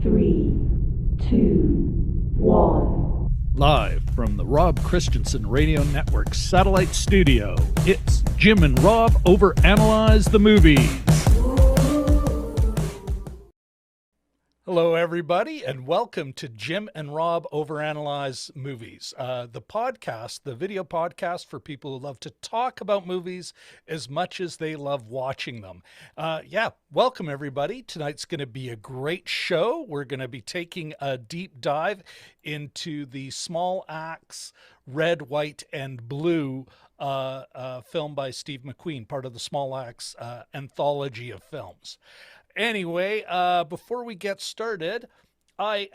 3, 2, 1. Live from the Rob Christensen Radio Network Satellite Studio, it's Jim and Rob Overanalyze the Movies. Hello, everybody, and welcome to Jim and Rob Overanalyze Movies, the podcast, the video podcast for people who love to talk about movies as much as they love watching them. Welcome, everybody. Tonight's going to be a great show. We're going to be taking a deep dive into the Small Axe, Red, White, and Blue film by Steve McQueen, part of the Small Axe anthology of films. Anyway, before we get started, I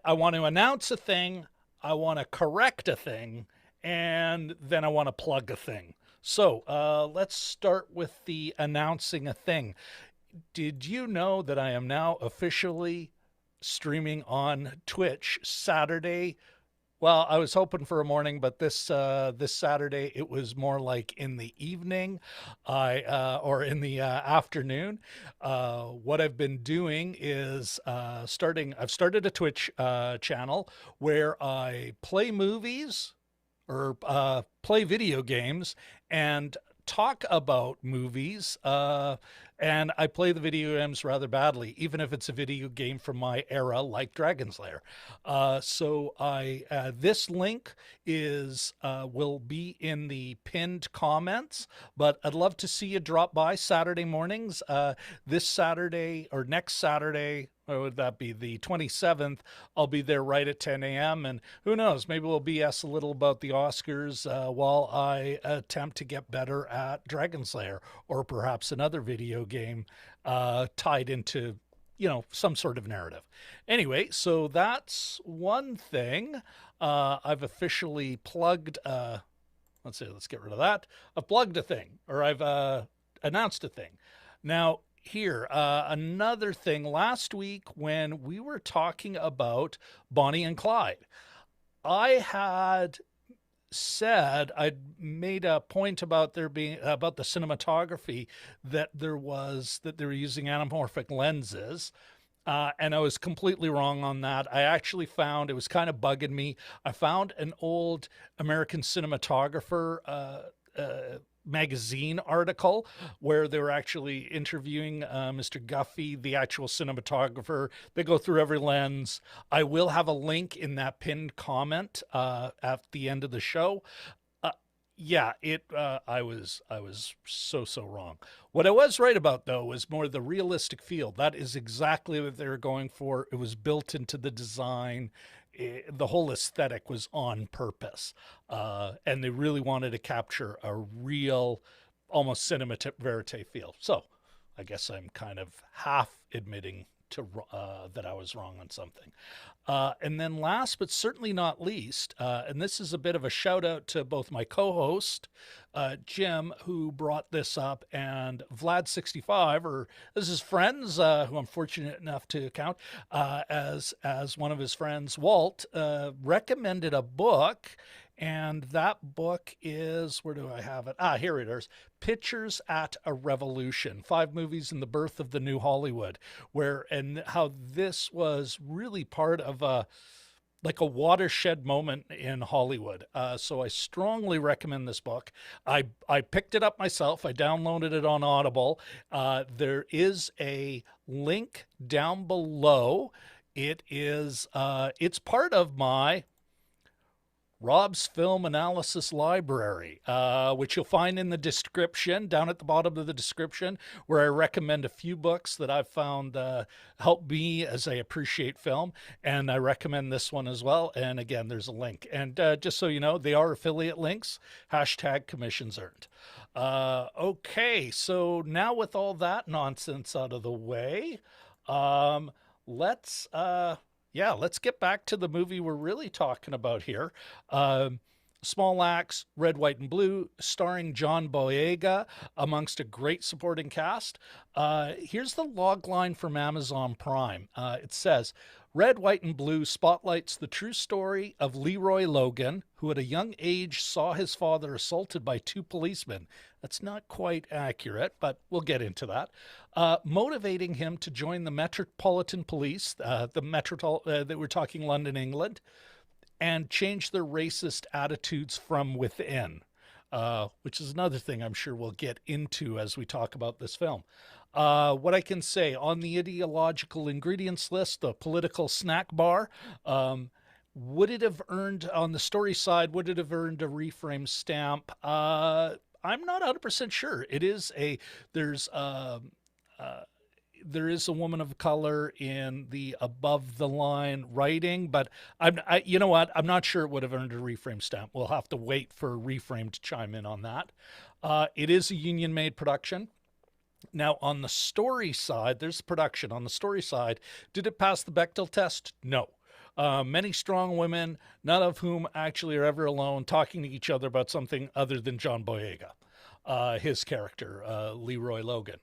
want to announce a thing, I want to correct a thing, and then I want to plug a thing. So let's start with the announcing a thing. Did you know that I am now officially streaming on Twitch Saturday? Well, I was hoping for a morning, but this Saturday it was more like in the evening, or in the afternoon. What I've been doing is I've started a Twitch channel where I play movies or play video games and talk about movies. And I play the video games rather badly, even if it's a video game from my era, like Dragon's Lair. So this link will be in the pinned comments, but I'd love to see you drop by Saturday mornings. This Saturday or next Saturday, or would that be the 27th? I'll be there right at 10 a.m. And who knows, maybe we'll BS a little about the Oscars while I attempt to get better at Dragon's Lair, or perhaps another video game tied into, some sort of narrative. Anyway, so that's one thing. I've officially plugged, let's get rid of that. I've plugged a thing, or I've announced a thing. Now, here, another thing. Last week when we were talking about Bonnie and Clyde, I had said, I'd made a point about there being, about the cinematography, that they were using anamorphic lenses. And I was completely wrong on that. I actually found, it was kind of bugging me, I found an old American cinematographer magazine article where they were actually interviewing Mr. Guffey, the actual cinematographer. They go through every lens. I will have a link in that pinned comment at the end of the show. I was so wrong. What I was right about, though, was more the realistic feel. That is exactly what they were going for. It was built into the design. The whole aesthetic was on purpose. And they really wanted to capture a real, almost cinema verite feel. So I guess I'm kind of half admitting to that I was wrong on something. And then last but certainly not least, and this is a bit of a shout out to both my co-host, Jim, who brought this up, and Vlad65, or as his friends, who I'm fortunate enough to count as one of his friends, Walt, recommended a book. And that book is, where do I have it? Here it is. Pictures at a Revolution, 5 movies in the birth of the new Hollywood, and how this was really part of a watershed moment in Hollywood. So I strongly recommend this book. I picked it up myself. I downloaded it on Audible. There is a link down below. It's part of my Rob's Film Analysis Library, which you'll find in the description, down at the bottom of the description, where I recommend a few books that I've found help me as I appreciate film, and I recommend this one as well. And again, there's a link. And just so you know, they are affiliate links, #commissions earned. Okay, so now with all that nonsense out of the way, let's get back to the movie we're really talking about here. Small Axe, Red, White, and Blue, starring John Boyega, amongst a great supporting cast. Here's the log line from Amazon Prime. It says, Red, White, and Blue spotlights the true story of Leroy Logan, who at a young age saw his father assaulted by 2 policemen. That's not quite accurate, but we'll get into that. Motivating him to join the Metropolitan Police, that we're talking London, England, and change their racist attitudes from within, which is another thing I'm sure we'll get into as we talk about this film. What I can say on the ideological ingredients list, the political snack bar, would it have earned, on the story side, would it have earned a reframe stamp? I'm not 100% sure. There is a woman of color in the above the line writing, but you know what? I'm not sure it would have earned a reframe stamp. We'll have to wait for reframe to chime in on that. It is a union made production. Now, on the story side, there's production. On the story side, did it pass the Bechdel test? No. Many strong women, none of whom actually are ever alone, talking to each other about something other than John Boyega, his character, Leroy Logan.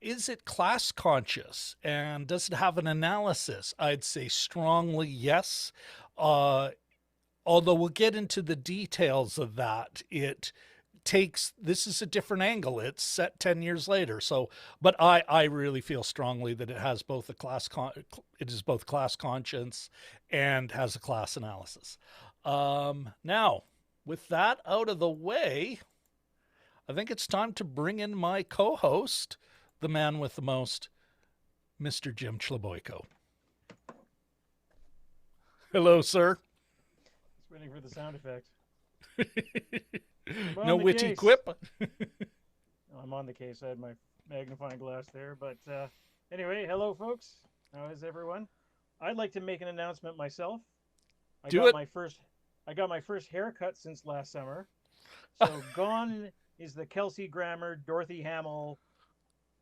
Is it class conscious, and does it have an analysis? I'd say strongly yes. Although we'll get into the details of that. This is a different angle. It's set 10 years later. But I really feel strongly that it has both it is both class conscious and has a class analysis. Now, with that out of the way, I think it's time to bring in my co-host, the man with the most, Mr. Jim Chloboyko. Hello, sir. Just waiting for the sound effect. No witty quip. I'm on the case. I had my magnifying glass there. But anyway, hello, folks. How is everyone? I'd like to make an announcement myself. I got my first haircut since last summer. So gone is the Kelsey Grammer, Dorothy Hamill,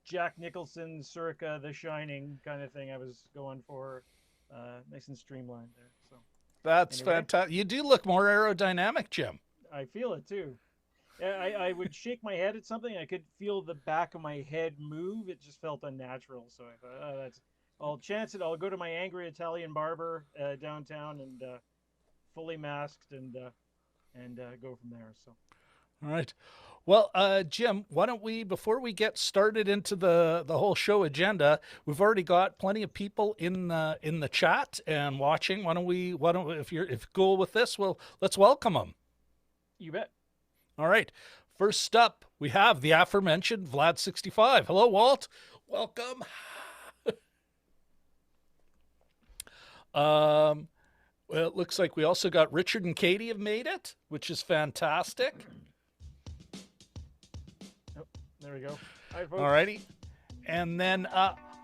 Jack Nicholson, circa The Shining kind of thing I was going for. Nice and streamlined there. So that's fantastic. You do look more aerodynamic, Jim. I feel it too. I would shake my head at something. I could feel the back of my head move. It just felt unnatural. So I thought, I'll chance it. I'll go to my angry Italian barber downtown and fully masked and go from there. So. All right. Well, Jim, why don't we, before we get started into the whole show agenda, we've already got plenty of people in the chat and watching. Why don't if you're cool with this, let's welcome them. You bet. All right. First up, we have the aforementioned Vlad65. Hello, Walt. Welcome. Well, it looks like we also got Richard and Katie have made it, which is fantastic. Oh, there we go. Hi, folks. All righty. And then,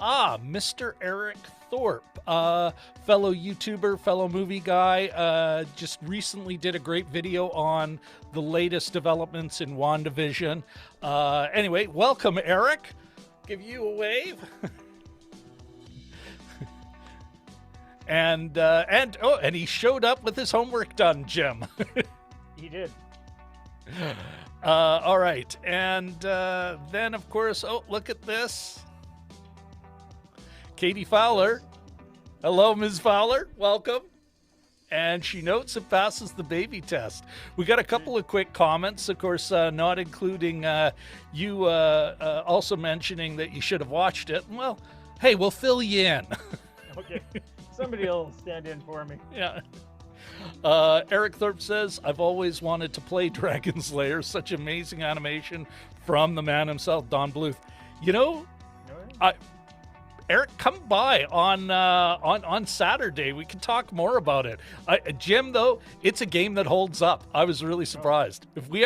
Mr. Eric Thorpe, fellow YouTuber, fellow movie guy, just recently did a great video on the latest developments in WandaVision. Anyway, welcome, Eric. Give you a wave. and he showed up with his homework done, Jim. He did. All right. And then, of course, look at this. Katie Fowler. Hello, Ms. Fowler. Welcome. And she notes it passes the baby test. We got a couple of quick comments, of course, not including you also mentioning that you should have watched it. Well, hey, we'll fill you in. Okay. Somebody will stand in for me. Yeah. Eric Thorpe says, I've always wanted to play Dragon's Lair. Such amazing animation from the man himself, Don Bluth. You know, Eric, come by on Saturday. We can talk more about it. Jim, though, it's a game that holds up. I was really surprised. If we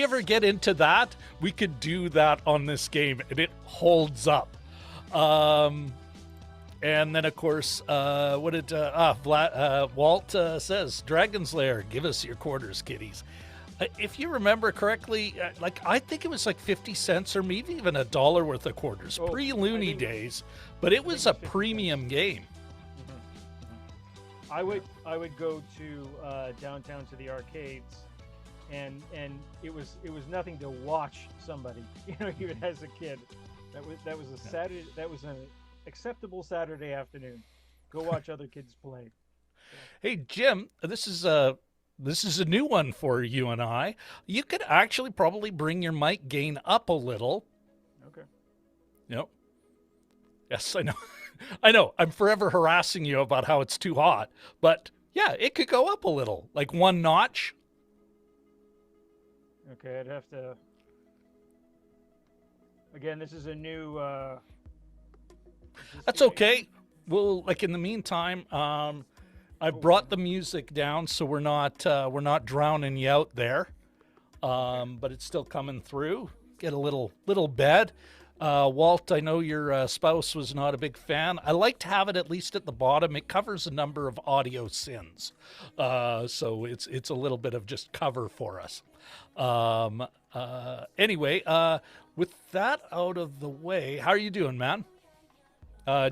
ever get into that, we could do that on this game, and it holds up. And then, of course, Walt says, Dragon's Lair, give us your quarters, kiddies. If you remember correctly, I think it was like 50 cents or maybe even $1 worth of quarters, pre-Looney days, but it was a premium game. I would go to downtown to the arcades, and it was nothing to watch somebody, even as a kid. That was a Saturday. That was an acceptable Saturday afternoon. go watch other kids play. Hey, Jim, this is a new one for you and I. You could actually probably bring your mic gain up a little. Okay. Yep. Yes, I know. I know. I'm forever harassing you about how it's too hot, but yeah, it could go up a little, like 1 notch. Okay, I'd have to. Again, this is a new. That's okay. Well, like in the meantime, I've brought the music down so we're not drowning you out there, but it's still coming through. Get a little bed. Walt, I know your spouse was not a big fan. I like to have it at least at the bottom. It covers a number of audio sins, so it's a little bit of just cover for us. Anyway, with that out of the way, how are you doing, man?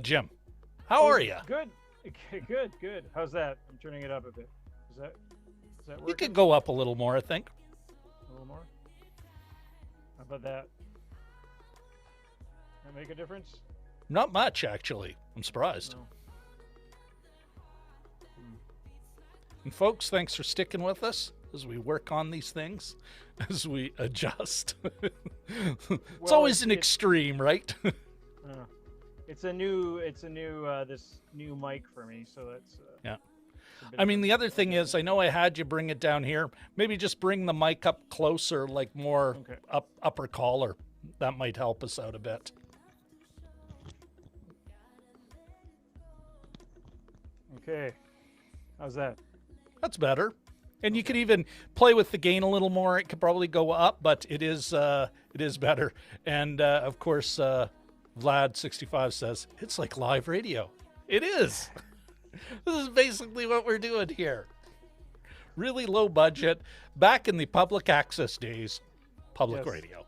Jim, how are you? Good. Good. How's that? I'm turning it up a bit. Is that working? You could go up a little more, I think. A little more? How about that? That make a difference? Not much, actually. I'm surprised. No. And folks, thanks for sticking with us as we work on these things, as we adjust. It's always an extreme, right? It's a new this new mic for me, so that's yeah. I mean, the other thing is, I know I had you bring it down here. Maybe just bring the mic up closer, like more upper collar. That might help us out a bit. Okay. How's that? That's better. And you could even play with the gain a little more. It could probably go up, but it is better. And of course, Vlad65 says it's like live radio. It is. This is basically what we're doing here. Really low budget. Back in the public access days, public radio.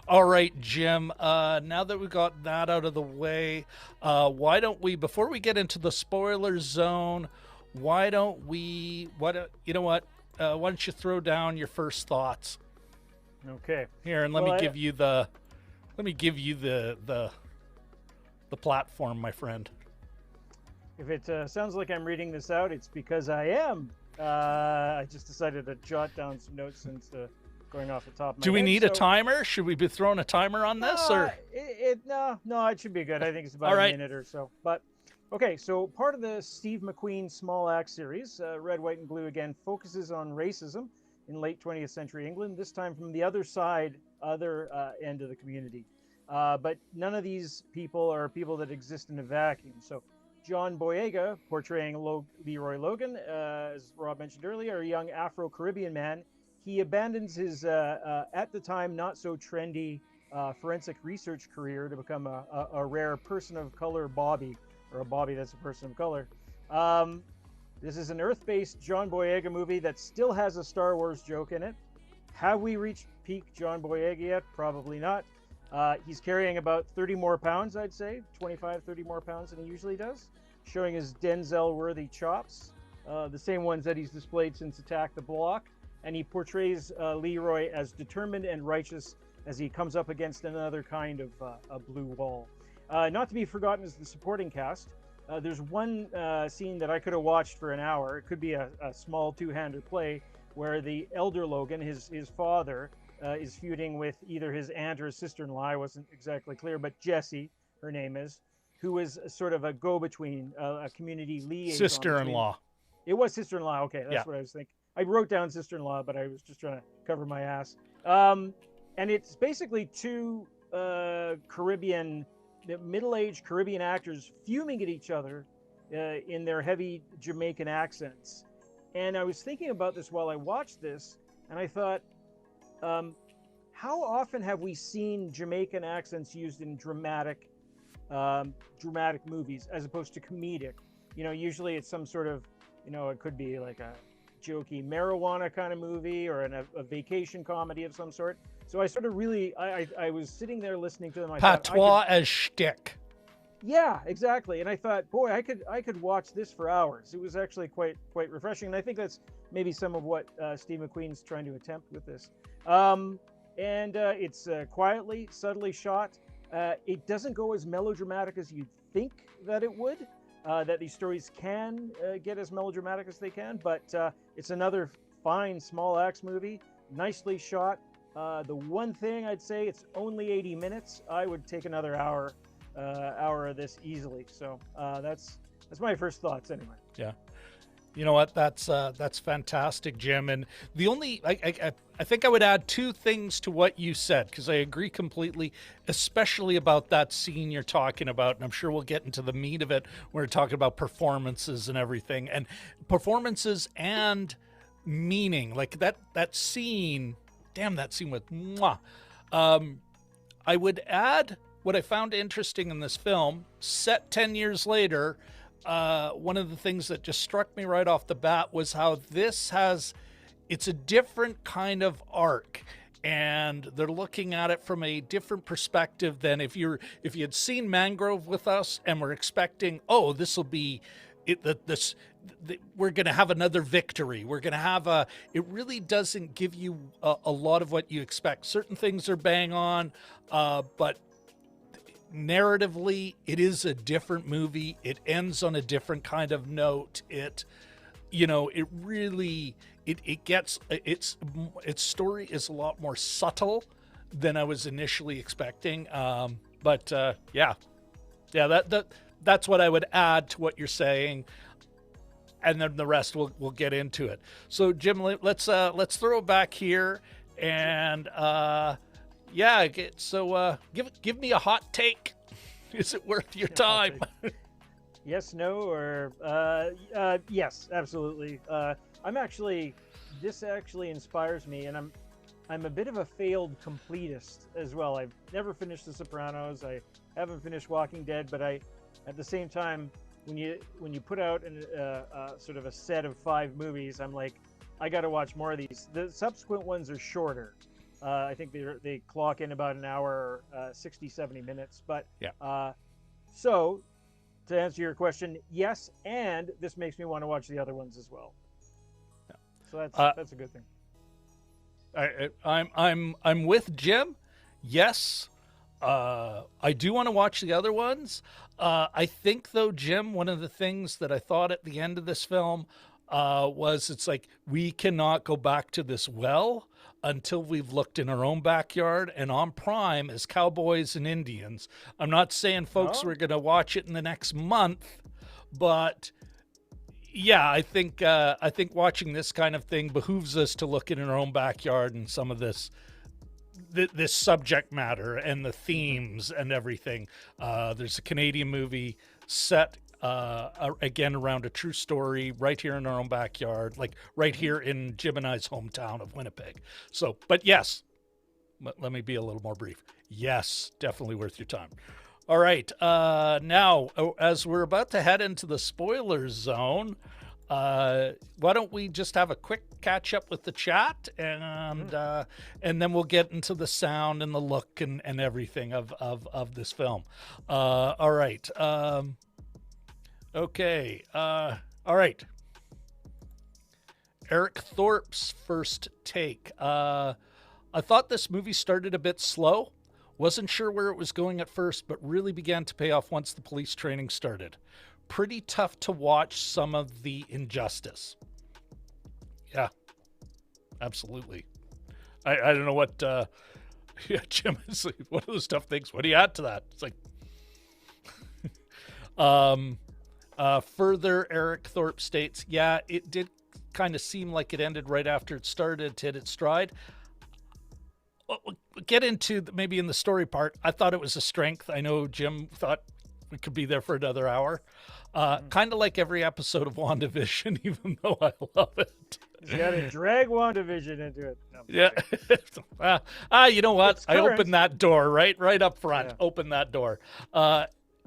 All right, Jim, now that we got that out of the way, why don't we, before we get into the spoiler zone, why don't you know what? Why don't you throw down your first thoughts? Okay. Here, and let me give you the platform, my friend. If it sounds like I'm reading this out, it's because I am. I just decided to jot down some notes since going off the top of my head. Do we need a timer? Should we be throwing a timer on this? Or no, it should be good. I think it's about a minute or so. But okay, so part of the Steve McQueen Small Axe series, Red, White, and Blue again focuses on racism in late 20th century England, this time from the other end of the community. But none of these people are people that exist in a vacuum. So John Boyega, portraying Leroy Logan, as Rob mentioned earlier, a young Afro-Caribbean man. He abandons his, at the time, not so trendy forensic research career to become a rare person of color Bobby, or a Bobby that's a person of color. This is an Earth-based John Boyega movie that still has a Star Wars joke in it. Have we reached peak John Boyega yet? Probably not. He's carrying about 30 more pounds, I'd say, 25, 30 more pounds than he usually does, showing his Denzel-worthy chops, the same ones that he's displayed since Attack the Block. And he portrays Leroy as determined and righteous as he comes up against another kind of a blue wall. Not to be forgotten is the supporting cast. There's one scene that I could have watched for an hour. It could be a small two-hander play where the elder Logan, his father, is feuding with either his aunt or his sister-in-law. I wasn't exactly clear, but Jessie, her name is, who is sort of a go-between, a community liaison. Sister-in-law. It was sister-in-law. Okay, that's what I was thinking. I wrote down sister-in-law, but I was just trying to cover my ass. And it's basically two middle-aged Caribbean actors fuming at each other in their heavy Jamaican accents. And I was thinking about this while I watched this, and I thought, how often have we seen Jamaican accents used in dramatic movies as opposed to comedic? You know, usually it's some sort of, it could be like a jokey marijuana kind of movie or a vacation comedy of some sort. So I sort of really, I was sitting there listening to them. Patois as shtick. Yeah, exactly. And I thought, boy, I could watch this for hours. It was actually quite refreshing. And I think that's maybe some of what Steve McQueen's trying to attempt with this. It's quietly, subtly shot. It doesn't go as melodramatic as you'd think that it would. that these stories can get as melodramatic as they can, but it's another fine small axe movie, nicely shot. The one thing I'd say, it's only 80 minutes. I would take another hour of this easily. So that's my first thoughts anyway. Yeah. You know what? That's fantastic, Jim. And the only, I think I would add two things to what you said, because I agree completely, especially about that scene you're talking about. And I'm sure we'll get into the meat of it. We're talking about performances and everything, and performances and meaning. Like that scene, damn, that scene with mwah. I would add what I found interesting in this film, set 10 years later. One of the things that just struck me right off the bat was how it's a different kind of arc, and they're looking at it from a different perspective than if you had seen Mangrove with us and we're expecting, oh, this will be we're going to have another victory. We're going to have it really doesn't give you a lot of what you expect. Certain things are bang on, but narratively, it is a different movie. It ends on a different kind of note. It really gets its story is a lot more subtle than I was initially expecting. That's what I would add to what you're saying, and then the rest we'll get into it. So Jim, let's throw it back here and. Give me a hot take. Is it worth your time? Yes, no, or yes, absolutely. This actually inspires me, and I'm a bit of a failed completist as well. I've never finished The Sopranos. I haven't finished Walking Dead, but at the same time, when you put out sort of a set of 5 movies, I'm like, I got to watch more of these. The subsequent ones are shorter. I think they clock in about an hour, 60, 70 minutes. But yeah. So to answer your question, yes, and this makes me want to watch the other ones as well. Yeah. So that's a good thing. I'm with Jim. Yes, I do want to watch the other ones. I think though, Jim, one of the things that I thought at the end of this film was it's like we cannot go back to this well until we've looked in our own backyard and on Prime as Cowboys and Indians. I'm not saying, folks, we're going to watch it in the next month, but yeah, I think watching this kind of thing behooves us to look in our own backyard and some of this subject matter and the themes and everything. There's a Canadian movie set again around a true story right here in our own backyard, like right here in Jim and I's hometown of Winnipeg. So, but yes, let me be a little more brief. Yes, definitely worth your time. All right. Now, as we're about to head into the spoiler zone, why don't we just have a quick catch up with the chat and then we'll get into the sound and the look and everything of this film. All right. Okay. All right. Eric Thorpe's first take. I thought this movie started a bit slow. Wasn't sure where it was going at first, but really began to pay off once the police training started. Pretty tough to watch some of the injustice. Yeah, absolutely. I don't know what, Jim, is like one of those tough things. What do you add to that? It's like, further, Eric Thorpe states, yeah, it did kind of seem like it ended right after it started to hit its stride. We'll get into maybe in the story part. I thought it was a strength. I know Jim thought we could be there for another hour. Kind of like every episode of WandaVision, even though I love it. You got to drag WandaVision into it. No, yeah. You know what? I opened that door right up front. Yeah. Open that door.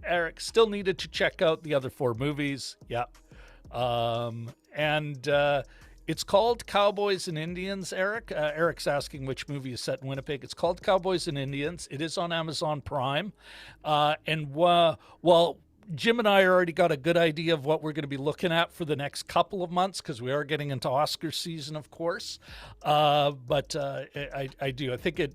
Eric still needed to check out the other 4 movies. Yeah. It's called Cowboys and Indians, Eric. Eric's asking which movie is set in Winnipeg. It's called Cowboys and Indians. It is on Amazon Prime. Well, Jim and I already got a good idea of what we're going to be looking at for the next couple of months because we are getting into Oscar season, of course. I think it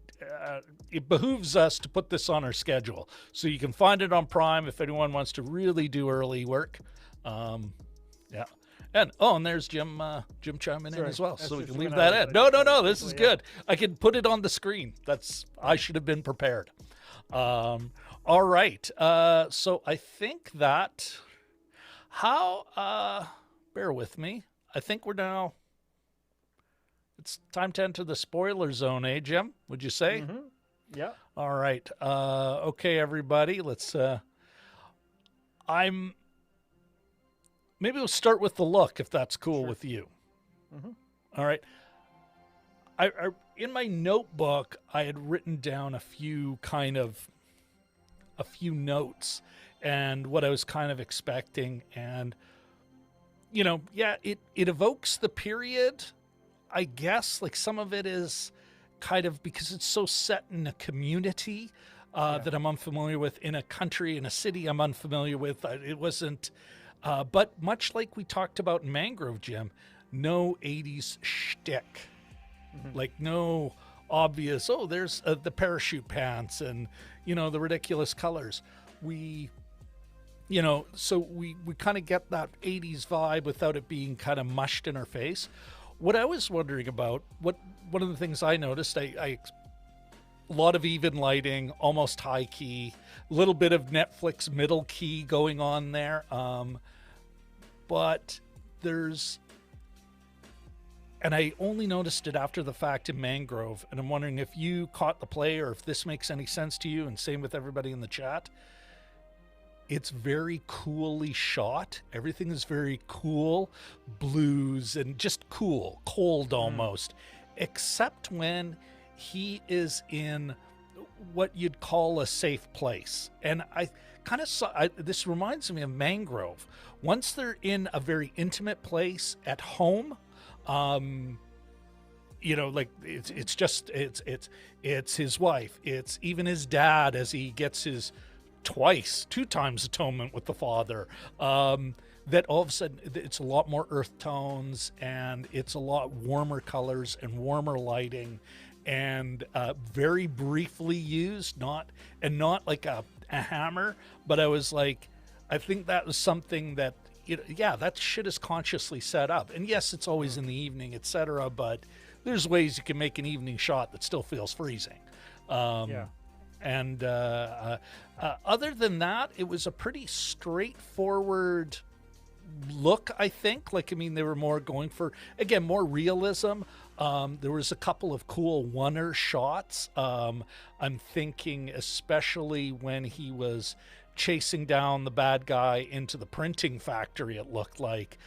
behooves us to put this on our schedule. So you can find it on Prime if anyone wants to really do early work. Yeah. And there's Jim chiming in Sorry, as well, that's so we just can you leave and I, that in. but No, this is quickly, yeah. good. I can put it on the screen. I should have been prepared. All right. So I think that bear with me. I think it's time to enter the spoiler zone, eh, Jim? Would you say? Mm-hmm. Yeah. All right. Okay, everybody. Maybe we'll start with the look, if that's cool Sure. with you. Mm-hmm. All right. I in my notebook, I had written down a few notes and what I was kind of expecting. And, it evokes the period, I guess. Like, some of it is kind of because it's so set in a community that I'm unfamiliar with, in a country, in a city I'm unfamiliar with. It wasn't, but much like we talked about in Mangrove, Jim, no 80s shtick. Mm-hmm. Like, no obvious, there's the parachute pants and, the ridiculous colors. So we kind of get that 80s vibe without it being kind of mushed in our face. What I was wondering about, one of the things I noticed, a lot of even lighting, almost high key, a little bit of Netflix middle key going on there. But and I only noticed it after the fact in Mangrove, and I'm wondering if you caught the play or if this makes any sense to you, and same with everybody in the chat. It's very coolly shot. Everything is very cool, blues, and just cold almost, except when he is in what you'd call a safe place. And I kind of saw, this reminds me of Mangrove. Once they're in a very intimate place at home, like it's his wife, it's even his dad as he gets his 2 times atonement with the father, that all of a sudden it's a lot more earth tones and it's a lot warmer colors and warmer lighting, and very briefly used, not like a hammer, but I was like, I think that was something that, that shit is consciously set up. And yes, it's always in the evening, etc., but there's ways you can make an evening shot that still feels freezing. And other than that, it was a pretty straightforward look, I think. They were more going for, again, more realism. There was a couple of cool one-er shots. I'm thinking especially when he was chasing down the bad guy into the printing factory, it looked like,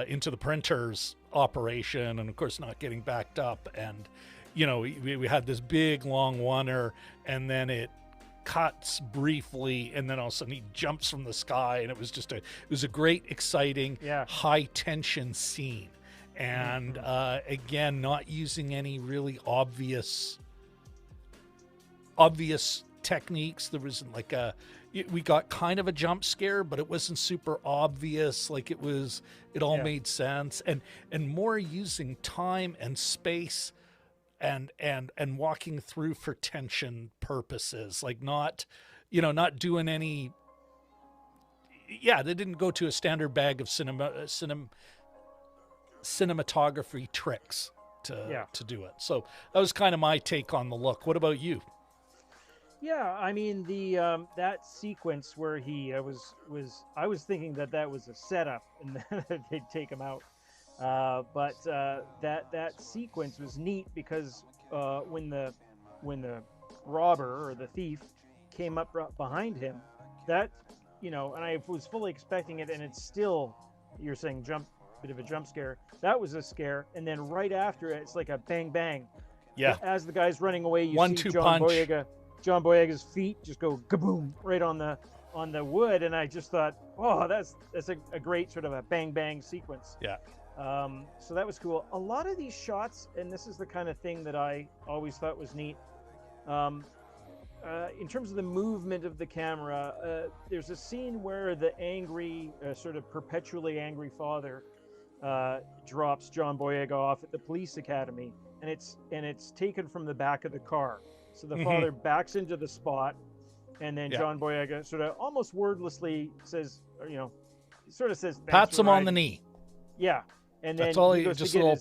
into the printer's operation, and of course not getting backed up. And, we had this big long one-er, and then it cuts briefly, and then all of a sudden he jumps from the sky, and it was a great, exciting, high tension scene. And again, not using any really obvious techniques. There wasn't we got kind of a jump scare, but it wasn't super obvious. It all made sense, and more using time and space and walking through for tension purposes, not doing any. They didn't go to a standard bag of cinematography tricks to do it. So that was kind of my take on the look. What about you? Yeah, I mean, the that sequence where I was thinking that was a setup and that they'd take him out. But that sequence was neat because when the robber or the thief came up behind him, and I was fully expecting it, and it's still, you're saying bit of a jump scare. That was a scare, and then right after it, it's like a bang bang. Yeah. As the guy's running away, you see John Boyega's feet just go kaboom right on the wood, and I just thought, oh, that's a great sort of a bang bang sequence. Yeah. So that was cool. A lot of these shots, and this is the kind of thing that I always thought was neat. In terms of the movement of the camera, there's a scene where the angry, sort of perpetually angry father drops John Boyega off at the police academy, and it's taken from the back of the car. So the father backs into the spot, and then John Boyega sort of almost wordlessly says, sort of says, Pats him on the knee. Yeah. And then That's all he goes just to little...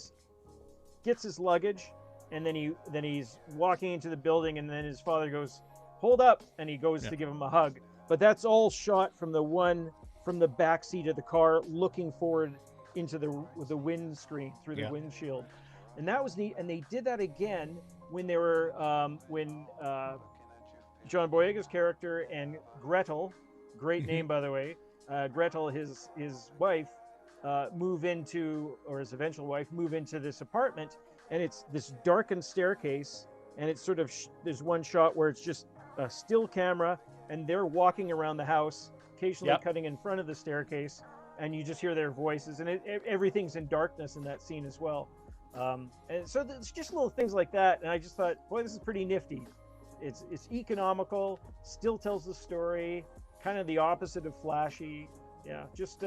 gets his luggage, and then he's walking into the building, and then his father goes, "Hold up," and he goes to give him a hug. But that's all shot from the back seat of the car, looking forward into the windscreen through the windshield, and that was neat. And they did that again when they were John Boyega's character and Gretel, great name by the way, Gretel, his wife, his eventual wife, move into this apartment, and it's this darkened staircase, and it's sort of there's one shot where it's just a still camera, and they're walking around the house, occasionally cutting in front of the staircase, and you just hear their voices, and everything's in darkness in that scene as well. And so it's just little things like that, and I just thought, boy, this is pretty nifty. It's economical, still tells the story, kind of the opposite of flashy. Yeah, just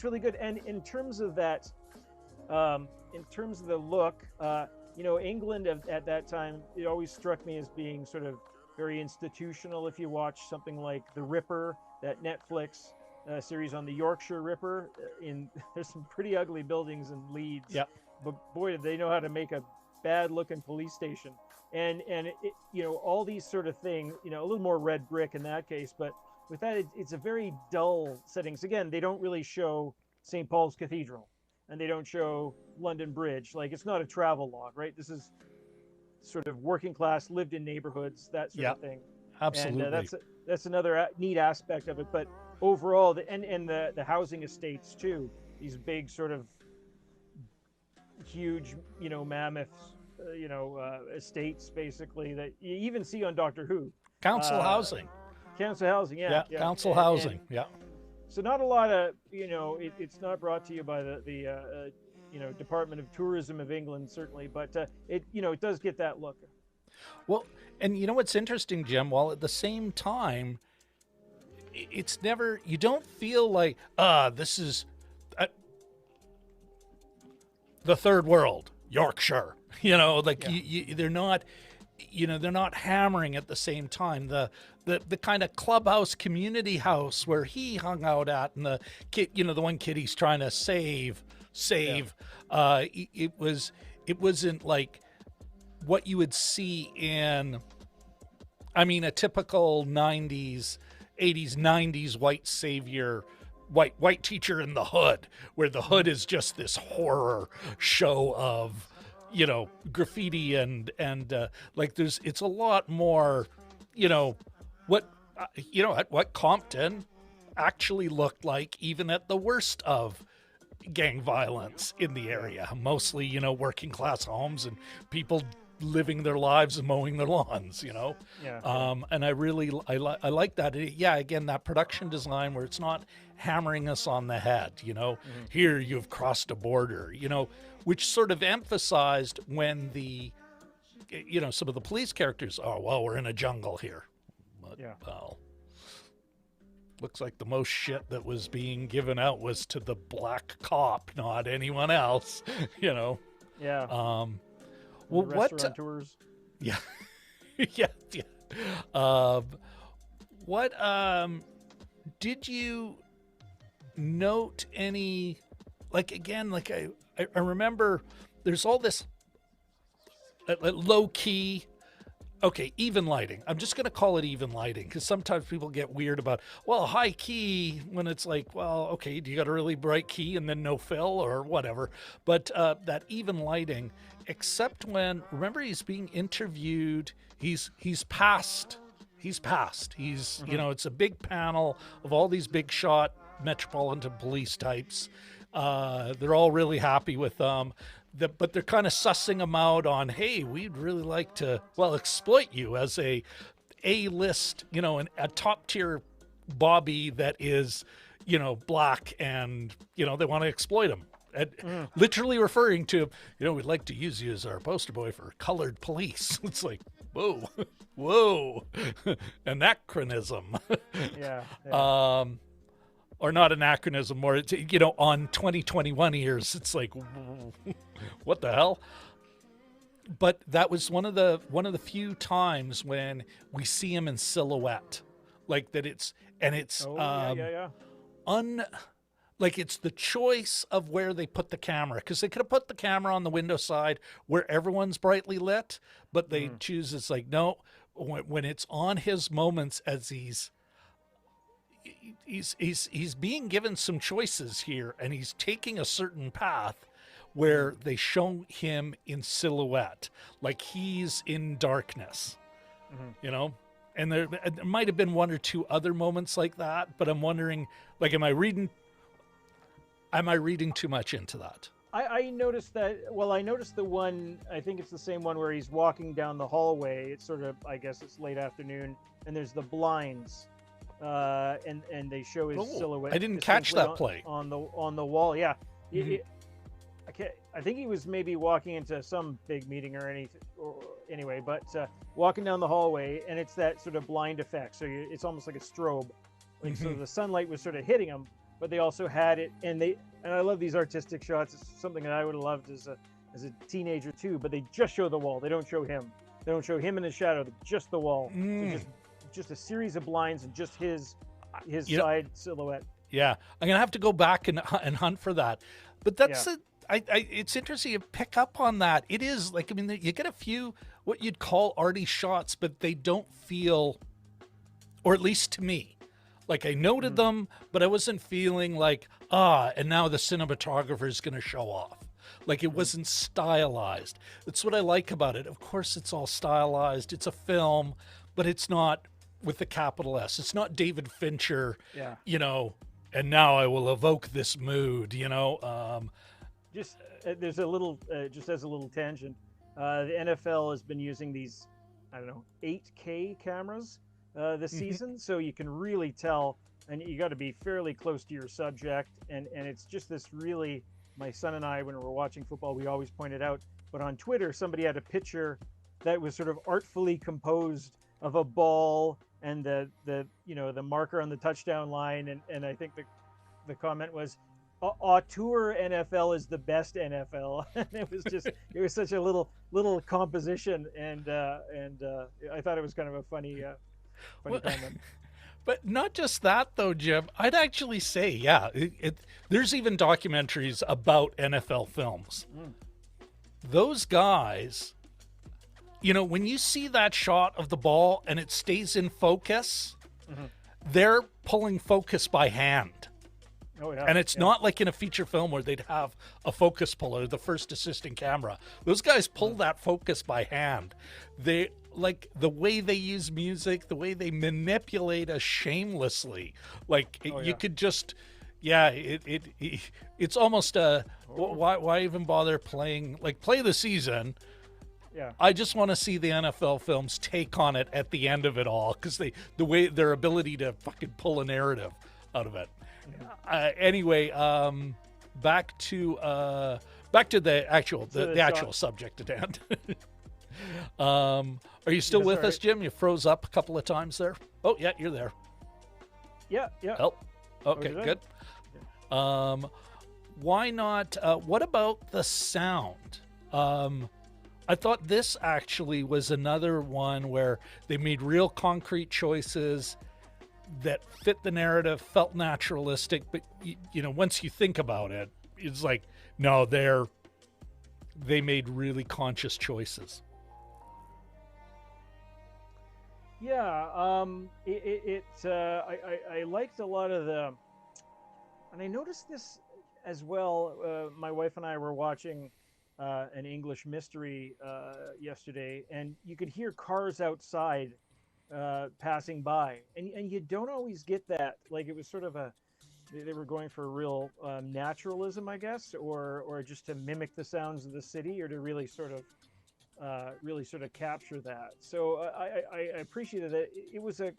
really good. And in terms of that, in terms of the look, England at that time, it always struck me as being sort of very institutional. If you watch something like The Ripper, that Netflix series on the Yorkshire Ripper, there's some pretty ugly buildings in Leeds. Yeah. But boy, did they know how to make a bad-looking police station. And all these sort of things, a little more red brick in that case, but with that, it's a very dull settings. Again, they don't really show St. Paul's Cathedral, and they don't show London Bridge. Like, it's not a travel log, right? This is sort of working class, lived in neighborhoods, that sort of thing. Absolutely. And that's another neat aspect of it. But overall, the housing estates too, these big sort of huge, mammoth, estates basically that you even see on Doctor Who. Council housing. Council housing, yeah. Council housing, yeah. So not a lot of, it's not brought to you by the Department of Tourism of England, certainly, but it does get that look. Well, and you know what's interesting, Jim? While at the same time, it's never, you don't feel like, this is the third world, Yorkshire, they're not, they're not hammering at the same time. The kind of clubhouse community house where he hung out at, and the kid, the one kid he's trying to save. It wasn't like what you would see in, a typical 80s, 90s white savior, white teacher in the hood, where the hood is just this horror show of, graffiti and it's a lot more, what Compton actually looked like, even at the worst of gang violence in the area. Mostly, working class homes and people living their lives and mowing their lawns, and I like that. Again, that production design where it's not hammering us on the head, here you've crossed a border, which sort of emphasized when the, some of the police characters, we're in a jungle here. But, well, looks like the most shit that was being given out was to the black cop, not anyone else, Yeah. Well, restaurateurs. Yeah. What did you note any, I remember there's all this low key, even lighting. I'm just going to call it even lighting, because sometimes people get weird about, high key, when it's like, do you got a really bright key and then no fill or whatever. But that even lighting, except when, remember, he's being interviewed, he's passed. He's, it's a big panel of all these big shot Metropolitan Police types. They're all really happy with them. But they're kind of sussing them out on, hey, we'd really like to, exploit you as a A-list, a top-tier Bobby that is, black, and, they want to exploit him. And literally referring to, we'd like to use you as our poster boy for colored police. It's like, whoa, anachronism. Yeah. Or not anachronism, or it's, on 2021 ears, it's like, what the hell? But that was one of the few times when we see him in silhouette, like that. like it's the choice of where they put the camera, because they could have put the camera on the window side where everyone's brightly lit, but they choose, it's like, no, when it's on his moments, as he's being given some choices here, and he's taking a certain path where they show him in silhouette, like he's in darkness, you know. And there might have been one or two other moments like that, but I'm wondering, like, am I reading too much into that? I noticed that. Well, I noticed the one, I think it's the same one where he's walking down the hallway. It's sort of, I guess it's late afternoon, and there's the blinds, and they show his silhouette. I didn't catch that play on the wall. Yeah, I think he was maybe walking into some big meeting or anything. Anyway, but walking down the hallway, and it's that sort of blind effect. So it's almost like a strobe. Like, so the sunlight was sort of hitting him, but they also had it, and I love these artistic shots. It's something that I would have loved as a teenager too. But they just show the wall. They don't show him. They don't show him in the shadow. Just the wall. So just a series of blinds and just his side silhouette. Yeah, I'm gonna have to go back and hunt for that. But that's it's interesting to pick up on that. It is like, I mean, you get a few what you'd call arty shots, but they don't feel, or at least to me, like I noted them, but I wasn't feeling like, and now the cinematographer is going to show off. Like it wasn't stylized. That's what I like about it. Of course, it's all stylized. It's a film, but it's not with the capital S. It's not David Fincher, you know, and now I will evoke this mood, you know. Just there's a little, just as a little tangent, the NFL has been using these, I don't know, 8K cameras this season, so you can really tell, and you got to be fairly close to your subject, and it's just this really, my son and I, when we were watching football, we always pointed out, but on Twitter, somebody had a picture that was sort of artfully composed of a ball and the you know, the marker on the touchdown line, and I think the comment was, auteur NFL is the best NFL. And it was such a little composition, and I thought it was kind of a funny comment. But not just that though, Jim. I'd actually say, there's even documentaries about NFL films. Those guys, you know, when you see that shot of the ball and it stays in focus, they're pulling focus by hand. Oh, yeah. And it's not like in a feature film where they'd have a focus puller, the first assistant camera. Those guys pull that focus by hand. They, like, the way they use music, the way they manipulate us shamelessly. Like, you could just, it's almost why even bother playing, like, play the season. Yeah. I just want to see the NFL films take on it at the end of it all, because the way their ability to fucking pull a narrative out of it. Anyway, back to the actual subject at hand. Are you still with us, Jim? You froze up a couple of times there. Oh yeah, you're there. Yeah. Oh, okay, good. Why not? What about the sound? I thought this actually was another one where they made real concrete choices that fit the narrative, felt naturalistic, but you know, once you think about it, it's like, no, they made really conscious choices. Yeah, I liked a lot of the, and I noticed this as well. My wife and I were watching an English mystery yesterday, and you could hear cars outside passing by, and you don't always get that. Like, it was sort of they were going for a real naturalism, I guess, or just to mimic the sounds of the city, or to really sort of capture that. So I appreciated it. It was a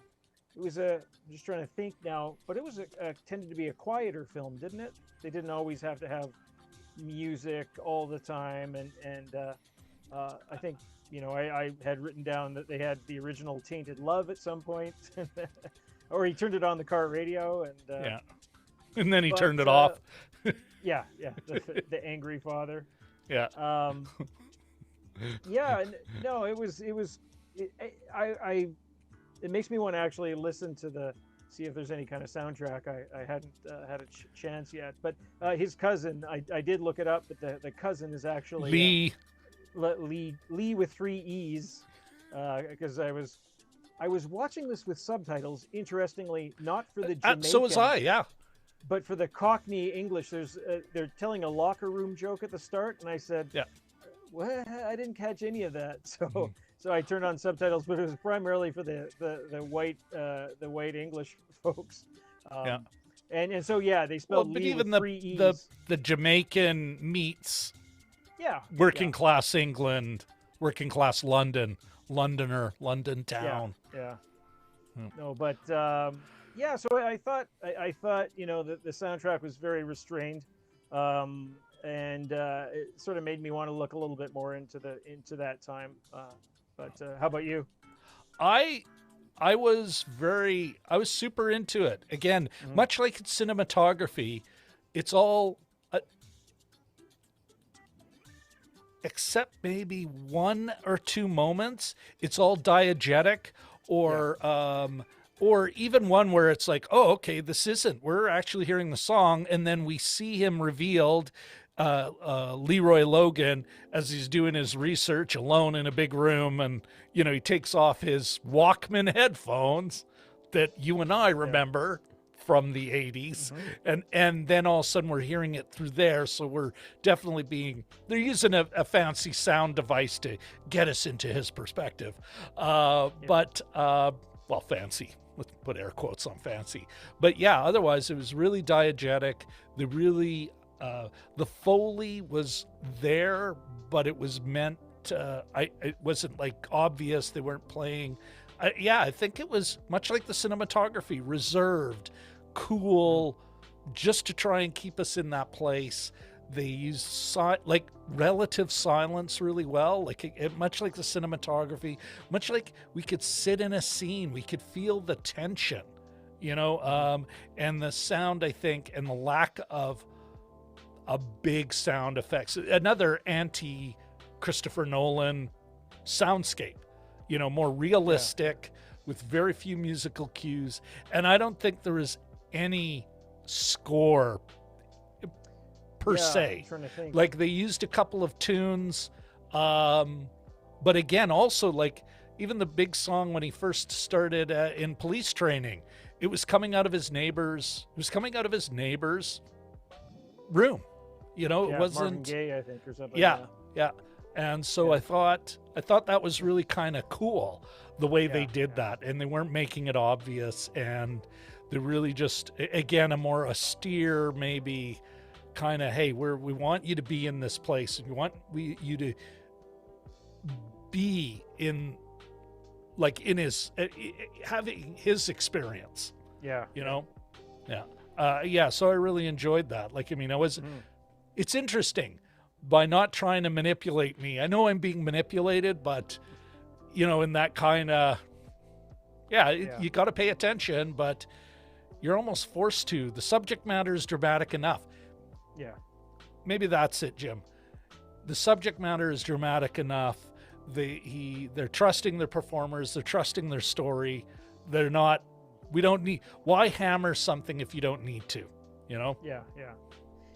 just trying to think now, but it was tended to be a quieter film, didn't it? They didn't always have to have music all the time, and I think, you know, I had written down that they had the original Tainted Love at some point, or he turned it on the car radio, and and then he turned it off. The angry father. Yeah. No, it makes me want to actually listen to see if there's any kind of soundtrack. I hadn't had a chance yet. But his cousin, I did look it up, but the cousin is actually Lee with 3 E's, because I was watching this with subtitles. Interestingly, not for the Jamaican. So was I, yeah. But for the Cockney English, they're telling a locker room joke at the start, and I said, yeah. Well, I didn't catch any of that. So I turned on subtitles, but it was primarily for the white English folks. Yeah. And so they spelled Lee even with 3 E's. the Jamaican meets working class England, working class London, Londoner, London town. Yeah. No, but so I thought the soundtrack was very restrained. And it sort of made me want to look a little bit more into that time. But how about you? I was super into it. Again, much like cinematography, it's all except maybe 1 or 2 moments, it's all diegetic, or even one where it's like, oh, okay, this isn't. We're actually hearing the song, and then we see him revealed. Leroy Logan, as he's doing his research alone in a big room, and he takes off his Walkman headphones that you and I remember from the 80s, and then all of a sudden we're hearing it through there. So we're definitely they're using a fancy sound device to get us into his perspective. But fancy. Let's put air quotes on fancy. But yeah, otherwise it was really diegetic. The Foley was there, but it was meant it wasn't like obvious. They weren't playing. I think it was much like the cinematography, reserved, cool, just to try and keep us in that place. They used relative silence really well, much like the cinematography, much like we could sit in a scene, we could feel the tension, and the sound, I think, and the lack of a big sound effects, another anti-Christopher Nolan soundscape, more realistic with very few musical cues. And I don't think there is any score per se. Like, they used a couple of tunes, but again, also, like, even the big song when he first started in police training, it was coming out of his neighbor's room. It wasn't Marvin Gaye, I think, or something. Yeah. And so I thought that was really kind of cool, the way they did that, and they weren't making it obvious, and they really just, again, a more austere, maybe kind of, hey, we want you to be in this place, and we want you to be in his having his experience. So I really enjoyed that. It's interesting by not trying to manipulate me. I know I'm being manipulated, but in that kind of, you got to pay attention, but you're almost forced to. The subject matter is dramatic enough. Maybe that's it, Jim. The subject matter is dramatic enough. They're trusting their performers. They're trusting their story. They're not. We don't need. Why hammer something if you don't need to? Yeah.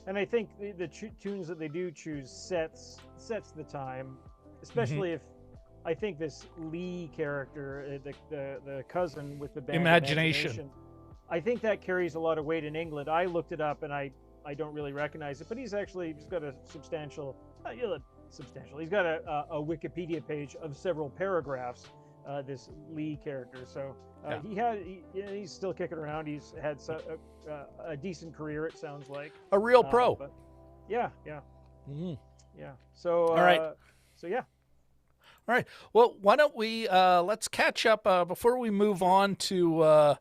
And I think the tunes that they do choose sets the time, especially if I think this Lee character, the cousin with the band Imagination, I think that carries a lot of weight in England. I looked it up and I don't really recognize it, but he's got a substantial. He's got a Wikipedia page of several paragraphs. This Lee character, so he's still kicking around. He's had a decent career, it sounds like. A real pro. Yeah. So all right. All right. Well, why don't we let's catch up before we move on to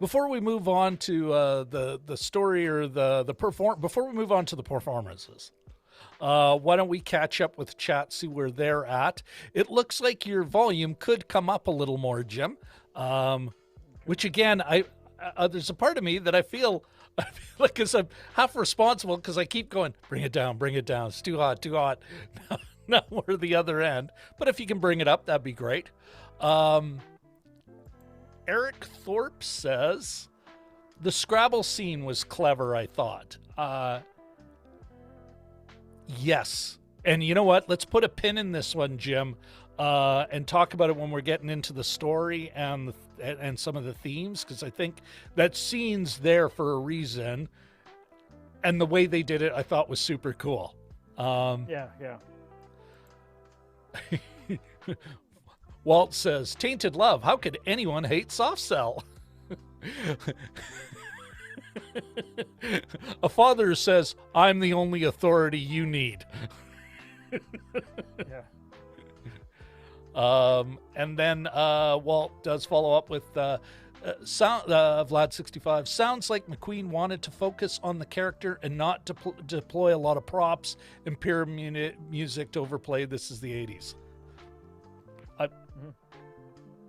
the story or before we move on to the performances. Why don't we catch up with chat, see where they're at? It looks like your volume could come up a little more, Jim. Which again, there's a part of me that I feel like I'm half responsible because I keep going, bring it down. It's too hot. Now we're the other end. But if you can bring it up, that'd be great. Eric Thorpe says, the Scrabble scene was clever, I thought. Yes. And you know what? Let's put a pin in this one, Jim, and talk about it when we're getting into the story and some of the themes, because I think that scene's there for a reason. And the way they did it, I thought was super cool. Yeah. Walt says, "Tainted love. How could anyone hate Soft Cell?" A father says, "I'm the only authority you need." Yeah. And then Walt does follow up with Vlad65. "Sounds like McQueen wanted to focus on the character and not deploy a lot of props and pure music to overplay. This is the 80s.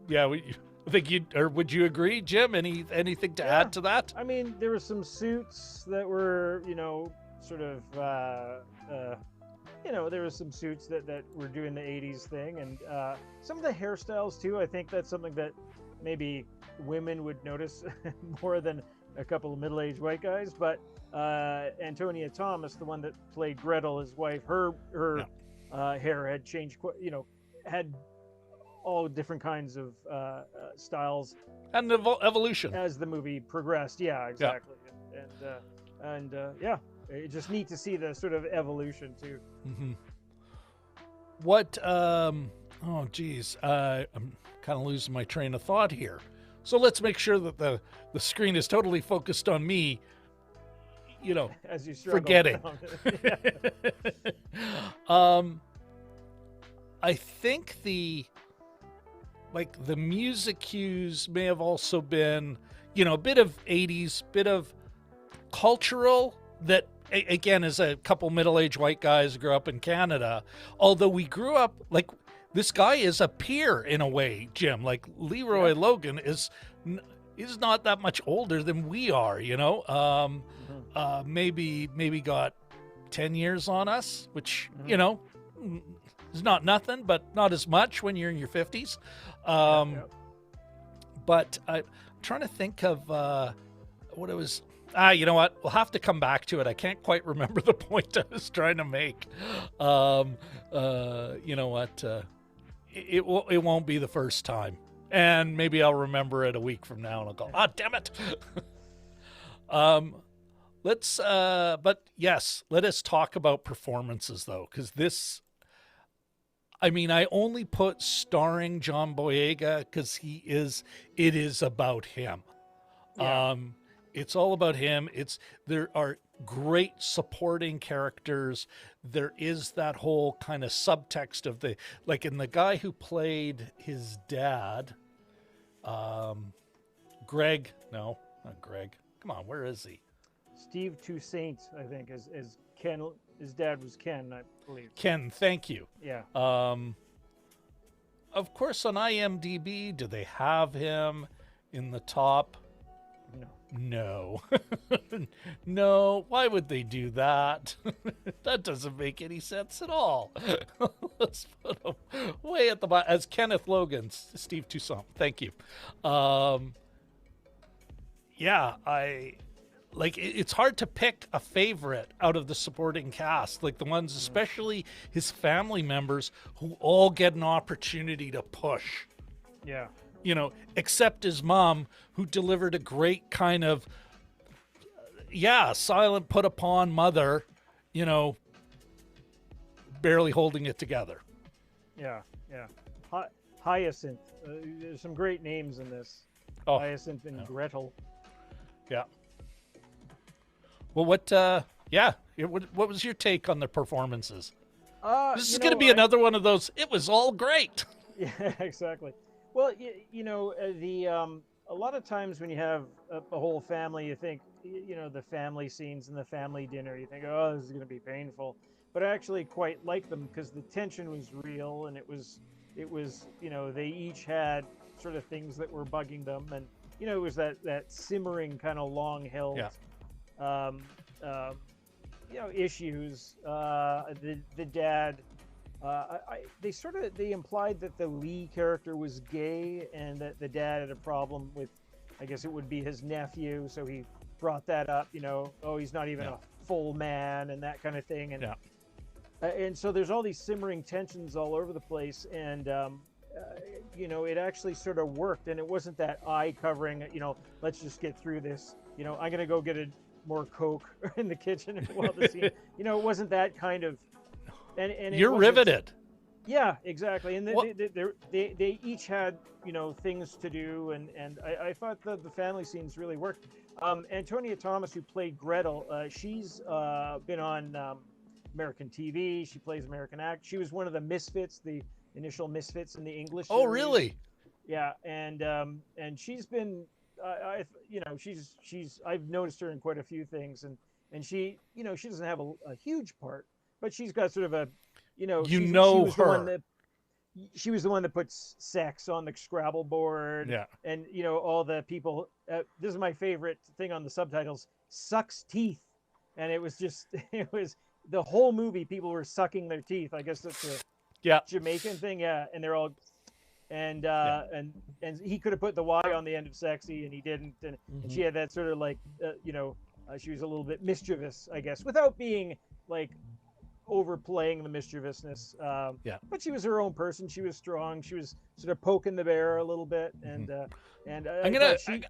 Yeah, I think would you agree, Jim? Anything to add to that? I mean, there were some suits that were, sort of, there were some suits that were doing the 80s thing, and some of the hairstyles too. I think that's something that maybe women would notice more than a couple of middle-aged white guys. But Antonia Thomas, the one that played Gretel, his wife, her hair had changed, had all different kinds of styles and evolution as the movie progressed. Yeah, exactly. Yeah. It's just neat to see the sort of evolution too. Mm-hmm. What? Oh, geez, I'm kind of losing my train of thought here. So let's make sure that the screen is totally focused on me. As you struggle. Forgetting. I think the music cues may have also been, a bit of 80s, bit of cultural that, again, as a couple middle-aged white guys grew up in Canada, although we grew up, this guy is a peer in a way, Jim. Like, Leroy Logan is not that much older than we are, maybe got 10 years on us, which, is not nothing, but not as much when you're in your 50s. But I'm trying to think of what it was. You know what? We'll have to come back to it. I can't quite remember the point I was trying to make. You know what? It won't be the first time. And maybe I'll remember it a week from now and I'll go, damn it. But yes, let us talk about performances though, because I only put starring John Boyega because it is about him. Yeah. It's all about him. There are great supporting characters. There is that whole kind of subtext of the guy who played his dad, Greg. No, not Greg. Come on, where is he? Steve Toussaint, I think, is Ken. His dad was Ken, I believe. Ken, thank you. Yeah. Of course, on IMDb, do they have him in the top? No. No. Why would they do that? That doesn't make any sense at all. Let's put him way at the bottom as Kenneth Logan, Steve Toussaint. Thank you. It's hard to pick a favorite out of the supporting cast, like the ones, especially his family members, who all get an opportunity to push. Yeah. Except his mom, who delivered a great kind of, silent put upon mother, barely holding it together. Yeah. Hyacinth. There's some great names in this. Oh, Hyacinth and Gretel. Yeah. Well, what was your take on the performances? This is going to be another one of those, it was all great. Yeah, exactly. Well, a lot of times when you have a whole family, you think, the family scenes and the family dinner, you think, oh, this is going to be painful. But I actually quite like them because the tension was real, and it was, they each had sort of things that were bugging them, and it was that simmering kind of long-held, issues. The dad. They implied that the Lee character was gay and that the dad had a problem with I guess it would be his nephew, so he brought that up, oh, he's not even a full man and that kind of thing. And so there's all these simmering tensions all over the place, and it actually sort of worked, and it wasn't that eye covering, let's just get through this, I'm gonna go get more Coke in the kitchen while the scene, it wasn't that kind of, and you're riveted. Yeah, exactly. And they each had, things to do, and I thought the family scenes really worked. Antonia Thomas, who played Gretel, she's been on American TV. She plays American act. She was one of the Misfits, the initial Misfits in the English series. Oh, really? Yeah, and she's been, I've noticed her in quite a few things, and she, she doesn't have a huge part, but she's got sort of a, she was the one that puts sex on the Scrabble board. Yeah. And, all the people, this is my favorite thing on the subtitles, sucks teeth. And it was the whole movie, people were sucking their teeth. I guess that's a Jamaican thing. Yeah. And they're all, and he could have put the Y on the end of sexy, and he didn't. And she had that sort of like, she was a little bit mischievous, I guess, without being like overplaying the mischievousness. But she was her own person. She was strong. She was sort of poking the bear a little bit, and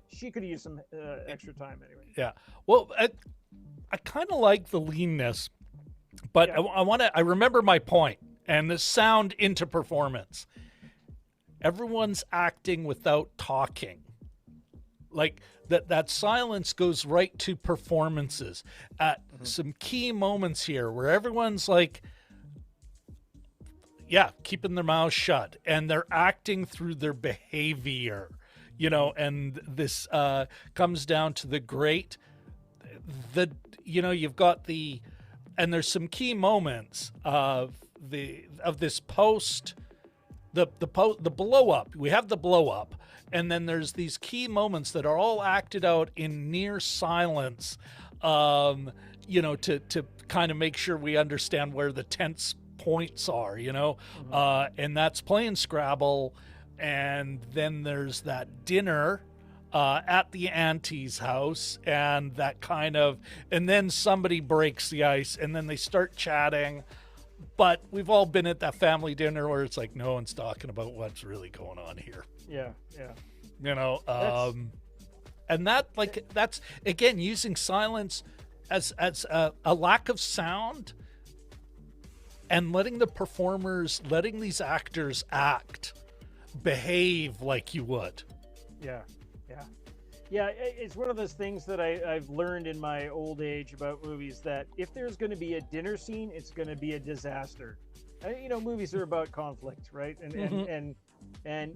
she could use some extra time anyway. Yeah. Well, I kind of like the leanness, but I remember my point, and the sound into performance. Everyone's acting without talking. Like that silence goes right to performances at some key moments here where everyone's like, keeping their mouths shut, and they're acting through their behavior, and this comes down to you've got and there's some key moments of this post, the blow up. We have the blow up. And then there's these key moments that are all acted out in near silence, to kind of make sure we understand where the tense points are, and that's playing Scrabble. And then there's that dinner at the auntie's house, and that and then somebody breaks the ice, and then they start chatting. But we've all been at that family dinner where it's like no one's talking about what's really going on here. Yeah. And that's again using silence as a lack of sound, and letting these actors behave like you would. Yeah, it's one of those things that I've learned in my old age about movies, that if there's going to be a dinner scene, it's going to be a disaster. Movies are about conflict, right? And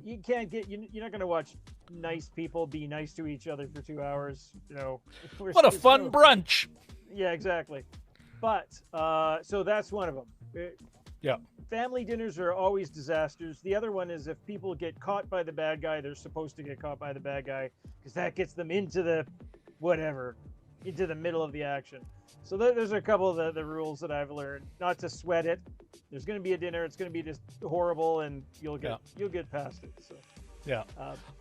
you can't you're not going to watch nice people be nice to each other for 2 hours. What a fun brunch. Yeah, exactly. But so that's one of them. Yeah. Family dinners are always disasters. The other one is if people get caught by the bad guy, they're supposed to get caught by the bad guy, because that gets them into the middle of the action. So there's a couple of the rules that I've learned. Not to sweat it. There's going to be a dinner. It's going to be just horrible, and you'll get past it. So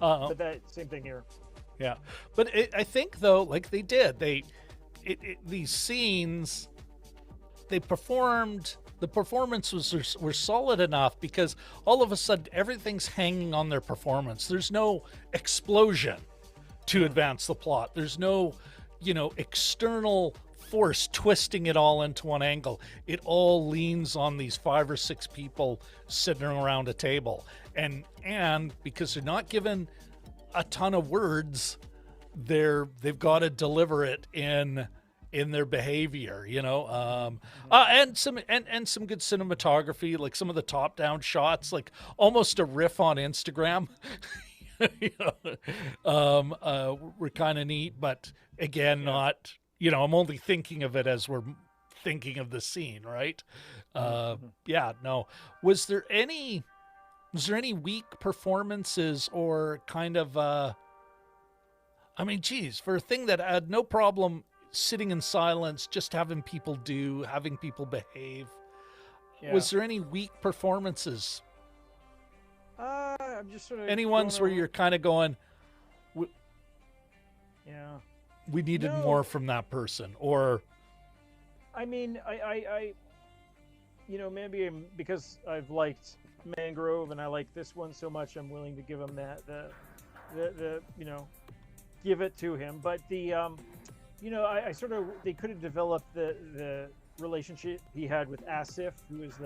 but that same thing here. Yeah, but I think though, like they did, these scenes, they performed. The performances were solid enough because all of a sudden everything's hanging on their performance. There's no explosion to advance the plot. There's no, external force twisting it all into one angle. It all leans on these 5 or 6 people sitting around a table. And because they're not given a ton of words, they've got to deliver it in their behavior, and some good cinematography, like some of the top-down shots, like almost a riff on Instagram. Were kind of neat, but again, not. I'm only thinking of it as we're thinking of the scene, right? No. Was there any weak performances or kind of? For a thing that I had no problem sitting in silence, just having people behave. Yeah. Was there any weak performances? I'm just sort of any ones where you're kind of going, Yeah. we needed more from that person, or I mean, I maybe because I've liked Mangrove and I like this one so much, I'm willing to give him the give it to him. But I sort of, they could have developed the relationship he had with Asif, who is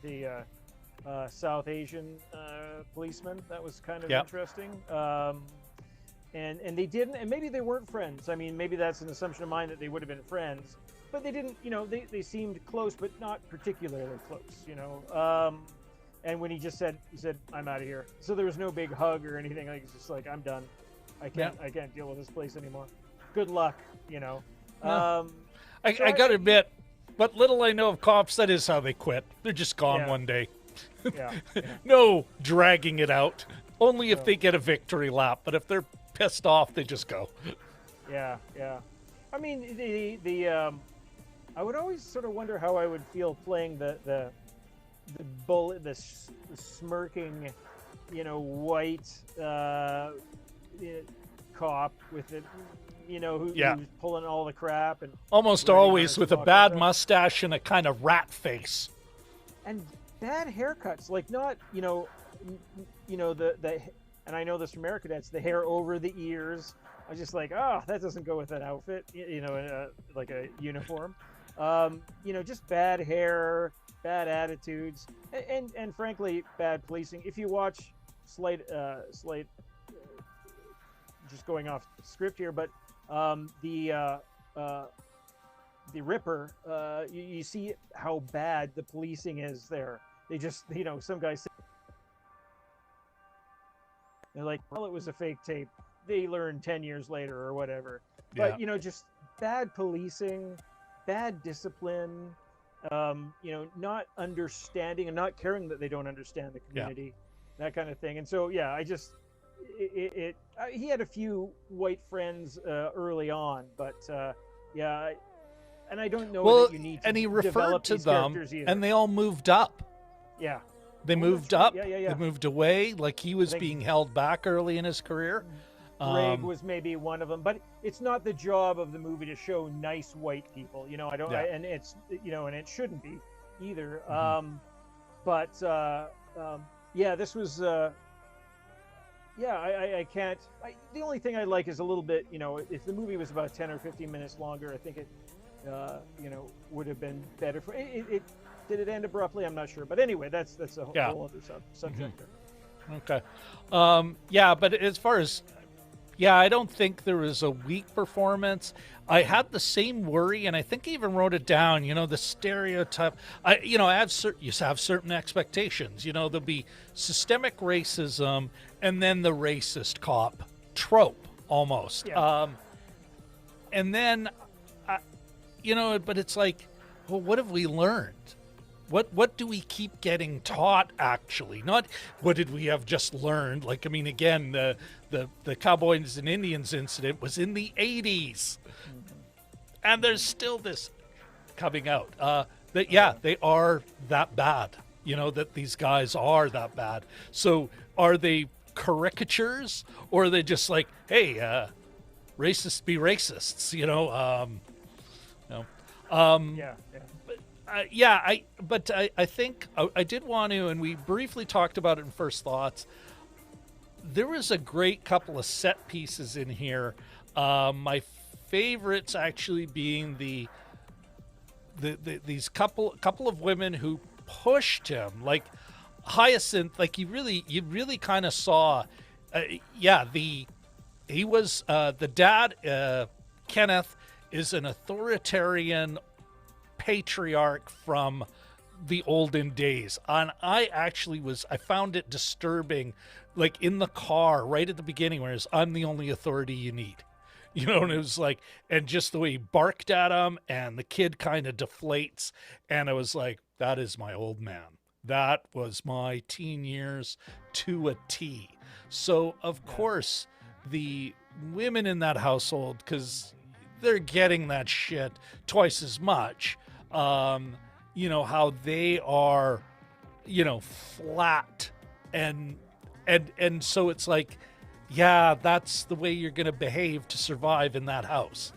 the South Asian policeman. That was kind of interesting. And they didn't, and maybe they weren't friends. I mean, maybe that's an assumption of mine that they would have been friends, but they didn't. They seemed close, but not particularly close. And when he said, "I'm out of here," so there was no big hug or anything. Like, it's just like, I'm done. I can't deal with this place anymore. Good luck. I gotta admit, what little I know of cops, that is how they quit. They're just gone one day. No dragging it out. Only if they get a victory lap. But if they're pissed off, they just go. Yeah. I mean, I would always sort of wonder how I would feel playing the bullet, the smirking, white cop with it, who's pulling all the crap and almost always with a bad mustache and a kind of rat face and bad haircuts, like not the and I know this from America, that's the hair over the ears. I was just like, that doesn't go with that outfit, like a uniform. Just bad hair, bad attitudes, and frankly, bad policing. If you watch Slate, just going off script here, but the Ripper, you see how bad the policing is there. They just, some guys, they're like, well, it was a fake tape. They learned 10 years later or whatever. But, just bad policing, bad discipline, not understanding and not caring that they don't understand the community, that kind of thing. And so, he had a few white friends early on, but and I don't know that you need to. And he referred to them, either. And they all moved up. Yeah. They moved up. Yeah. They moved away. Like he was being held back early in his career. Greg was maybe one of them, but it's not the job of the movie to show nice white people. I don't, and it's, and it shouldn't be either. This was, I can't. The only thing I like is a little bit, if the movie was about 10 or 15 minutes longer, I think it, would have been better for it. Did it end abruptly? I'm not sure, but anyway, that's a whole other subject. Okay, but as far as I don't think there was a weak performance. I had the same worry, and I think I even wrote it down. The stereotype. You have certain expectations. There'll be systemic racism, and then the racist cop trope almost. Yeah. And then, but it's like, well, what have we learned? What do we keep getting taught, actually? Not what did we have just learned? Like, I mean, again, the Cowboys and Indians incident was in the 80s. And there's still this coming out that, they are that bad. That these guys are that bad. So are they caricatures, or are they just like, hey, racists be racists, I think I did want to, and we briefly talked about it in First Thoughts. There was a great couple of set pieces in here. My favorites actually being these couple of women who pushed him, like Hyacinth. Like you really kind of saw, he was the dad. Kenneth is an authoritarian patriarch from the olden days, and I found it disturbing, like in the car right at the beginning, whereas I'm the only authority you need, and it was like, and just the way he barked at him, and the kid kind of deflates, and I was like, that is my old man. That was my teen years to a T. So of course the women in that household, because they're getting that shit twice as much. How they are, flat, and so it's like yeah, that's the way you're going to behave to survive in that house.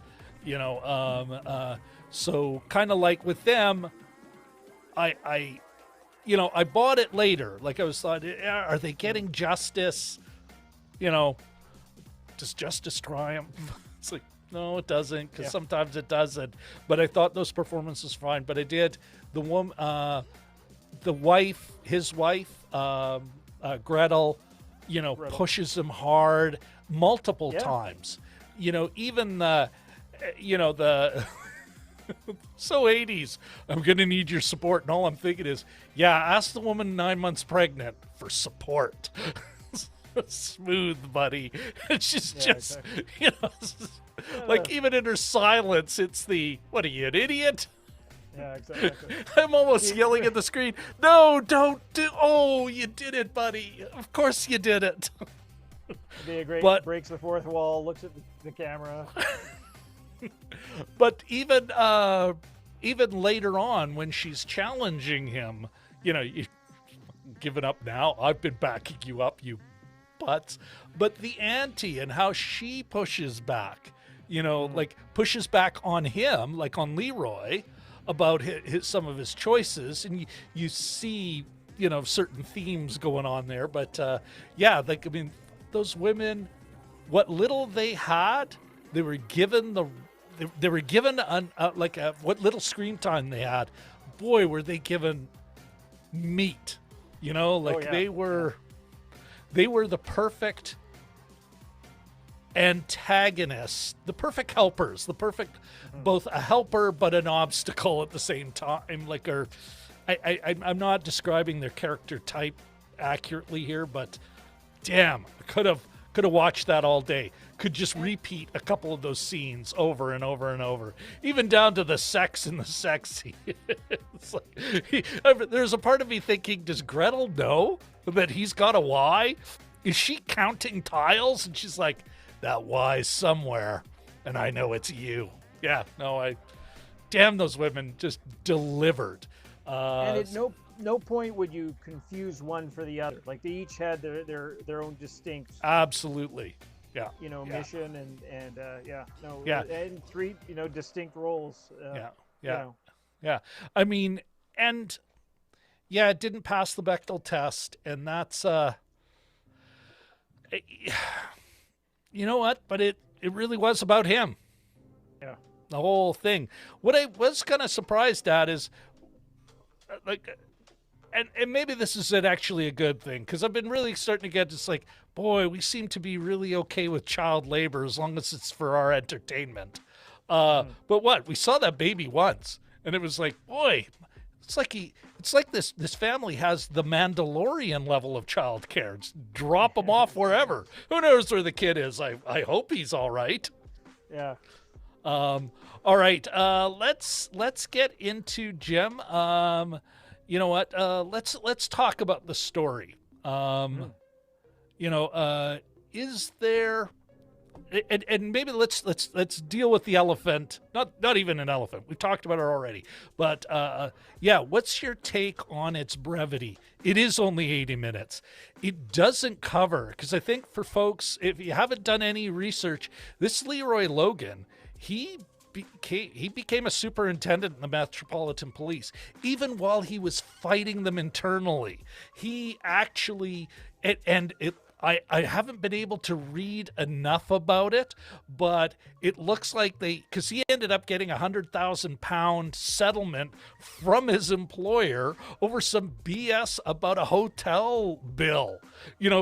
So kind of like with them, I bought it later. Like I was thought, are they getting justice? Does justice triumph? It's like, no, it doesn't, because sometimes it doesn't. But I thought those performances fine. But I did the woman, his wife, Gretel, pushes him hard multiple times. Even the so 80s. I'm gonna need your support, and all I'm thinking is, ask the woman 9 months pregnant for support. Smooth, buddy. She's just, exactly. like even in her silence, it's the, what are you, an idiot? Yeah, exactly. I'm almost yelling at the screen. No, don't do. Oh, you did it, buddy. Of course you did it. Be a great breaks the fourth wall, looks at the camera. But even later on, when she's challenging him, you giving up now. I've been backing you up, you butts. But the auntie and how she pushes back, like pushes back on him, like on Leroy, about some of his choices, and you see, certain themes going on there. But those women, what little they had, they were given what little screen time they had. Boy, were they given meat. They were the perfect antagonists, the perfect helpers, the perfect both a helper but an obstacle at the same time. I'm not describing their character type accurately here, but damn, I could have watched that all day. Could just repeat a couple of those scenes over and over and over, even down to the sex and the sexy. It's like, there's a part of me thinking, does Gretel know that he's got a Y? Is she counting tiles? And she's like, that Y's somewhere, and I know it's you. Yeah, no, damn, those women just delivered. And at no point would you confuse one for the other. Like they each had their own distinct. Absolutely. Yeah. Mission and three, distinct roles. Yeah. I mean, and it didn't pass the Bechdel test, and that's you know what? But it really was about him. Yeah. The whole thing. What I was kind of surprised at is, and maybe this is actually a good thing, because I've been really starting to get just like, boy, we seem to be really okay with child labor as long as it's for our entertainment. But what? We saw that baby once, and it was like, boy, it's like this family has the Mandalorian level of child care. Just drop them off wherever. Who knows where the kid is? I hope he's all right. Yeah. All right. Let's get into Jim. You know what? Let's talk about the story. Is there, and maybe let's deal with the elephant. Not even an elephant. We've talked about it already. But what's your take on its brevity? It is only 80 minutes. It doesn't cover, because I think for folks, if you haven't done any research, this Leroy Logan, he became a superintendent in the Metropolitan Police. Even while he was fighting them internally, he actually, I haven't been able to read enough about it, but it looks like because he ended up getting £100,000 settlement from his employer over some BS about a hotel bill.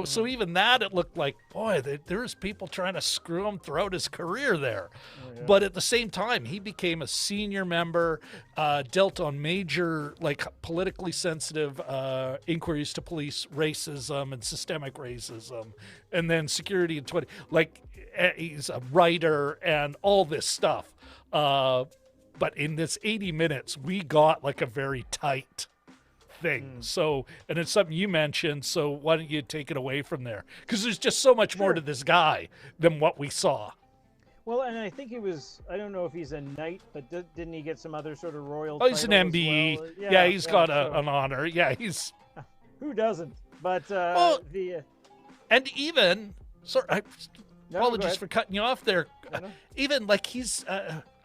So even that, it looked like, boy, there's people trying to screw him throughout his career there. Oh, yeah. But at the same time, he became a senior member, dealt on major, politically sensitive inquiries to police racism and systemic racism, and then security and 20. He's a writer and all this stuff. But in this 80 minutes, we got a very tight thing. So, and it's something you mentioned, so why don't you take it away from there? Because there's just so much more to this guy than what we saw. Well, and I think he was, I don't know if he's a knight, but didn't he get some other sort of royal title? Oh, he's an MBE. Well? Yeah, he's got an honor. Yeah, he's... Who doesn't? But and even sorry, No, apologies go ahead. for cutting you off there. No. Even like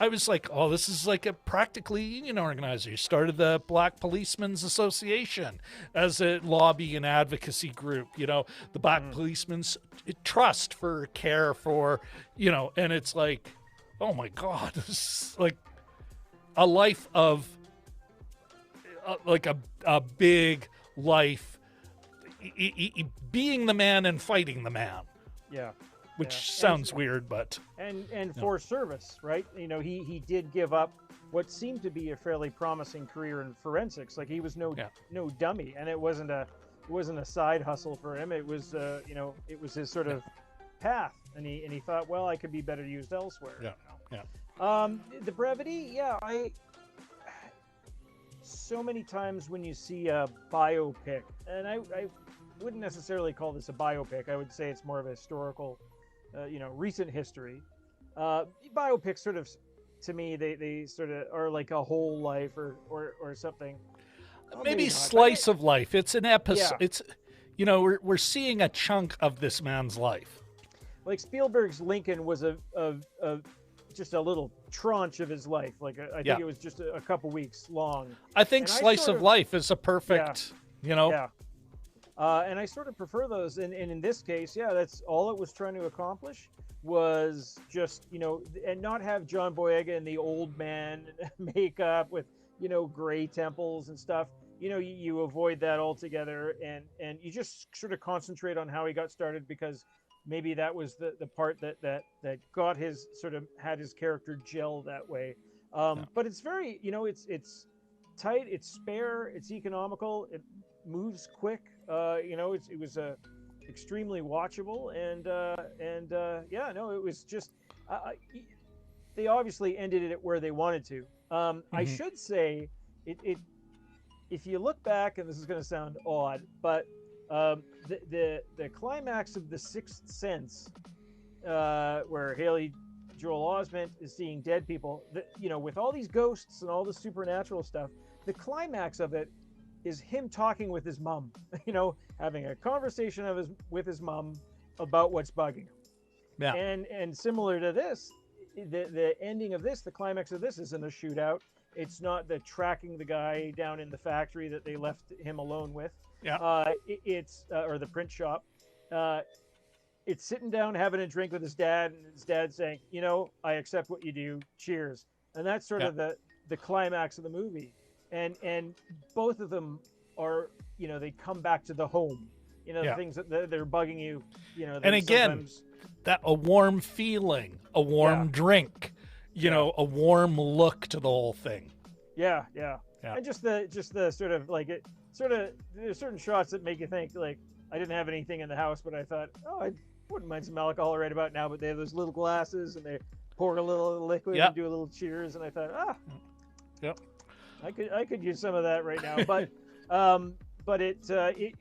I was like, oh, this is like a practically union organizer. He started the Black Policemen's Association as a lobby and advocacy group, the Black Policemen's Trust for care for, and it's like, oh my God, this is like a life of like a big life, being the man and fighting the man. Yeah. Which sounds weird, but and for service, right? He did give up what seemed to be a fairly promising career in forensics. Like he was no dummy, and it wasn't a side hustle for him. It was it was his sort of path, and he thought, well, I could be better used elsewhere. The brevity, so many times when you see a biopic, and I wouldn't necessarily call this a biopic. I would say it's more of a historical, recent history. Biopics sort of, to me, they sort of are like a whole life or something. Maybe slice of life. It's an episode. Yeah. It's, we're seeing a chunk of this man's life. Like Spielberg's Lincoln was a just a little tranche of his life. Like I think it was just a couple weeks long. I think slice of life is a perfect, Yeah. And I sort of prefer those. And in this case, that's all it was trying to accomplish was just, and not have John Boyega in the old man makeup with, gray temples and stuff. You avoid that altogether, and you just sort of concentrate on how he got started, because maybe that was the part that got his sort of had his character gel that way. But it's very, it's tight, it's spare, it's economical, it moves quick. It was extremely watchable, and it was just they obviously ended it where they wanted to. I should say it if you look back, and this is going to sound odd, but the climax of The Sixth Sense, where Haley Joel Osment is seeing dead people, with all these ghosts and all the supernatural stuff, the climax of it is him talking with his mom, having a conversation with his mom about what's bugging him. Yeah. And similar to this, the ending of this, the climax of this isn't a shootout. It's not the tracking the guy down in the factory that they left him alone with. Yeah. It's or the print shop. It's sitting down having a drink with his dad, and his dad saying, I accept what you do. Cheers. And that's sort of the climax of the movie. And both of them are, they come back to the home, the things that they're bugging you, and again, that a warm feeling, a warm drink, a warm look to the whole thing. Yeah. And just the sort of like it sort of, there's certain shots that make you think, like, I didn't have anything in the house, but I thought, I wouldn't mind some alcohol right about now, but they have those little glasses and they pour a little liquid and do a little cheers, and I thought, I could use some of that right now, but it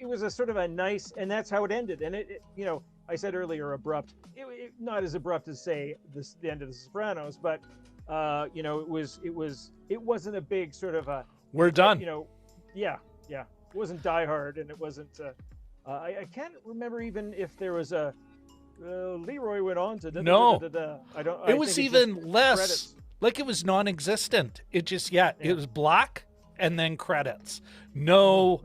was a sort of a nice, and that's how it ended. And it I said earlier abrupt. It not as abrupt as say the end of The Sopranos, but it wasn't a big sort of a we're done. It wasn't Die Hard, and it wasn't. I can't remember even if there was a Leroy went on to I don't. It was even less. Credits. Like it was non-existent. It just, it was black and then credits. No,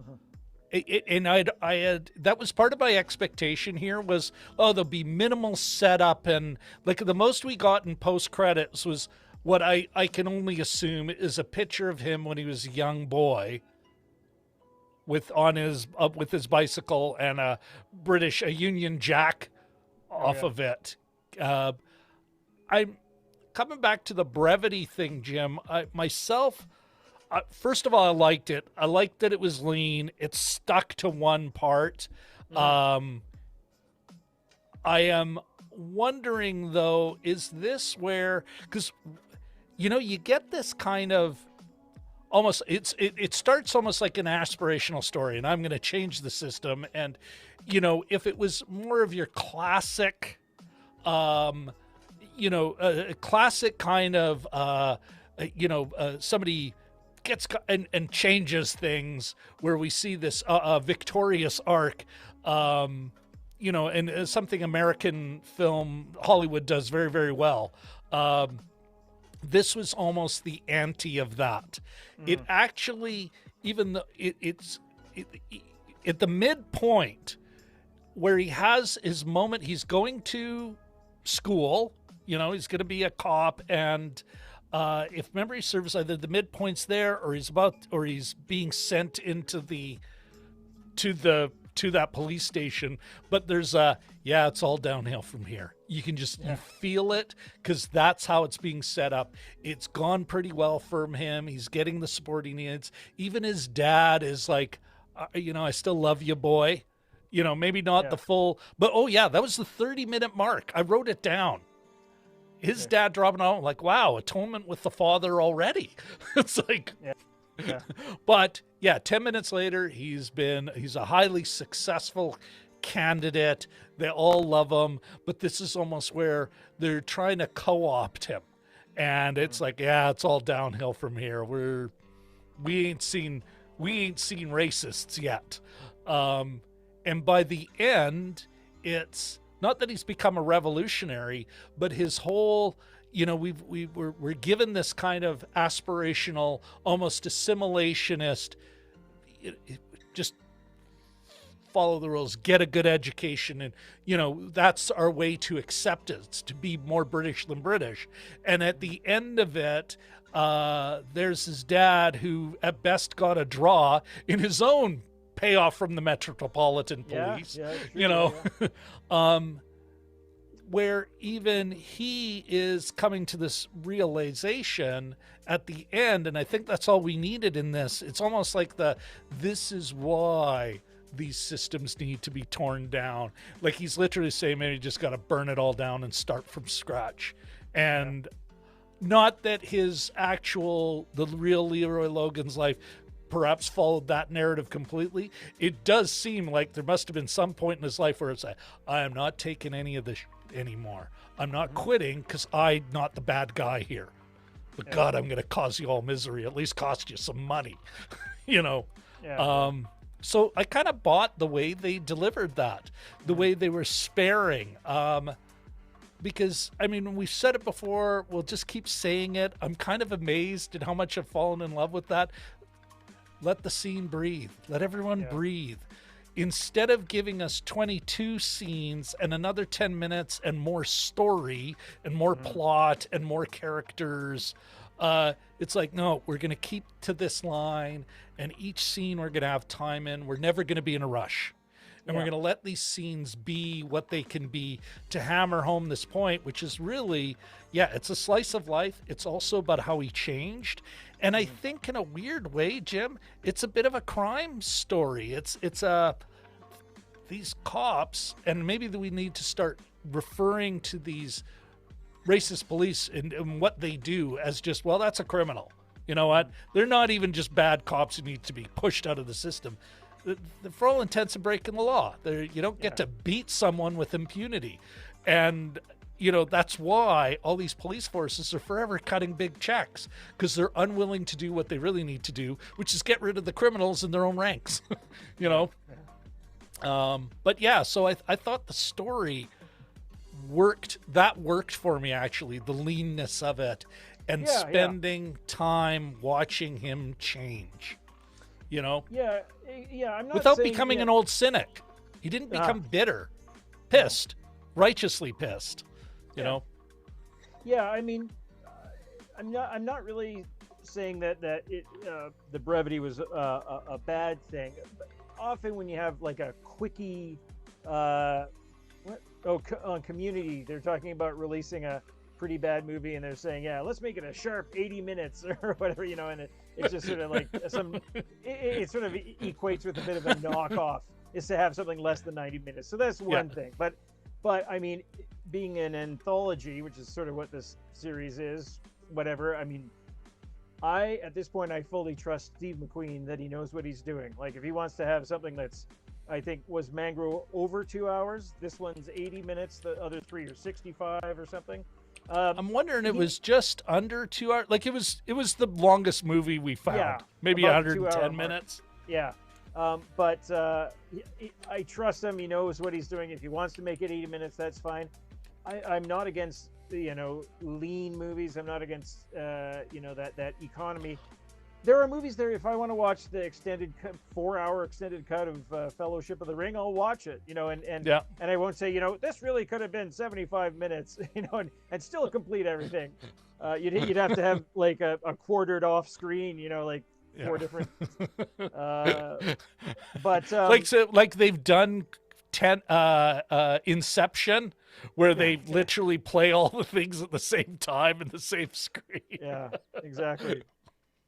and I had, that was part of my expectation here was, there'll be minimal setup, and like the most we got in post-credits was what I can only assume is a picture of him when he was a young boy with his bicycle and a Union Jack off of it. I'm coming back to the brevity thing, Jim. First of all, I liked it. I liked that it was lean. It stuck to one part. I am wondering, though, is this where, because, you get this kind of almost, it starts almost like an aspirational story, and I'm going to change the system. And, if it was more of your classic, a classic kind of, somebody gets and changes things, where we see this victorious arc, you know, and something American film Hollywood does very, very well. This was almost the anti of that. It actually, even though it's at the midpoint where he has his moment, he's going to school, you know, he's going to be a cop, and if memory serves, either the midpoint's there, or he's being sent into to that police station. But there's it's all downhill from here. You can just you feel it, because that's how it's being set up. It's gone pretty well for him. He's getting the support he needs. Even his dad is like, you know, I still love you, boy. You know, maybe not the full, but that was the 30-minute mark. I wrote it down. His dad dropping out, like, wow, atonement with the father already. It's like, but 10 minutes later, he's a highly successful candidate. They all love him, but this is almost where they're trying to co-opt him. And it's like, it's all downhill from here. We ain't seen racists yet. And by the end, it's not that he's become a revolutionary, but his whole, you know, we're given this kind of aspirational, almost assimilationist, just follow the rules, get a good education, and, you know, that's our way to acceptance, to be more British than British. And at the end of it, there's his dad, who at best got a draw in his own payoff from the Metropolitan Police, you know, where even he is coming to this realization at the end. And I think that's all we needed in this. It's almost like this is why these systems need to be torn down. Like, he's literally saying, maybe you just got to burn it all down and start from scratch. And not that the real Leroy Logan's life perhaps followed that narrative completely. It does seem like there must have been some point in his life where it's like, I am not taking any of this anymore. I'm not quitting, because I'm not the bad guy here. But God, I'm going to cause you all misery, at least cost you some money, you know? So I kind of bought the way they delivered that, the way they were sparing. Because, I mean, we've said it before, we'll just keep saying it. I'm kind of amazed at how much I've fallen in love with that. Let the scene breathe. Let everyone breathe. Instead of giving us 22 scenes and another 10 minutes and more story and more plot and more characters, it's like, no, we're going to keep to this line, and each scene we're going to have time in. We're never going to be in a rush. And we're going to let these scenes be what they can be to hammer home this point, which is really, it's a slice of life. It's also about how he changed. And I think in a weird way, Jim, it's a bit of a crime story. It's these cops, and maybe we need to start referring to these racist police and what they do as just, well, that's a criminal. You know what? They're not even just bad cops who need to be pushed out of the system. For all intents and breaking the law. You don't get to beat someone with impunity. And, you know, that's why all these police forces are forever cutting big checks, because they're unwilling to do what they really need to do, which is get rid of the criminals in their own ranks, you know? But so I thought the story worked. That worked for me, actually, the leanness of it, and spending time watching him change. You know? I'm not without saying, becoming an old cynic. He didn't become bitter, pissed, righteously pissed. You know? Yeah, I mean, I'm not really saying that the brevity was a bad thing. But often when you have like a quickie, on Community, they're talking about releasing a pretty bad movie, and they're saying, let's make it a sharp 80 minutes or whatever, you know, and it's just sort of like it sort of equates with a bit of a knockoff, is to have something less than 90 minutes. So that's one thing. But I mean, being an anthology, which is sort of what this series is, whatever, I mean, at this point, I fully trust Steve McQueen that he knows what he's doing. Like, if he wants to have something that's, I think, was Mangro over 2 hours, this one's 80 minutes, the other three are 65 or something. I'm wondering, it was just under 2 hours. Like, it was the longest movie we found. Maybe 110 minutes. But I trust him. He knows what he's doing. If he wants to make it 80 minutes, that's fine. I'm not against, lean movies. I'm not against, that economy. There are movies there. If I want to watch the 4-hour extended cut of Fellowship of the Ring, I'll watch it. And I won't say, this really could have been 75 minutes, and still complete everything. You'd have to have like a quartered off screen, like 4 different. But like they've done 10 Inception, where they literally play all the things at the same time in the same screen. Yeah, exactly.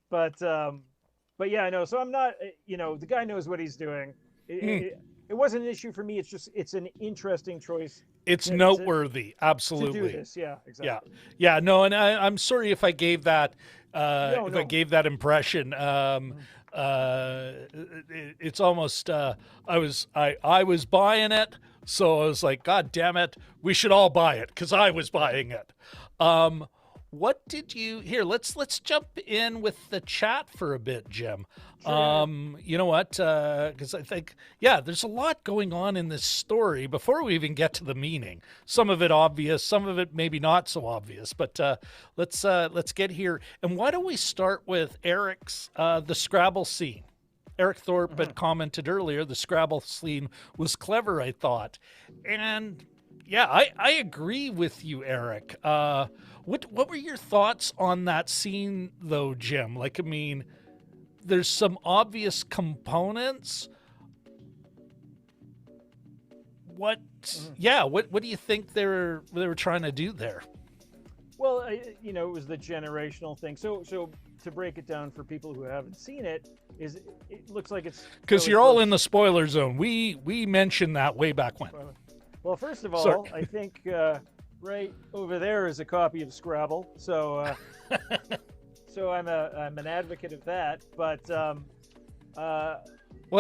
But yeah, no. So I'm not, the guy knows what he's doing. It wasn't an issue for me. It's an interesting choice. It's noteworthy, absolutely. To do this, yeah, exactly. Yeah. No, and I'm sorry if I gave that I gave that impression. It's almost I was buying it, so I was like, God damn it, we should all buy it because I was buying it. What did you here? Let's jump in with the chat for a bit, Jim. Sure. You know what? Because I think, there's a lot going on in this story before we even get to the meaning. Some of it obvious, some of it maybe not so obvious. But let's get here. And why don't we start with Eric's the Scrabble scene? Eric Thorpe had commented earlier the Scrabble scene was clever, I thought, and I agree with you, Eric. What were your thoughts on that scene, though, Jim? Like, I mean, there's some obvious components. What do you think they were trying to do there? Well, it was the generational thing. So to break it down for people who haven't seen it, it looks like it's because you're all in the spoiler zone. We mentioned that way back when. Well, first of all, I think right over there is a copy of Scrabble. So so I'm an advocate of that. But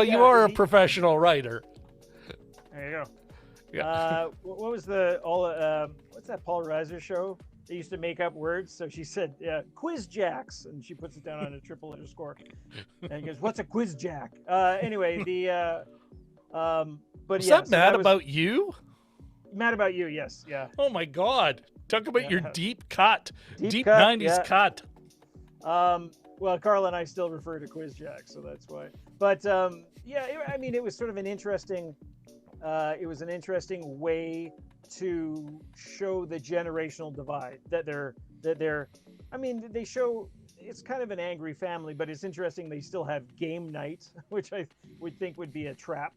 you are a professional writer. There you go. Yeah. What was what's that Paul Reiser show? They used to make up words. So she said, quiz jacks, and she puts it down on a triple underscore. And he goes, what's a quiz jack? Anyway, but was that mad about you? Mad about you, yes. Yeah. Oh my God. Talk about your deep cut. Deep 90s cut. Well, Carl and I still refer to quiz jacks, so that's why. But it was sort of an interesting way to show the generational divide they show it's kind of an angry family, but it's interesting they still have game night, which I would think would be a trap.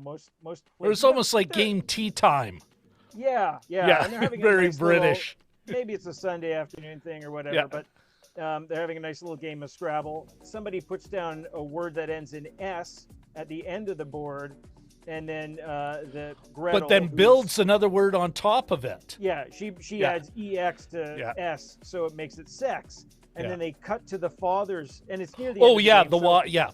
Most or it's almost like game tea time. Yeah. And they're having very British. Maybe it's a Sunday afternoon thing or whatever, but they're having a nice little game of Scrabble. Somebody puts down a word that ends in S at the end of the board, and then the Gretel. But then builds another word on top of it. Yeah, she adds EX to S, so it makes it sex. And then they cut to the father's, and it's near the end of the game,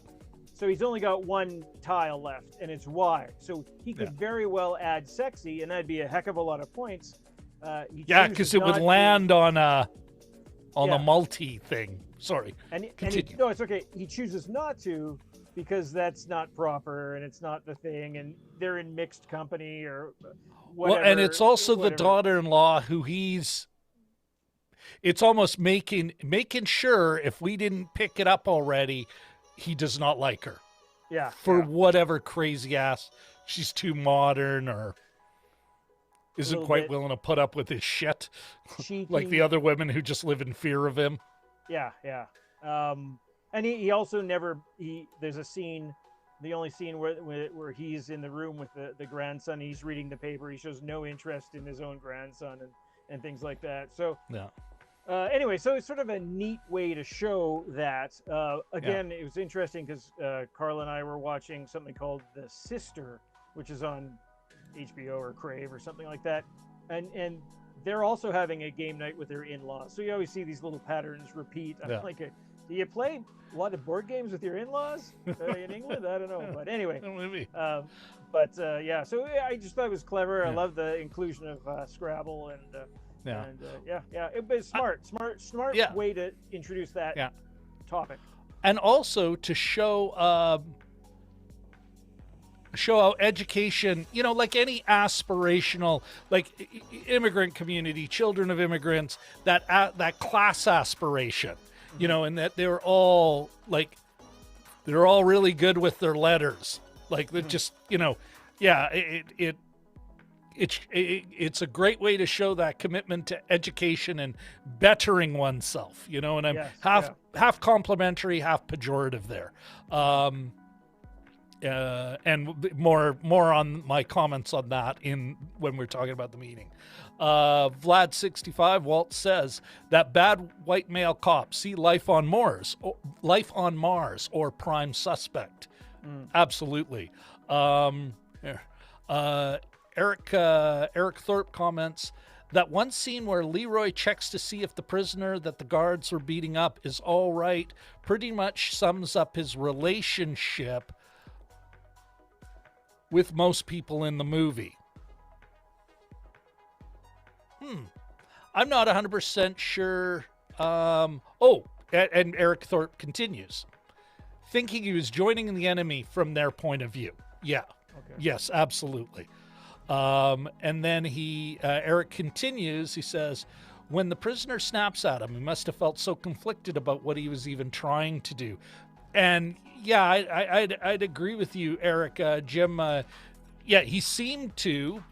So he's only got one tile left, and it's Y. So he could very well add sexy, and that'd be a heck of a lot of points. Because it would land on a multi thing. Sorry. And it's okay. He chooses not to because that's not proper, and it's not the thing, and they're in mixed company or whatever. Well, and it's also the daughter-in-law who it's almost making sure if we didn't pick it up already, he does not like her. Yeah. For whatever crazy ass, she's too modern or isn't quite willing to put up with his shit. Like the other women who just live in fear of him. Yeah. And he also there's a scene, the only scene where he's in the room with the grandson, he's reading the paper, he shows no interest in his own grandson and things like that. So anyway, so it's sort of a neat way to show that. Again, it was interesting because Carl and I were watching something called The Sister, which is on HBO or Crave or something like that. And they're also having a game night with their in-laws. So you always see these little patterns repeat. I'm like, do you play a lot of board games with your in-laws in England? I don't know. But anyway. So I just thought it was clever. I love the inclusion of Scrabble and it was smart way to introduce that topic, and also to show show how education, like any aspirational, like immigrant community, children of immigrants, that class aspiration, and that they're all really good with their letters. Like they're just, it's a great way to show that commitment to education and bettering oneself, and I'm half complimentary, half pejorative there. And more on my comments on that when we're talking about the meeting. Vlad65 Walt says that bad white male cop see life on Mars or Prime Suspect. Absolutely. Eric Thorpe comments that one scene where Leroy checks to see if the prisoner that the guards were beating up is all right pretty much sums up his relationship with most people in the movie. I'm not 100% sure. And Eric Thorpe continues. Thinking he was joining the enemy from their point of view. Yeah. Okay. Yes, absolutely. And then Eric continues. He says, when the prisoner snaps at him, he must have felt so conflicted about what he was even trying to do. And yeah, I'd agree with you, Eric. Jim, he seemed to.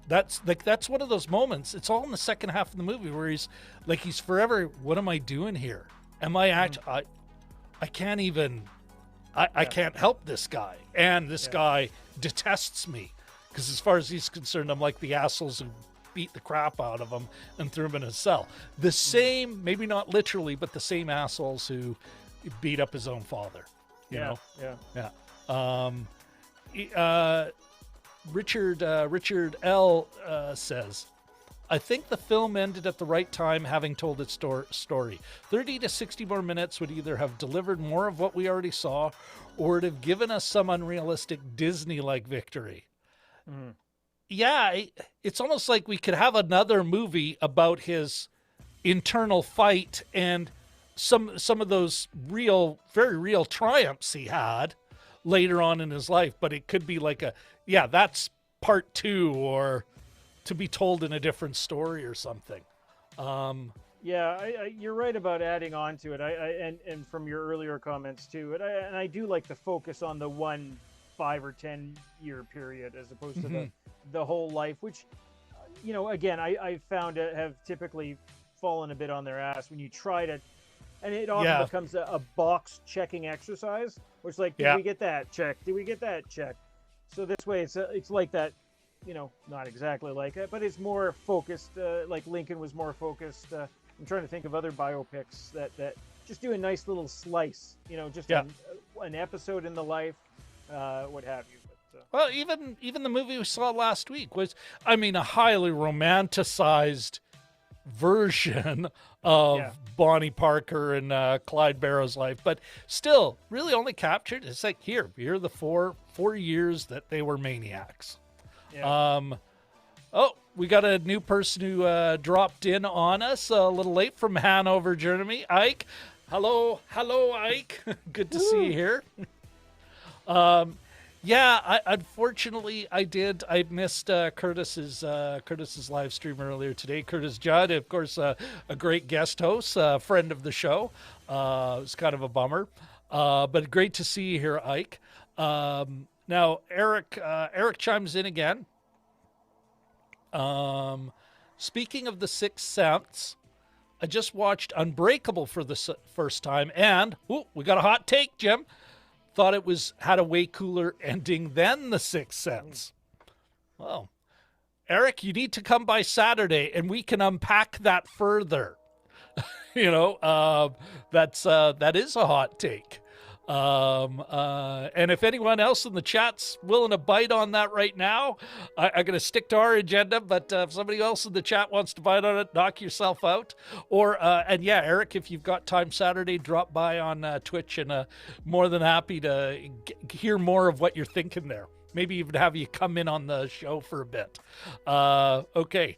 That's one of those moments. It's all in the second half of the movie where he's forever. What am I doing here? Am I actually? I can't even. I can't help this guy, and this guy detests me because, as far as he's concerned, I'm like the assholes who beat the crap out of him and threw him in a cell. The same, maybe not literally, but the same assholes who beat up his own father. You know? Richard L. says, I think the film ended at the right time, having told its story. 30 to 60 more minutes would either have delivered more of what we already saw, or would have given us some unrealistic Disney-like victory. Yeah, it's almost like we could have another movie about his internal fight and some of those very real triumphs he had later on in his life, but it could be like that's part 2 or to be told in a different story or something. You're right about adding on to it. And from your earlier comments too, and I do like the focus on the 1 5 or 10 year period as opposed to the whole life, which, again, I found have typically fallen a bit on their ass when you try to. And it often becomes a box checking exercise, which did we get that check? Did we get that check? So this way, it's like that, not exactly like it, but it's more focused. Like Lincoln was more focused. I'm trying to think of other biopics that just do a nice little slice, just an episode in the life, what have you. But, well, even the movie we saw last week was, a highly romanticized version of Bonnie Parker and Clyde Barrow's life, but still really only captured. It's like here are the four years that they were maniacs. We got a new person who dropped in on us a little late from Hanover, Germany. Ike, hello Ike. Good to see you here. Unfortunately, I missed Curtis's live stream earlier today. Curtis Judd, of course, a great guest host, friend of the show. It was kind of a bummer, but great to see you here, Ike. Now, Eric chimes in again. Speaking of The Sixth Sense, I just watched Unbreakable for the first time, and we got a hot take, Jim. Thought it had a way cooler ending than The Sixth Sense. Well, Eric, you need to come by Saturday and we can unpack that further. That is a hot take. And if anyone else in the chat's willing to bite on that right now, I'm going to stick to our agenda, but if somebody else in the chat wants to bite on it, knock yourself out. Or, Eric, if you've got time Saturday, drop by on Twitch, and more than happy to hear more of what you're thinking there. Maybe even have you come in on the show for a bit. Okay.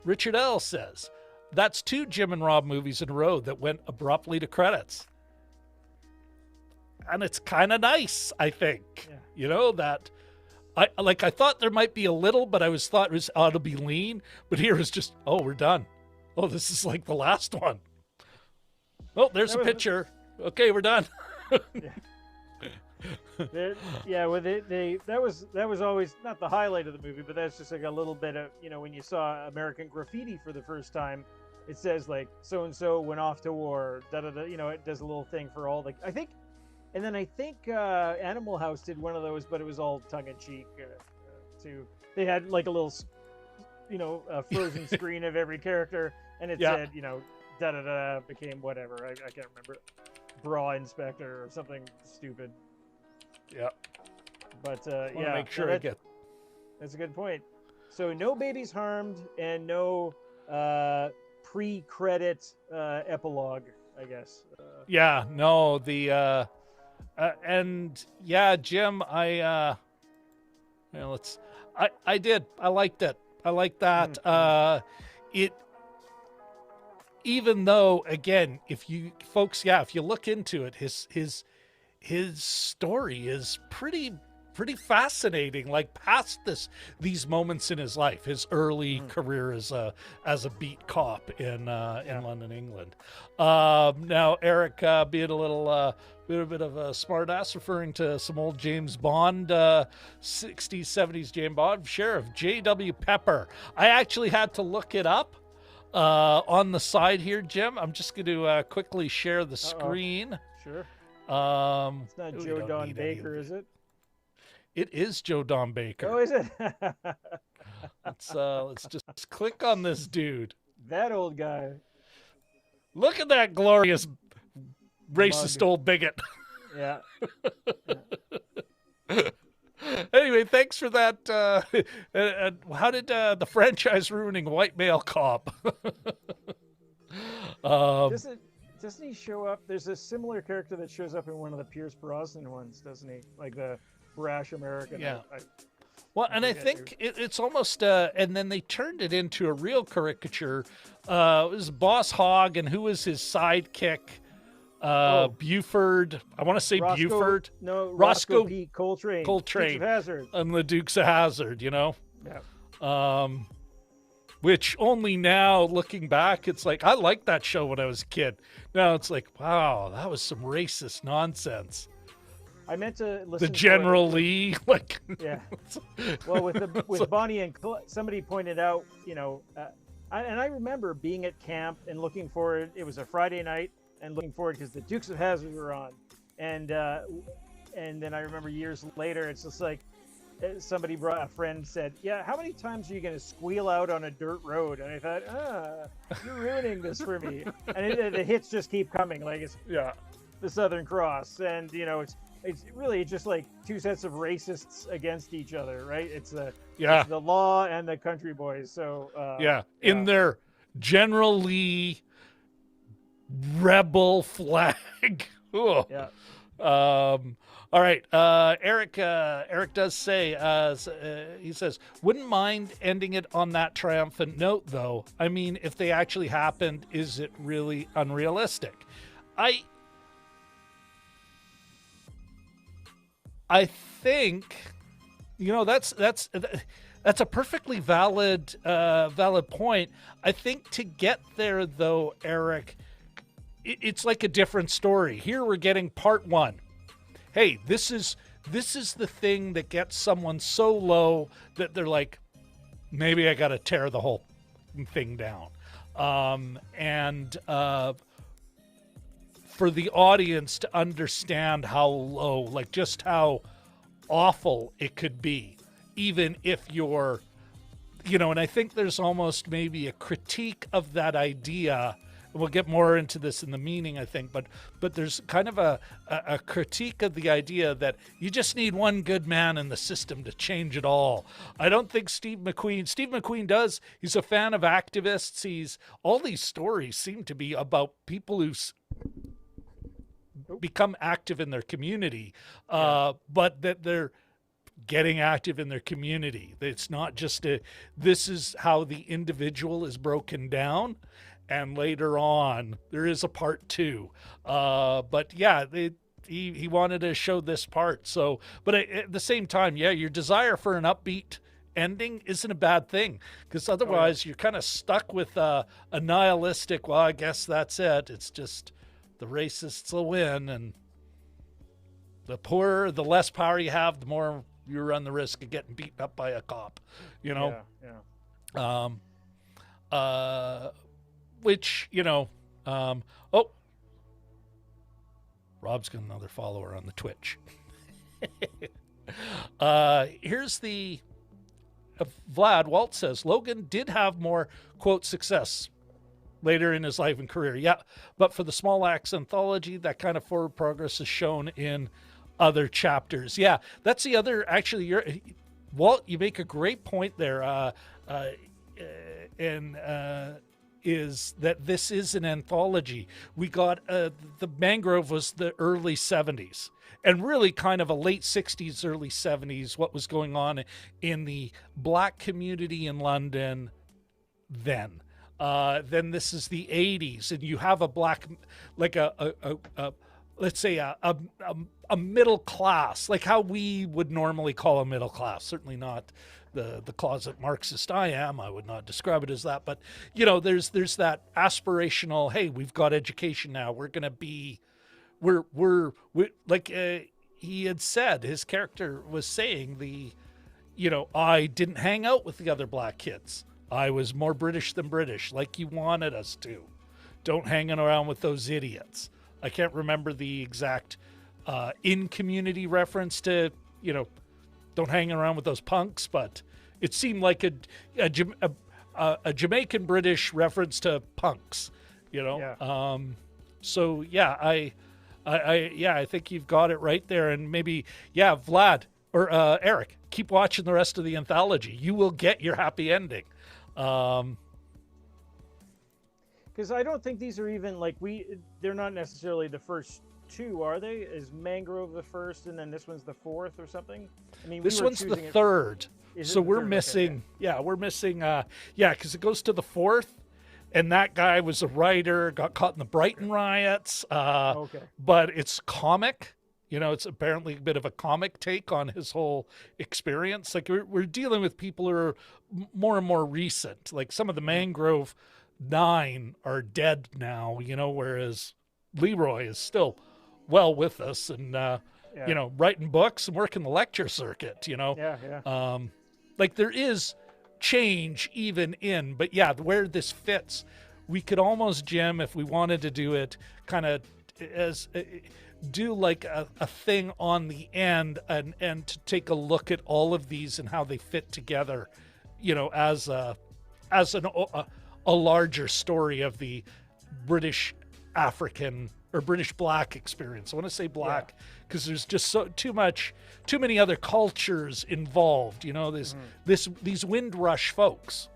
Richard L. says, that's 2 Jim and Rob movies in a row that went abruptly to credits. And it's kind of nice, I think. that I thought there might be a little, but I thought it was ought to be lean, but here it's just, oh, we're done. Oh, this is like the last one. Oh, there's a picture. Okay, we're done. That was always not the highlight of the movie, but that's just like a little bit of, when you saw American Graffiti for the first time, it says like so and so went off to war, da da da. It does a little thing for all the. I think Animal House did one of those, but it was all tongue in cheek too. They had like a little, a frozen screen of every character, and it said, da da da became whatever. I can't remember, bra inspector or something stupid. Yeah. But make sure I get. That's a good point. So no babies harmed and no pre-credit epilogue, I guess. No, the and yeah, Jim, I did. I liked it. I like that. It, even though, again, if you look into it, his story is pretty fascinating. Like past these moments in his life, his early career as a beat cop in London, England. Now Eric being a little bit of a smartass, referring to some old James Bond, 60s, 70s James Bond Sheriff J.W. Pepper. I actually had to look it up on the side here, Jim. I'm just going to quickly share the screen. Sure. It's not Joe Don Baker, is it? It is Joe Don Baker. Oh, is it? Let's just click on this dude. That old guy. Look at that glorious racist old bigot. Yeah. Anyway, thanks for that. How did the franchise ruining white male cop? Doesn't he show up? There's a similar character that shows up in one of the Pierce Brosnan ones, doesn't he? Like the brash American. Yeah. I think it's almost, and then they turned it into a real caricature. It was Boss Hogg, and who was his sidekick? Buford. I want to say Buford. No, Roscoe P. Coltrane. Dukes of Hazzard. And the Dukes of Hazzard, Yeah. Which only now, looking back, it's like, I liked that show when I was a kid. Now it's like, wow, that was some racist nonsense. I meant to listen to General Lee, like. Yeah. Well, with Bonnie and Clyde, somebody pointed out, and I remember being at camp and looking forward. It was a Friday night and looking forward because the Dukes of Hazzard were on, and then I remember years later, it's just like a friend said, "Yeah, how many times are you going to squeal out on a dirt road?" And I thought, you're ruining this for me. And the hits just keep coming, like it's the Southern Cross, and it's really just like two sets of racists against each other, right? It's the law and the country boys. So in their General Lee rebel flag. Yeah. All right. Eric does say, he says, wouldn't mind ending it on that triumphant note, though. I mean, if they actually happened, is it really unrealistic? I think, that's a perfectly valid point. I think to get there, though, Eric, it's like a different story. Here we're getting part one. Hey, this is the thing that gets someone so low that they're like, maybe I got to tear the whole thing down. For the audience to understand how low, like just how awful it could be, even if you're, and I think there's almost maybe a critique of that idea. We'll get more into this in the meaning, I think, but there's kind of a critique of the idea that you just need one good man in the system to change it all. I don't think Steve McQueen does. He's a fan of activists. All these stories seem to be about people who become active in their community, but that they're getting active in their community. It's not just this is how the individual is broken down. And later on, there is a part two. But yeah, he wanted to show this part. So, but at the same time, yeah, your desire for an upbeat ending isn't a bad thing, because otherwise you're kind of stuck with a nihilistic, well, I guess that's it. It's just the racists will win, and the less power you have, the more you run the risk of getting beaten up by a cop, you know? Yeah. Which, Rob's got another follower on the Twitch. Here's the Vlad. Walt says Logan did have more, quote, success later in his life and career. Yeah, but for the Small Axe anthology, that kind of forward progress is shown in other chapters. Yeah, that's the other, actually, Walt, you make a great point there. Is that this is an anthology. We got the Mangrove was the early 70s, and really kind of a late 60s, early 70s, what was going on in the black community in London then. Then this is the 80s, and you have a black, like let's say a middle class, like how we would normally call a middle class, certainly not the closet Marxist I am. I would not describe it as that, but there's that aspirational, hey, we've got education now. We're going to be, we're like he had said, his character was saying I didn't hang out with the other black kids. I was more British than British, like you wanted us to. Don't hang around with those idiots. I can't remember the exact in-community reference to, don't hang around with those punks, but it seemed like a Jamaican British reference to punks, Yeah. So yeah, I think you've got it right there, and maybe Vlad or Eric, keep watching the rest of the anthology. You will get your happy ending. Because I don't think these are even they're not necessarily the first two, are they? Is Mangrove the first, and then this one's the fourth or something? I mean, this one's the third. So we're missing, okay. We're missing, because it goes to the fourth, and that guy was a writer, got caught in the Brighton riots. Okay. But it's comic. It's apparently a bit of a comic take on his whole experience. Like we're dealing with people who are more and more recent. Like some of the Mangrove 9 are dead now, whereas Leroy is still well with us and, writing books and working the lecture circuit, Yeah. Like there is change even in, but where this fits, we could almost, Jim, if we wanted to do it kind of as do like a thing on the end and to take a look at all of these and how they fit together, as a larger story of the British African or British black experience. I want to say black because there's just too many other cultures involved. These Windrush folks.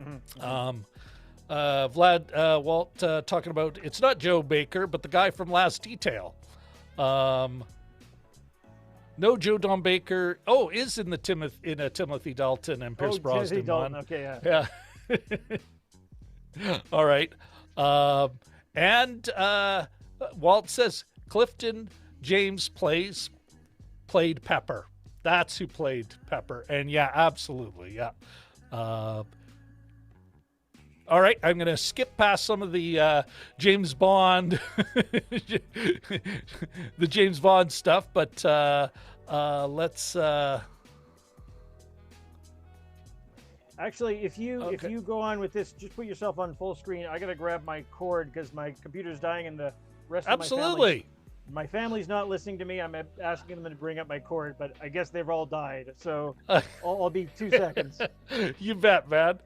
Mm-hmm. Vlad, Walt talking about it's not Joe Baker, but the guy from Last Detail. No, Joe Don Baker. Oh, is in a Timothy Dalton and Pierce Brosnan Dalton. one. Okay, Yeah. All right. And Walt says Clifton James played Pepper. That's who played Pepper. And absolutely. Yeah. All right, I'm going to skip past some of the James Bond, the James Bond stuff, but let's. Actually, if you go on with this, just put yourself on full screen. I got to grab my cord because my computer's dying, and the rest of my family's not listening to me. I'm asking them to bring up my cord, but I guess they've all died. So I'll be 2 seconds. You bet, man.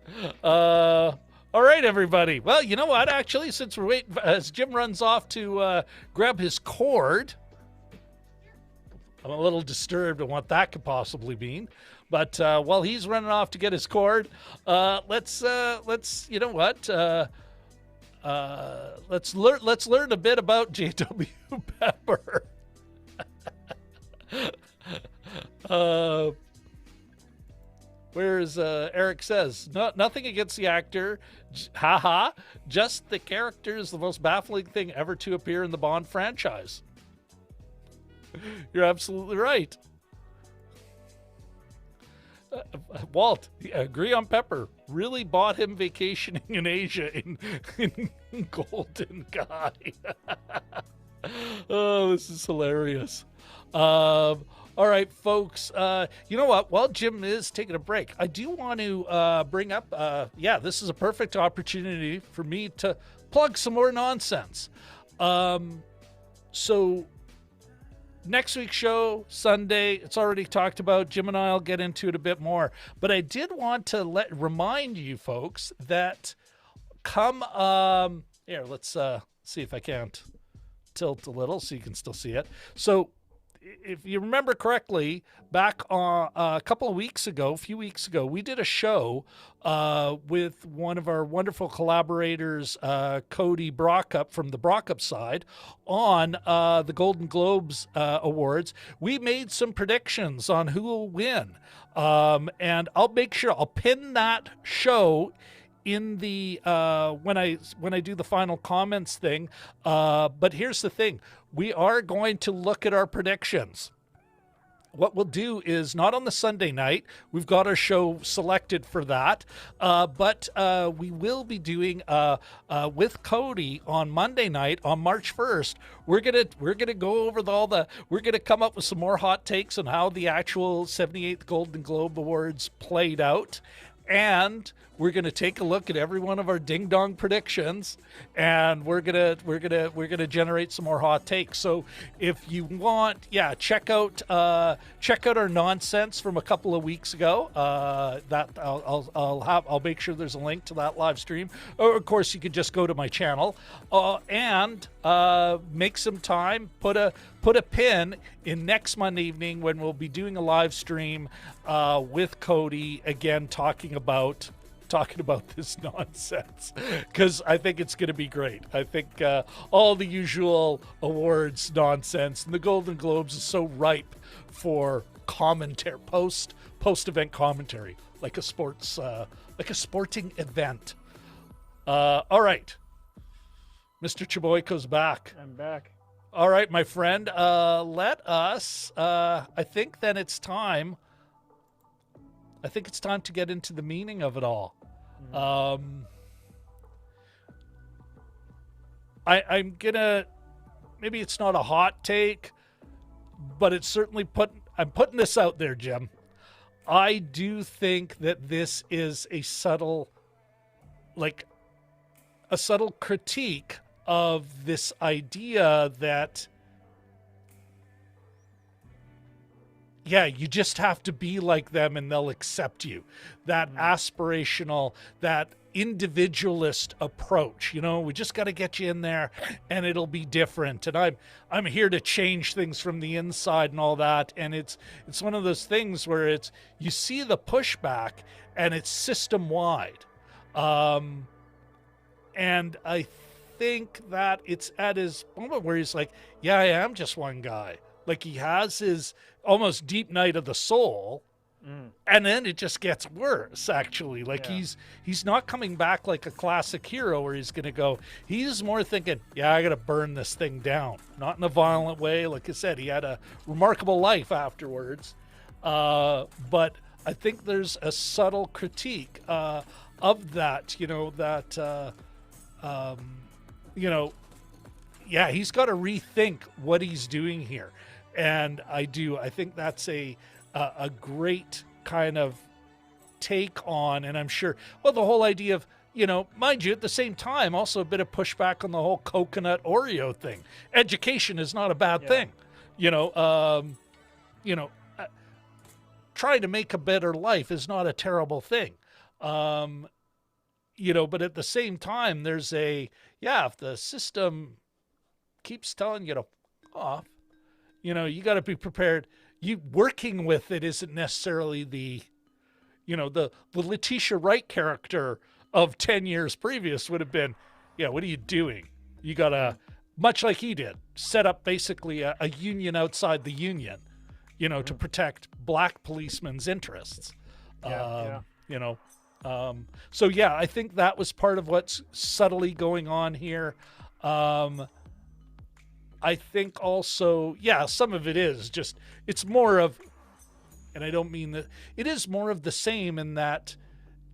All right, everybody. Well, you know what? Actually, since we're waiting, as Jim runs off to grab his cord, I'm a little disturbed on what that could possibly mean. But while he's running off to get his cord, let's you know what? Let's learn a bit about J.W. Pepper. Whereas Eric says, nothing against the actor, just the character is the most baffling thing ever to appear in the Bond franchise. You're absolutely right. Walt, agree on Pepper. Really bought him vacationing in Asia in Golden Guy. Oh, this is hilarious. All right, folks. You know what? While Jim is taking a break, I do want to bring up, this is a perfect opportunity for me to plug some more nonsense. So next week's show, Sunday, it's already talked about. Jim and I will get into it a bit more. But I did want to remind you folks that come, here, let's see if I can't tilt a little so you can still see it. So if you remember correctly, back a few weeks ago, we did a show with one of our wonderful collaborators, Cody Brockup from the Brockup side, on the Golden Globes Awards. We made some predictions on who will win, and I'll make sure I'll pin that show in the when I do the final comments thing. But here's the thing. We are going to look at our predictions. What we'll do is not on the Sunday night. We've got our show selected for that. But we will be doing with Cody on Monday night on March 1st. We're gonna go over we're gonna come up with some more hot takes on how the actual 78th Golden Globe Awards played out. And we're going to take a look at every one of our ding dong predictions, and we're gonna generate some more hot takes. So if you want, check out our nonsense from a couple of weeks ago. That I'll make sure there's a link to that live stream. Or of course, you could just go to my channel and make some time. Put a pin in next Monday evening when we'll be doing a live stream with Cody again, talking about this nonsense, because I think it's going to be great. I think all the usual awards nonsense, and the Golden Globes is so ripe for commentary, post-event commentary, like a sporting event. All right, Mr. Chaboyko's back. I'm back. All right, my friend. Let us. I think then it's time. I think it's time to get into the meaning of it all. I'm gonna, maybe it's not a hot take, but it's certainly I'm putting this out there, Jim. I do think that this is a subtle critique of this idea that, you just have to be like them and they'll accept you. That aspirational, that individualist approach, we just got to get you in there and it'll be different. And I'm here to change things from the inside and all that. And it's one of those things where you see the pushback and it's system wide. And I think that it's at his moment where he's like, I am just one guy. Like, he has his almost deep night of the soul, and then it just gets worse, actually. Like, he's not coming back like a classic hero where he's going to go. He's more thinking, I got to burn this thing down. Not in a violent way. Like I said, he had a remarkable life afterwards. But I think there's a subtle critique of that, he's got to rethink what he's doing here. And I think that's a great kind of take on, and I'm sure, the whole idea of, mind you, at the same time, also a bit of pushback on the whole coconut Oreo thing. Education is not a bad thing. Trying to make a better life is not a terrible thing. But at the same time, there's if the system keeps telling you to off, you got to be prepared. You working with it isn't necessarily the Letitia Wright character of 10 years previous would have been, what are you doing? You got to, much like he did, set up basically a union outside the union, to protect black policemen's interests. I think that was part of what's subtly going on here. I think also, yeah, some of it is just, it's more of, and I don't mean that, it is more of the same in that,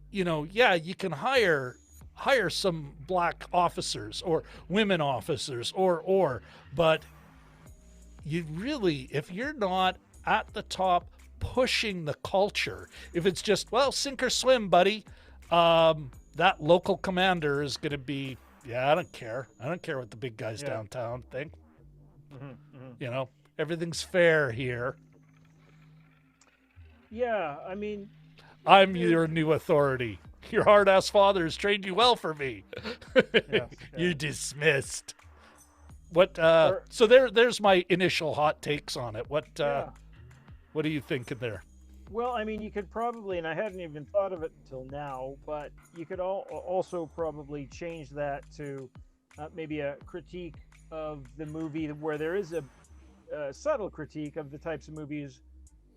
you know, yeah, you can hire some black officers or women officers but you really, if you're not at the top pushing the culture, if it's just, well, sink or swim, buddy, that local commander is going to be, yeah, I don't care what the big guys downtown think. You know, everything's fair here. Yeah, I mean, I'm your new authority. Your hard-ass father has trained you well for me. You're dismissed. What? So there's my initial hot takes on it. What are you thinking there? Well, I mean, you could probably, and I hadn't even thought of it until now, but you could also probably change that to maybe a critique of the movie where there is a subtle critique of the types of movies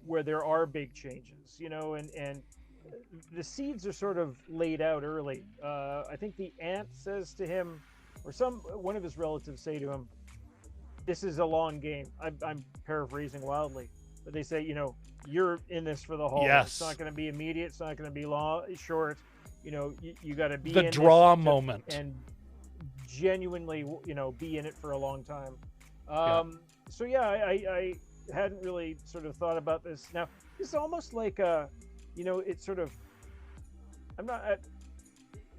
where there are big changes, you know, and the seeds are sort of laid out early. I think the aunt says to him, or one of his relatives say to him, "This is a long game." I'm paraphrasing wildly, but they say, you know, you're in this for the whole. Yes. It's not going to be immediate. It's not going to be short. You know, you got to be the in draw this moment and genuinely, you know, be in it for a long time. So yeah, I hadn't really sort of thought about this. Now, it's almost like you know, it's sort of,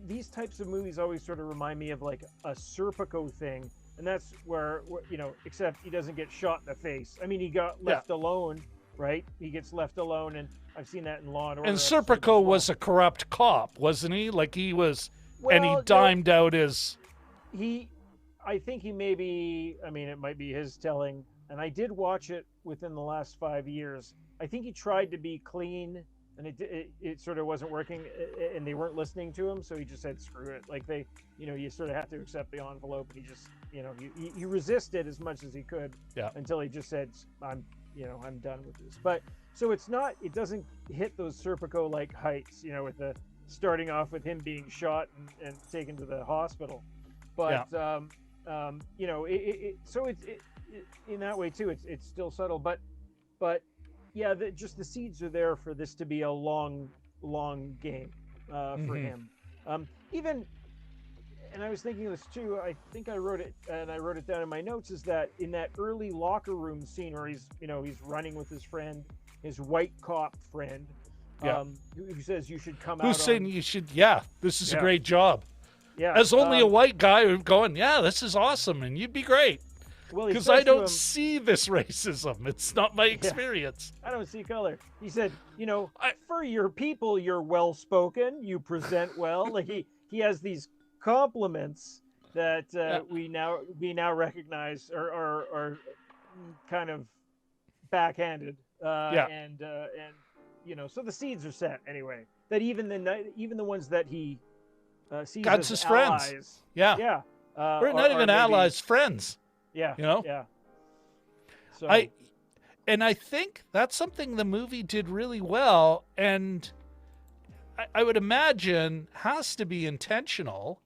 these types of movies always sort of remind me of like a Serpico thing, and that's where, you know, except he doesn't get shot in the face. I mean, he got left alone, right? He gets left alone, and I've seen that in Law and Order. And Serpico was a corrupt cop, wasn't he? Like he was, and he dimed out his. I think he maybe, I mean, it might be his telling, and I did watch it within the last 5 years. I think he tried to be clean, and it sort of wasn't working, and they weren't listening to him, so he just said, screw it. Like they, you know, you sort of have to accept the envelope, and he just, you know, he resisted as much as he could until he just said, I'm done with this. But, so it doesn't hit those Serpico-like heights, you know, with the starting off with him being shot and taken to the hospital. But, you know, so it's in that way too, it's still subtle, but yeah, just the seeds are there for this to be a long game for him. Even, and I was thinking this too, I think I wrote it down in my notes, is that in that early locker room scene where he's running with his friend, his white cop friend, who says you should come out. Who's saying you should, this is a great job. Yeah. As only a white guy who's going, this is awesome, and you'd be great. Well, because I don't see this racism. It's not my experience. I don't see color. He said, you know, for your people, you're well-spoken. You present well. Like he has these compliments that we now recognize are kind of backhanded. And you know, so the seeds are set anyway. That even the ones that he sees God's as his allies, friends. or not even allies, friends. Yeah. You know? Yeah. So I think that's something the movie did really well, and I would imagine has to be intentional.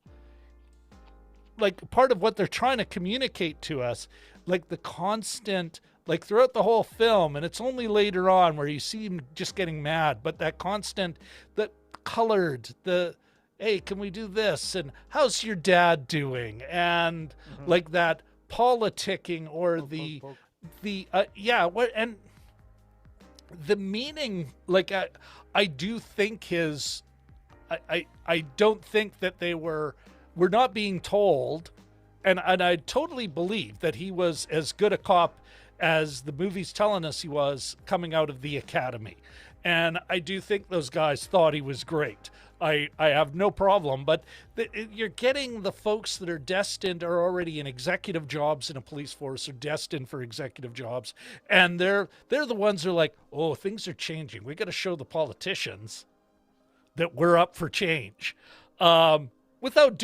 Like part of what they're trying to communicate to us, like the constant, like throughout the whole film, and it's only later on where you see him just getting mad, but that constant, the colored, hey, can we do this? And how's your dad doing? And like that politicking or and the meaning, like I do think I don't think that we're not being told, and I totally believe that he was as good a cop as the movie's telling us he was coming out of the academy. And I do think those guys thought he was great. I have no problem, but you're getting the folks that are destined, are already in executive jobs in a police force, are destined for executive jobs, and they're the ones who are like, oh, things are changing. We got to show the politicians that we're up for change, without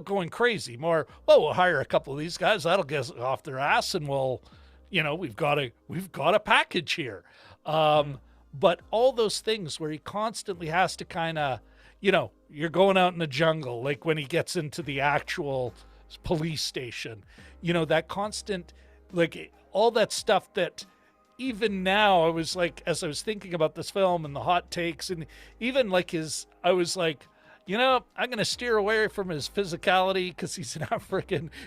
going crazy. More, well, we'll hire a couple of these guys, that'll get us off their ass, and we'll, you know, we've got a package here. But all those things where he constantly has to kind of, you know, you're going out in the jungle, like when he gets into the actual police station, that constant, like all that stuff that even now I was like, as I was thinking about this film and the hot takes and even like I was like, I'm going to steer away from his physicality because he's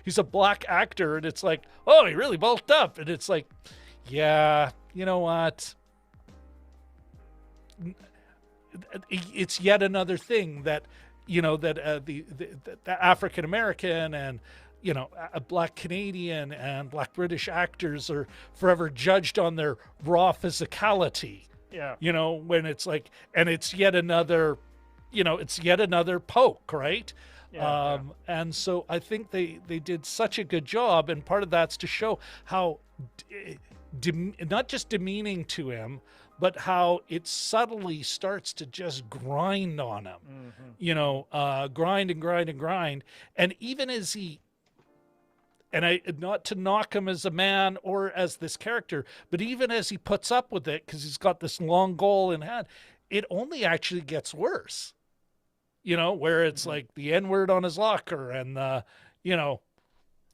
he's a black actor. And it's like, oh, he really bulked up. And it's like, yeah, you know what? It's yet another thing that, the African-American and, a black Canadian and black British actors are forever judged on their raw physicality. Yeah. When it's like, and it's yet another poke, right? Yeah, And so I think they did such a good job, and part of that's to show how not just demeaning to him, but how it subtly starts to just grind on him, grind and grind and grind. And even as he, and I, not to knock him as a man or as this character, but even as he puts up with it, because he's got this long goal in hand, it only actually gets worse. Where it's like the N-word on his locker and,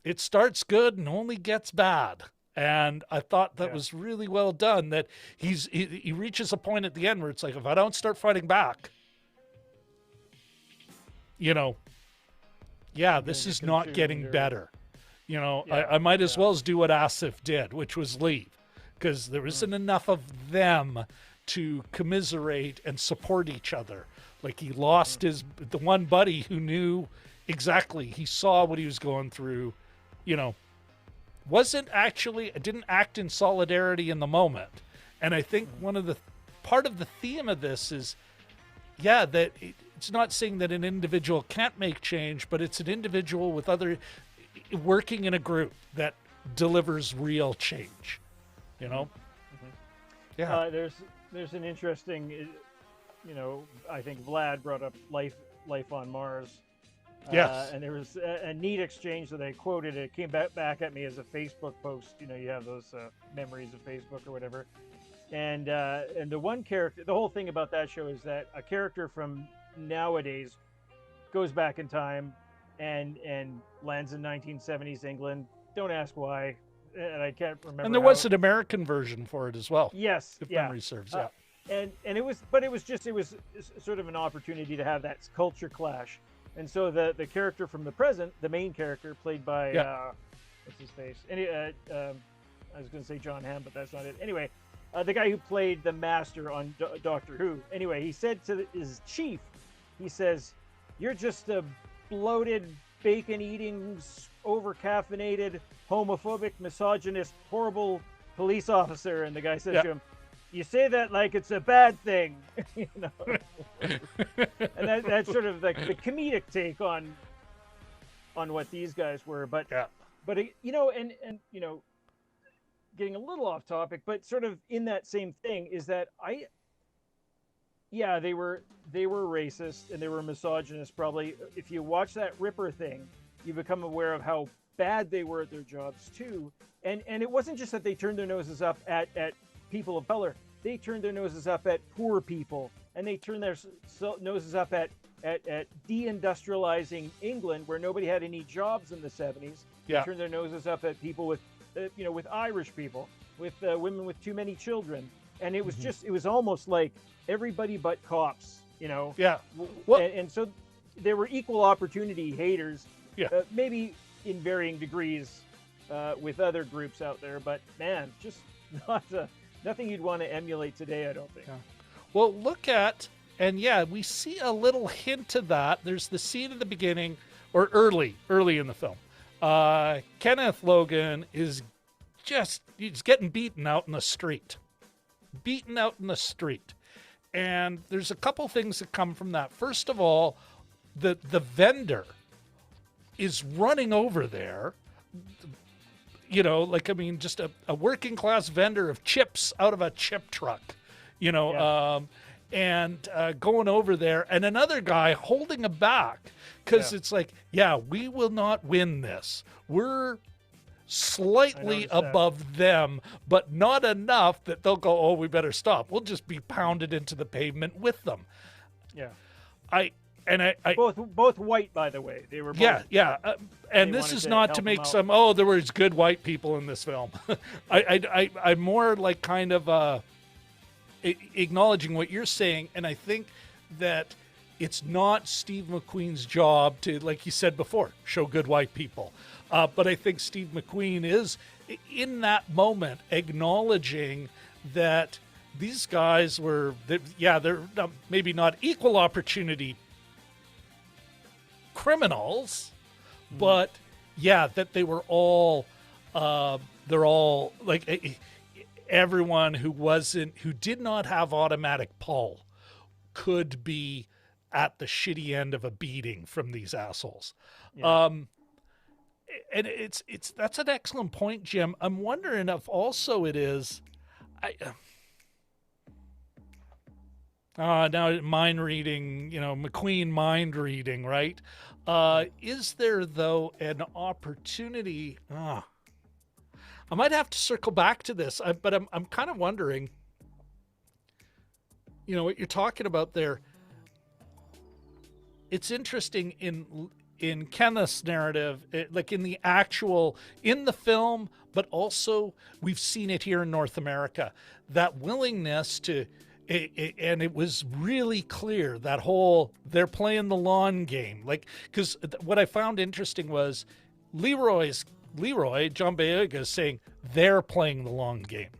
it starts good and only gets bad. And I thought that was really well done, that he reaches a point at the end where it's like, if I don't start fighting back, this is not getting better. I might as well do what Asif did, which was leave, because there isn't enough of them to commiserate and support each other. Like he lost the one buddy who knew exactly, he saw what he was going through, didn't act in solidarity in the moment. And I think part of the theme of this is, that it's not saying that an individual can't make change, but it's an individual with other working in a group that delivers real change, Yeah. There's an interesting, I think Vlad brought up life on Mars. Yes. And there was a neat exchange that I quoted. It came back at me as a Facebook post. You have those memories of Facebook or whatever. And the one character, the whole thing about that show is that a character from nowadays goes back in time and lands in 1970s England. Don't ask why, and I can't remember. And there was an American version for it as well. Yes, if memory serves. And it was sort of an opportunity to have that culture clash. And so the character from the present, the main character played by what's his face? I was going to say John Hamm, but that's not it. Anyway, the guy who played the Master on Doctor Who. Anyway, he said to his chief, he says, "You're just a bloated, bacon-eating, over-caffeinated, homophobic, misogynist, horrible police officer." And the guy says to him, "You say that like it's a bad thing," And that's sort of like the comedic take on what these guys were. But getting a little off topic, but sort of in that same thing is that they were racist and they were misogynist. Probably, if you watch that Ripper thing, you become aware of how bad they were at their jobs too. And it wasn't just that they turned their noses up at people of color. They turned their noses up at poor people, and they turned their noses up at deindustrializing England, where nobody had any jobs in the 70s. They turned their noses up at people with Irish people, with women with too many children, and it was it was almost like everybody but cops, Yeah. And so there were equal opportunity haters, maybe in varying degrees with other groups out there, but man, just not nothing you'd want to emulate today, I don't think. Yeah. Well, look at, and we see a little hint of that. There's the scene at the beginning, or early in the film. Kenneth Logan he's getting beaten out in the street. And there's a couple things that come from that. First of all, the vendor is running over there, just a working class vendor of chips out of a chip truck, and going over there, and another guy holding him back because it's like, we will not win this. We're slightly above them, but not enough that they'll go, oh, we better stop. We'll just be pounded into the pavement with them. Yeah. and I both white, by the way. They were both, and they this wanted is to not help to him make out. some there was good white people in this film. I'm more like kind of acknowledging what you're saying, and I think that it's not Steve McQueen's job to, like you said before, show good white people. But I think Steve McQueen is, in that moment, acknowledging that these guys were, they're maybe not equal opportunity criminals, but that they were all, they're all like everyone who did not have automatic pull could be at the shitty end of a beating from these assholes. Yeah. And that's an excellent point, Jim. I'm wondering if also it is, now mind reading, McQueen mind reading, right? Is there though an opportunity? I might have to circle back to this, but I'm kind of wondering, what you're talking about there. It's interesting in Kenneth's narrative, like in the film, but also we've seen it here in North America, that willingness to, and it was really clear that whole, they're playing the long game. Like, because what I found interesting was Leroy, John Boyega, is saying they're playing the long game,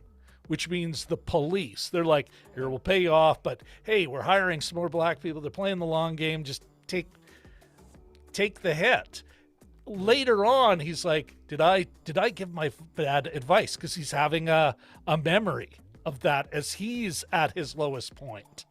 which means the police. They're like, here, we'll pay you off, but hey, we're hiring some more black people. They're playing the long game. Just take the hit. Later on, he's like, did I give my bad advice? Because he's having a memory of that as he's at his lowest point.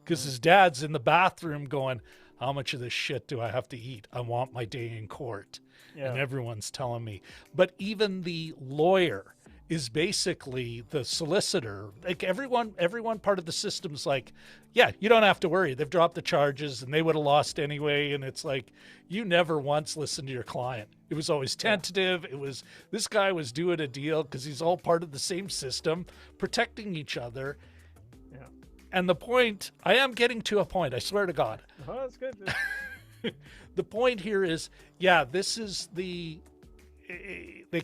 Because his dad's in the bathroom going, how much of this shit do I have to eat? I want my day in court. Yeah. And everyone's telling me. But even the lawyer is basically the solicitor. Like everyone part of the system's like, yeah, you don't have to worry. They've dropped the charges and they would have lost anyway. And it's like, you never once listened to your client. It was always tentative. It was, this guy was doing a deal because he's all part of the same system, protecting each other. Yeah. And the point, I am getting to a point, I swear to God. Oh, that's good. The point here is, this is they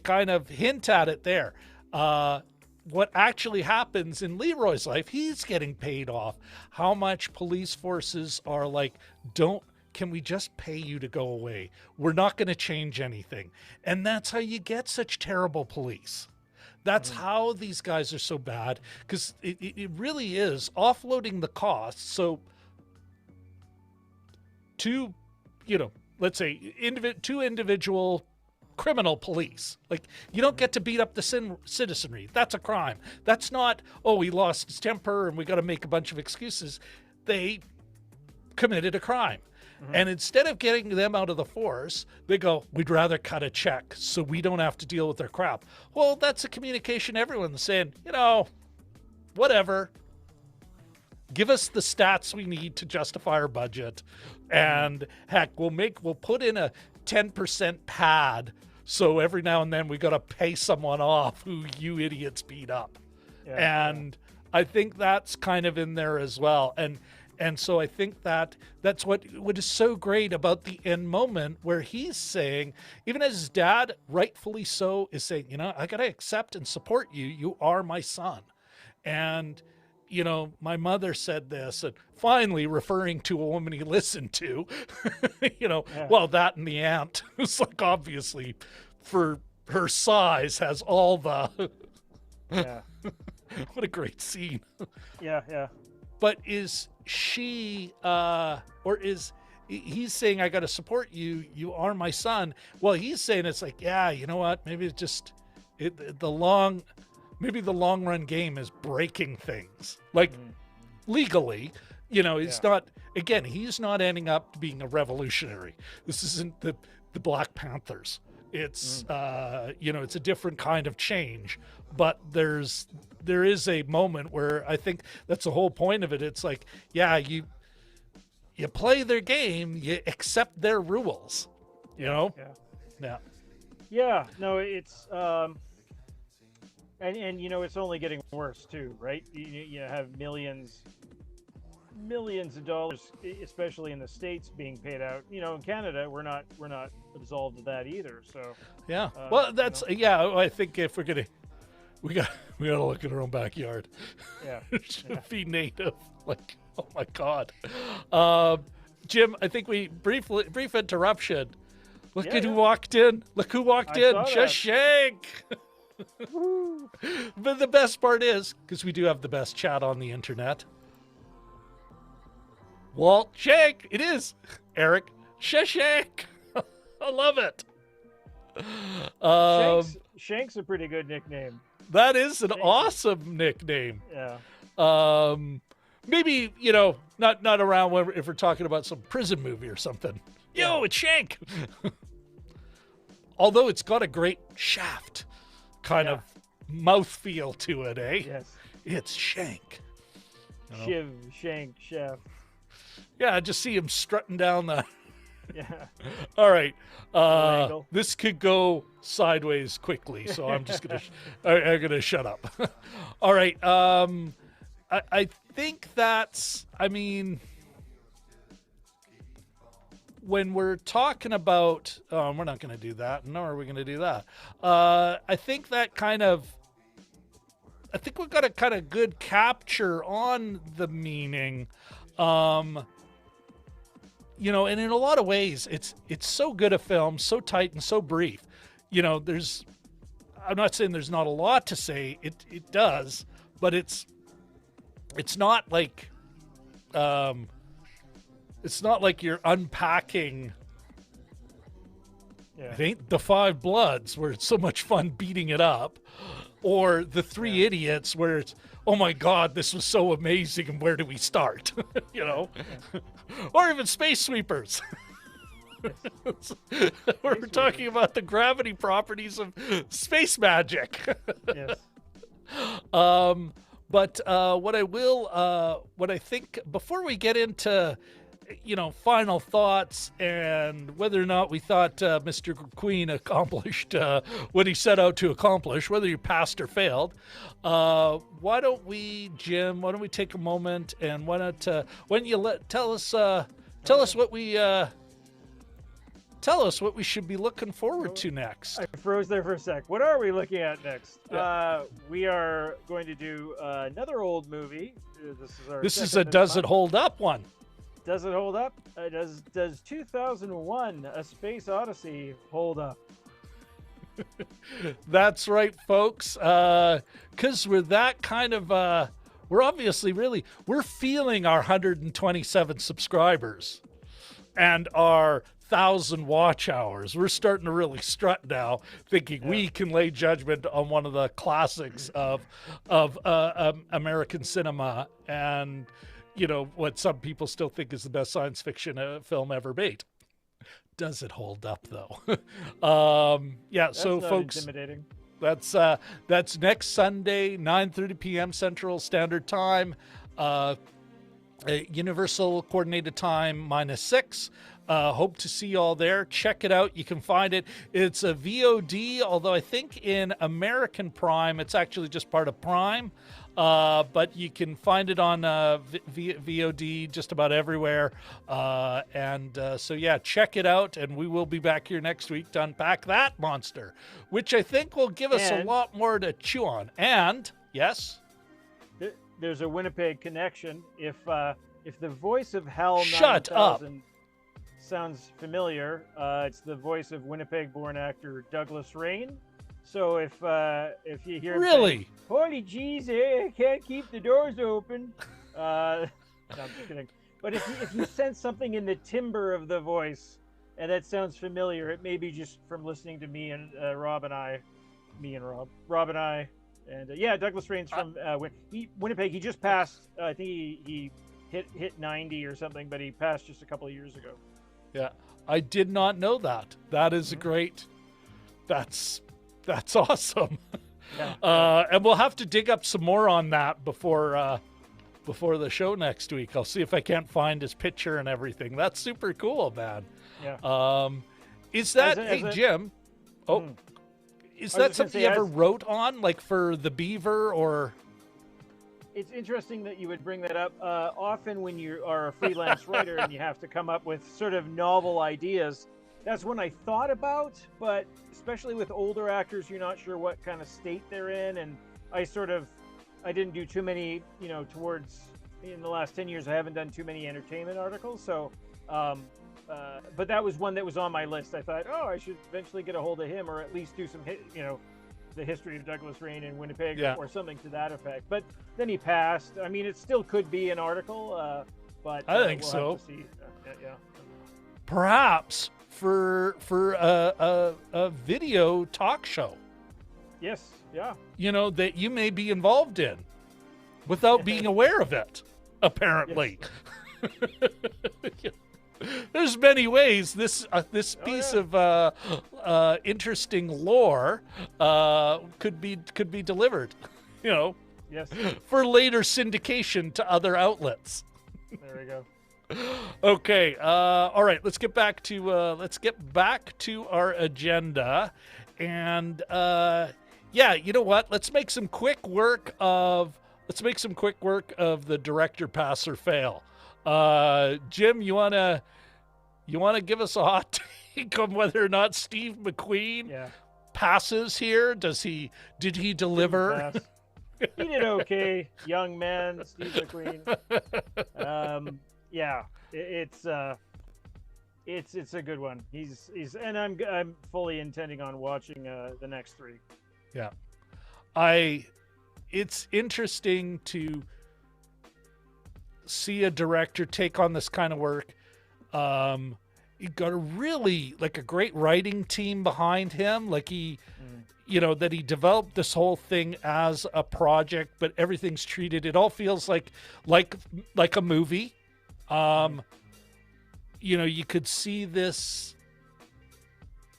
kind of hint at it there. What actually happens in Leroy's life, he's getting paid off. How much police forces are like, can we just pay you to go away? We're not going to change anything. And that's how you get such terrible police. That's how these guys are so bad, because it really is offloading the costs. So let's say two individual criminal police. Like, you don't get to beat up the citizenry. That's a crime. That's not, he lost his temper and we got to make a bunch of excuses. They committed a crime. And instead of getting them out of the force, they go, we'd rather cut a check so we don't have to deal with their crap. Well, that's a communication. Everyone's saying, whatever. Give us the stats we need to justify our budget. And heck, we'll put in a 10% pad, so every now and then we got to pay someone off who you idiots beat up. And I think that's kind of in there as well. And so I think that's what is so great about the end moment, where he's saying, even as his dad, rightfully so, is saying, I got to accept and support you. You are my son. And my mother said this, and finally referring to a woman he listened to, well, that and the aunt, who's like, obviously for her size, has all the, what a great scene. Yeah. But is she, or is he's saying, I got to support you. You are my son. Well, he's saying it's like, you know what? Maybe it's just the long run game is breaking things, like legally. It's not, again, he's not ending up being a revolutionary. This isn't the Black Panthers. It's it's a different kind of change, but there is a moment where I think that's the whole point of it. It's like, you play their game, you accept their rules, Yeah. No, it's and it's only getting worse too, right? You have millions millions of dollars, especially in the States, being paid out. You know, in Canada, we're not absolved of that either. So Yeah. Well, that's you know. yeah. I think if we're gonna, we gotta look at our own backyard. Yeah. Should be native. Like, oh my God. Jim, I think we brief interruption. Look at who walked in. Look who walked in. Shashank. But the best part is, because we do have the best chat on the internet. Walt Shank. It is Eric Shashank. I love it. Shank's a pretty good nickname. That is an awesome nickname. Yeah. Maybe, not around if we're talking about some prison movie or something. Yo, it's Shank. Although it's got a great Shaft kind of mouthfeel to it, eh? Yes. It's Shank. Shiv, Shank, Shaft. Yeah, I just see him strutting down the... Yeah. All right. This could go sideways quickly, so I'm just going to... I'm going to shut up. All right. I think that's... I mean... When we're talking about, we're not going to do that, nor are we going to do that. I think that I think we've got a kind of good capture on the meaning, and in a lot of ways, it's so good a film, so tight and so brief. I'm not saying there's not a lot to say. It does, but it's not like. It's not like you're unpacking. Yeah. It ain't The Five Bloods where it's so much fun beating it up, or The Three Idiots where it's, oh my God, this was so amazing and where do we start? Or even Space Sweepers. We're talking about the gravity properties of space magic. Yes. But what I think before we get into final thoughts and whether or not we thought Mr. McQueen accomplished what he set out to accomplish, whether he passed or failed, why don't we, Jim? Why don't we take a moment and why don't you tell us what we should be looking forward to next? I froze there for a sec. What are we looking at next? We are going to do another old movie. This is a Does It Hold Up one. Does it hold up? Does 2001 A Space Odyssey hold up? That's right, folks. Because we're that kind of, we're obviously we're feeling our 127 subscribers and our 1,000 watch hours. We're starting to really strut now, thinking we can lay judgment on one of the classics of American cinema and, what some people still think is the best science fiction film ever made. Does it hold up, though? That's so not folks, intimidating. That's next Sunday, 9:30 p.m. Central Standard Time, Universal Coordinated Time -6. Hope to see you all there. Check it out. You can find it. It's a VOD, although I think in American Prime, it's actually just part of Prime. But you can find it on VOD just about everywhere. So check it out. And we will be back here next week to unpack that monster, which I think will give us a lot more to chew on. And, yes? There's a Winnipeg connection. If the voice of Hal Shut 9000 sounds familiar, it's the voice of Winnipeg-born actor Douglas Rain. So if you hear him saying, holy jeez, I can't keep the doors open. No, I'm just kidding. But if you sense something in the timbre of the voice, and that sounds familiar, it may be just from listening to me and Rob and I, and Douglas Rain's from Winnipeg. He just passed. I think he hit 90 or something, but he passed just a couple of years ago. Yeah, I did not know that. That is a great. That's awesome. Yeah. And we'll have to dig up some more on that before the show next week. I'll see if I can't find his picture and everything. That's super cool, man. Yeah. Is that Jim? Is that something you ever wrote on, like for The Beaver or? It's interesting that you would bring that up. Often when you are a freelance writer and you have to come up with sort of novel ideas, that's one I thought about, but especially with older actors, you're not sure what kind of state they're in. And I didn't do too many, in the last 10 years, I haven't done too many entertainment articles. So, but that was one that was on my list. I thought, I should eventually get a hold of him, or at least do some, the history of Douglas Rain in Winnipeg, or something to that effect. But then he passed. I mean, it still could be an article, but I think we'll so. have to see. Perhaps for a video talk show. Yes. Yeah. That you may be involved in without being aware of it, apparently. Yes. There's many ways this piece of interesting lore could be delivered, Yes. for later syndication to other outlets. There we go. Okay. All right. Let's get back to our agenda, and you know what? Let's make some quick work of the director pass or fail. Jim, you wanna give us a hot take on whether or not Steve McQueen passes here? Did he deliver? He did okay, young man, Steve McQueen. It's a good one. He's and I'm fully intending on watching the next three. Yeah, it's interesting to see a director take on this kind of work. He got a great writing team behind him. Like that he developed this whole thing as a project, but everything's treated. It all feels like a movie. You could see this.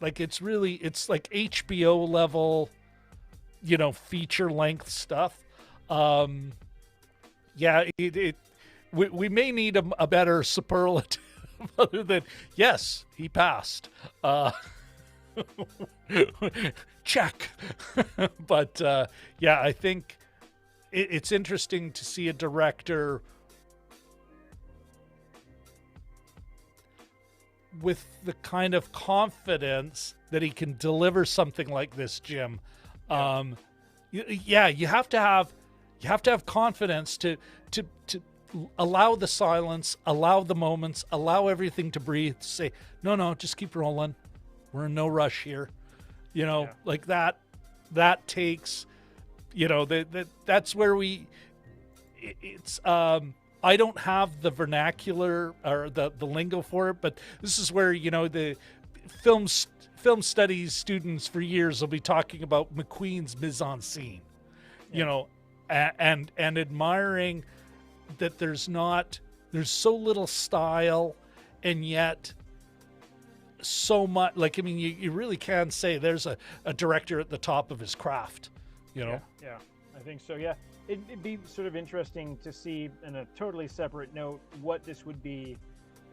Like it's like HBO level, feature length stuff. We may need a better superlative other than, yes, he passed. Check. But I think it's interesting to see a director with the kind of confidence that he can deliver something like this, Jim. You have to have confidence to allow the silence, allow the moments, allow everything to breathe, to say, no, just keep rolling. We're in no rush here. Like that takes, that's where I don't have the vernacular or the lingo for it, but this is where, the film studies students for years will be talking about McQueen's mise-en-scene, and admiring that there's so little style, and yet so much. Like, I mean, you really can say there's a director at the top of his craft, Yeah, I think so. Yeah, it'd be sort of interesting to see, in a totally separate note, what this would be.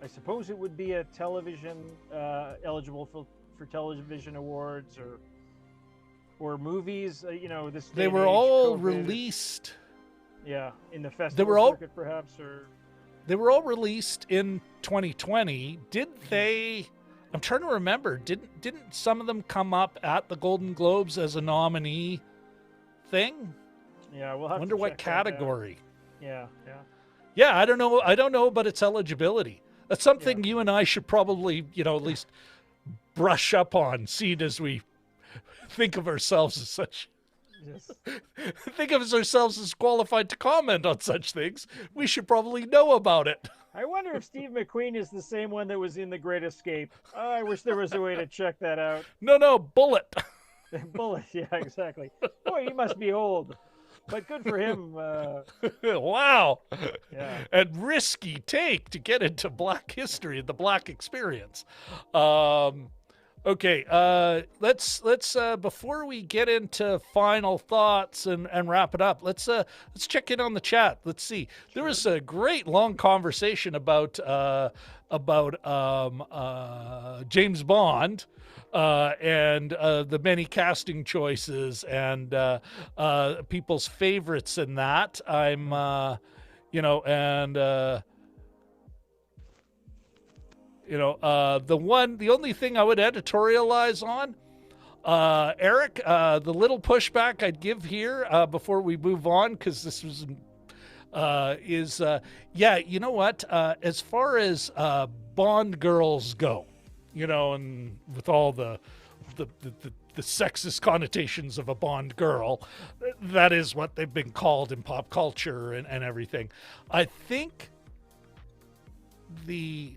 I suppose it would be a television eligible for television awards or movies. This they were all released. Yeah, in the festival circuit, perhaps, or they were all released in 2020. Did they? I'm trying to remember. Didn't some of them come up at the Golden Globes as a nominee thing? Yeah, we'll have wonder to what category. Yeah. I don't know about its eligibility. That's something you and I should probably, at least brush up on, seeing as we think of ourselves as such. Yes. Think of ourselves as qualified to comment on such things. We should probably know about it. I wonder if Steve McQueen is the same one that was in The Great Escape. Oh, I wish there was a way to check that out. No, Bullet. Bullet, yeah, exactly. Boy, he must be old. But good for him. Wow. Yeah. And risky take to get into Black history and the Black experience. Okay, let's before we get into final thoughts and wrap it up, let's check in on the chat. Let's see. There was a great long conversation about James Bond. and the many casting choices and people's favorites in that. I'm, you know, and you know, the only thing I would editorialize on, Eric, the little pushback I'd give here before we move on, because this was yeah, you know what? As far as Bond girls go, you know, and with all the sexist connotations of a Bond girl, that is what they've been called in pop culture and everything. I think the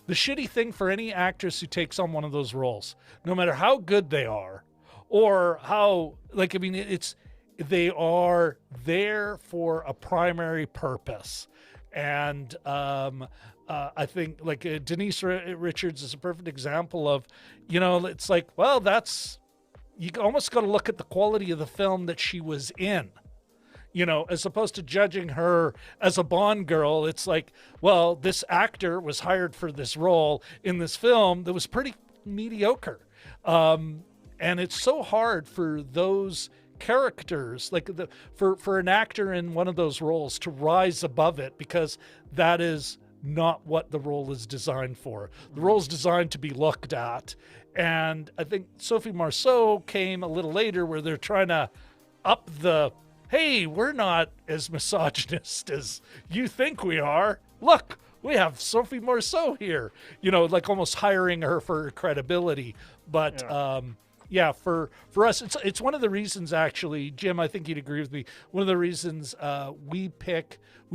shitty thing for any actress who takes on one of those roles, no matter how good they are, or how, like, I mean, they are there for a primary purpose. And I think, like, Denise Richards is a perfect example of, you know, it's like, well, you almost got to look at the quality of the film that she was in. You know, as opposed to judging her as a Bond girl, it's like, well, this actor was hired for this role in this film that was pretty mediocre. And it's so hard for those characters, like for an actor in one of those roles to rise above it, because that is not what the role is designed for. The role is designed to be looked at. And I think Sophie Marceau came a little later, where they're trying to up the, hey, we're not as misogynist as you think we are. Look, we have Sophie Marceau here. You know, like almost hiring her for her credibility. But yeah, for us, it's one of the reasons, actually, Jim, I think you'd agree with me. One of the reasons we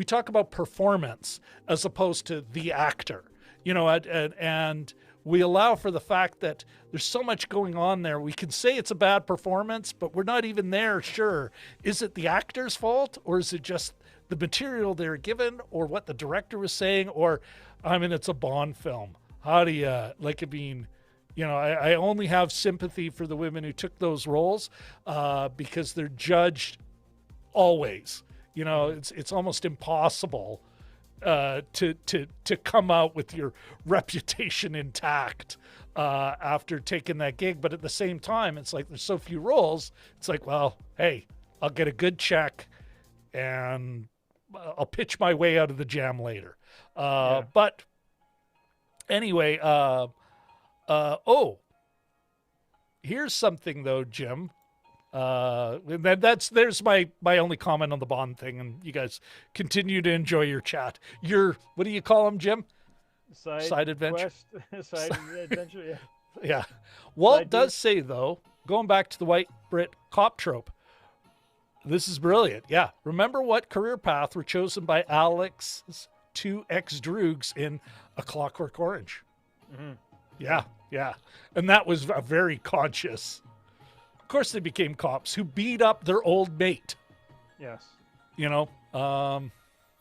talk about performance as opposed to the actor. You know, and we allow for the fact that there's so much going on there. We can say it's a bad performance, but we're not even there sure. Is it the actor's fault, or is it just the material they're given, or what the director was saying? Or, I mean, it's a Bond film. How do you, like, I mean, you know, I only have sympathy for the women who took those roles because they're judged always. You know, it's almost impossible to come out with your reputation intact after taking that gig. But at the same time, it's like there's so few roles. It's like, well, hey, I'll get a good check and I'll pitch my way out of the jam later. But anyway, here's something though, Jim. And there's my only comment on the Bond thing, and you guys continue to enjoy your chat. What do you call them, Jim? Side adventure. Side adventure, yeah. Yeah. Walt does say, though, going back to the white Brit cop trope, this is brilliant. Yeah. Remember what career path were chosen by Alex's two ex-droogs in A Clockwork Orange? Mm-hmm. Yeah. Yeah. And that was a very conscious. Of course, they became cops who beat up their old mate. Yes. You know?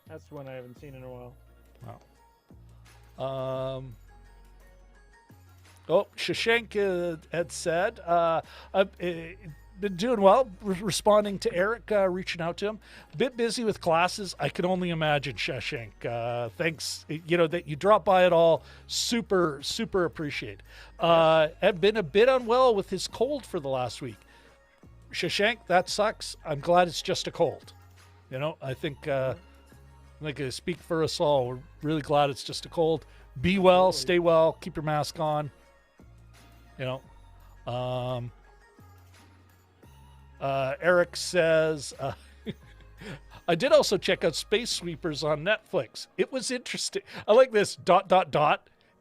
That's one I haven't seen in a while. Shashank had said, I've been doing well, responding to Eric, reaching out to him. A bit busy with classes. I can only imagine, Shashank. Thanks, you know, that you dropped by at all. Super, super appreciate. Had been a bit unwell with his cold for the last week. Shashank, that sucks. I'm glad it's just a cold. You know, I think, I speak for us all. We're really glad it's just a cold. Be well, stay well, keep your mask on. You know, Eric says, I did also check out Space Sweepers on Netflix. It was interesting. I like this ...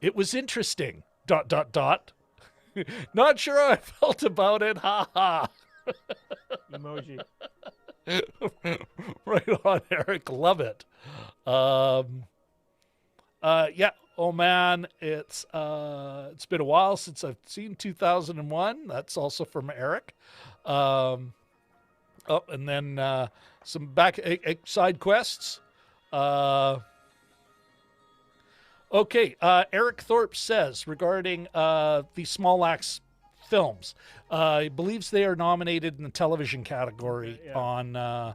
It was interesting ... Not sure how I felt about it. Ha ha. Emoji. Right on, Eric. Love it. Yeah. Oh man, it's been a while since I've seen 2001. That's also from Eric. And then some back side quests. Okay, Eric Thorpe says regarding the Small Axe films, he believes they are nominated in the television category. On.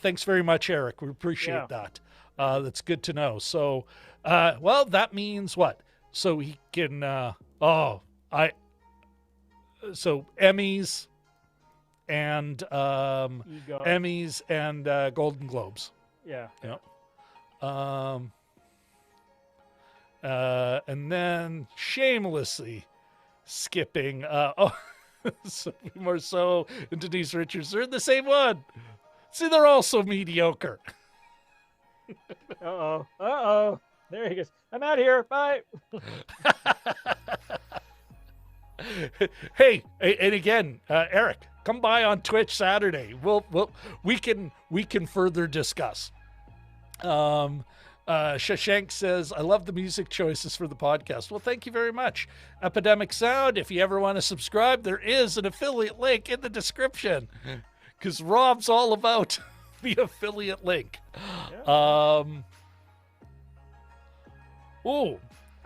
Thanks very much, Eric. We appreciate that. That's good to know. So, well, that means what? So he can. so Emmys and EGOT. Emmys and Golden Globes. Yeah. Yep. And then shamelessly skipping. Sophie Marceau and Denise Richards are in the same one. See, they're also mediocre. Uh-oh. There he goes. I'm out of here. Bye. Hey, and again, Eric, come by on Twitch Saturday. We can further discuss. Shashank says, I love the music choices for the podcast. Well, thank you very much. Epidemic Sound, if you ever want to subscribe, there is an affiliate link in the description because Rob's all about the affiliate link. Yeah.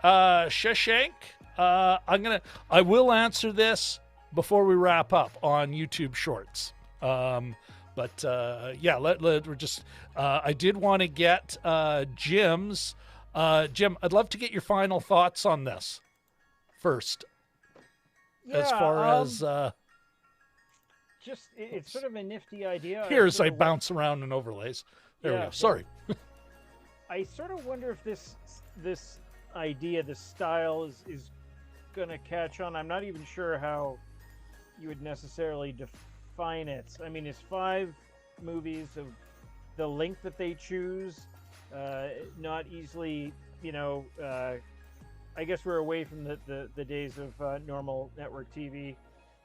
Shashank, I will answer this before we wrap up on YouTube Shorts. But we're just. I did want to get Jim's. Jim, I'd love to get your final thoughts on this first. Yeah, as far as just it's sort of a nifty idea. Here's I bounce around in overlays. There we go. Sorry. I sort of wonder if this idea, this style is going to catch on. I'm not even sure how you would necessarily define it. I mean, it's 5 movies of the length that they choose, not easily, I guess we're away from the days of normal network TV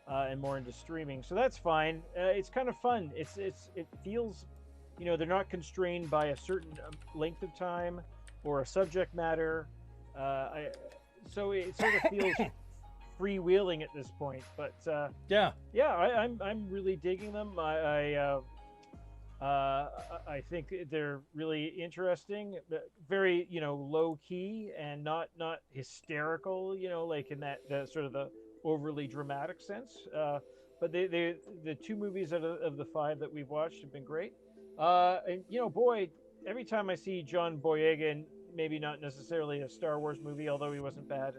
and more into streaming. So that's fine. It's kind of fun. It feels, they're not constrained by a certain length of time or a subject matter. So it sort of feels freewheeling at this point. But I'm really digging them. I think they're really interesting, very low key and not hysterical, like in that sort of the overly dramatic sense. But the 2 movies out of the 5 that we've watched have been great. And boy, every time I see John Boyega, and maybe not necessarily a Star Wars movie, although he wasn't bad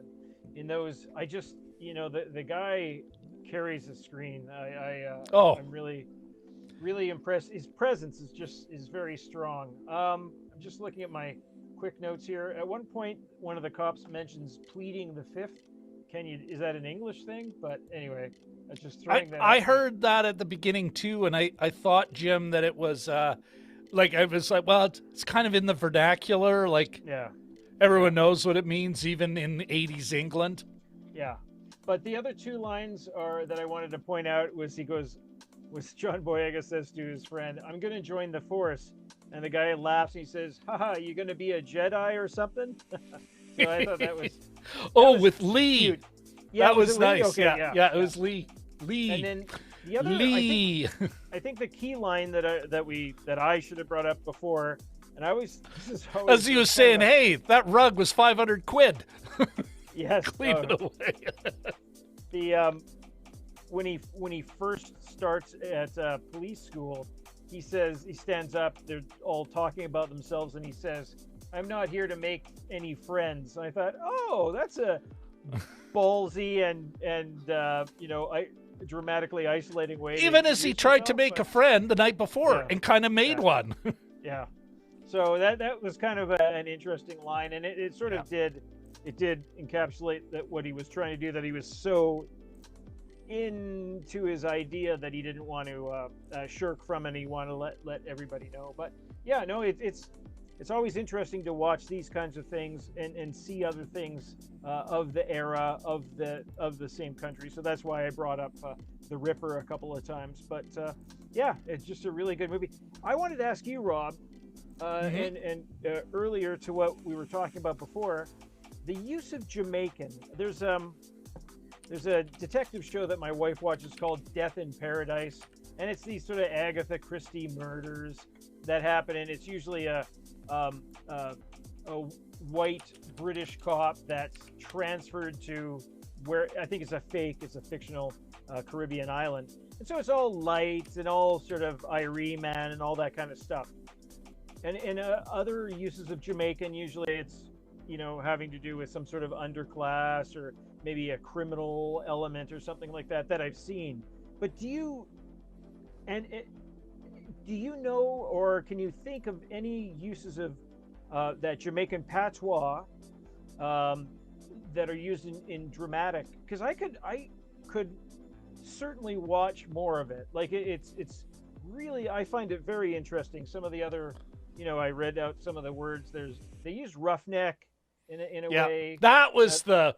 in those, I just the guy carries the screen. I'm really impressed. His presence is very strong. I'm just looking at my quick notes here. At one point, one of the cops mentions pleading the fifth. Is that an English thing? But anyway, I just throwing that. I heard that at the beginning too, and I thought, Jim, that it was I was like, well, it's kind of in the vernacular, like everyone knows what it means, even in 80s England. Yeah, but the other 2 lines that I wanted to point out was John Boyega says to his friend, "I'm going to join the force," and the guy laughs and he says, "Haha, you going to be a Jedi or something?" So I thought that was with Lee. Cute. Yeah, that was nice. Okay, yeah, it was Lee. And then the other, Lee. I think the key line that I should have brought up before, and as he was saying, hey, that rug was 500 quid. Yes, clean it away. When he first starts at police school, he stands up. They're all talking about themselves, and he says, "I'm not here to make any friends." And I thought, oh, that's a ballsy and dramatically isolating way. Even as he tried to make a friend the night before and kind of made one. Yeah. So that was kind of an interesting line, and it sort of did encapsulate that what he was trying to do, that he was so into his idea that he didn't want to shirk from, and he wanted to let everybody know. But yeah, no, it's always interesting to watch these kinds of things and see other things of the era of the same country. So that's why I brought up The Ripper a couple of times. But yeah, it's just a really good movie. I wanted to ask you, Rob, and earlier to what we were talking about before, the use of Jamaican. There's a detective show that my wife watches called Death in Paradise, and it's these sort of Agatha Christie murders that happen, and it's usually a white British cop that's transferred to where I think it's a fictional Caribbean island, and so it's all lights and all sort of Irie Man and all that kind of stuff. And in other uses of Jamaican, usually it's having to do with some sort of underclass or maybe a criminal element or something like that I've seen. But do you know, or can you think of any uses of that Jamaican patois that are used in dramatic? Because I could certainly watch more of it. Like it's really, I find it very interesting. Some of the other, I read out some of the words. They use roughneck in a way. That was what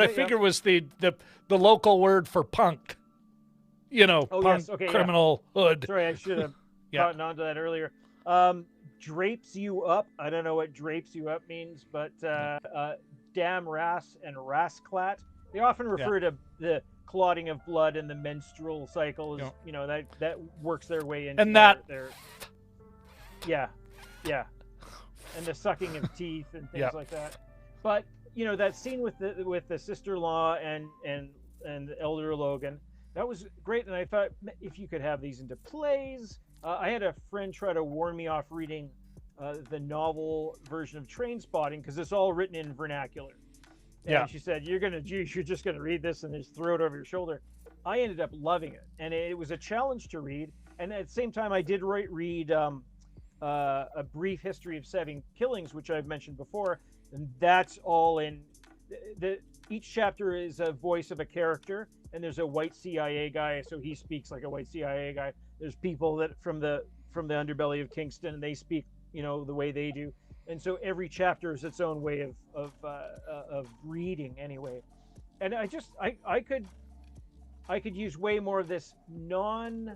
I figured was the local word for punk. Oh, punk, yes. Okay, criminal, hood. Sorry, I should have gotten onto that earlier. Drapes you up. I don't know what drapes you up means, but damn ras and rasclat. They often refer to the clotting of blood and the menstrual cycle. That works their way into and that. Yeah, and the sucking of teeth and things like that. But that scene with the sister-in-law and the elder Logan, that was great. And I thought, if you could have these into plays. I had a friend try to warn me off reading the novel version of Trainspotting because it's all written in vernacular. And she said, you're just gonna read this and just throw it over your shoulder. I ended up loving it, and it was a challenge to read. And at the same time, I did read A Brief History of 7 Killings, which I've mentioned before, and that's all in each chapter is a voice of a character, and there's a white CIA guy, so he speaks like a white CIA guy. There's people that from the underbelly of Kingston, and they speak the way they do. And so every chapter is its own way of reading anyway. And I could use way more of this non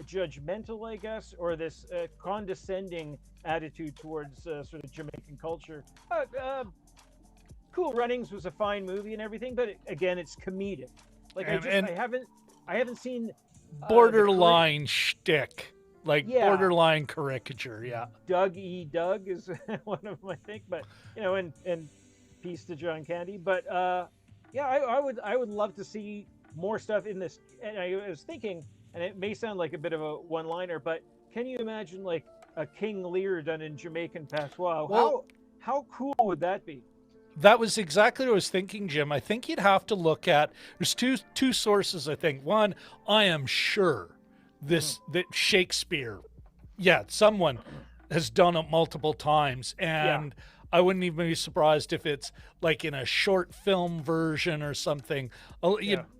judgmental, I guess, or this condescending attitude towards sort of Jamaican culture. Cool Runnings was a fine movie and everything, but again, it's comedic. Like I haven't seen borderline shtick. Like borderline caricature, Doug E. Doug is one of them, I think, but and peace to John Candy. But I would love to see more stuff in this. And I was thinking, and it may sound like a bit of a one-liner, but can you imagine like a King Lear done in Jamaican patois? Well, how cool would that be? That was exactly what I was thinking, Jim. I think you'd have to look at. There's two sources. I think one, I am sure. That Shakespeare, someone has done it multiple times, and I wouldn't even be surprised if it's like in a short film version or something.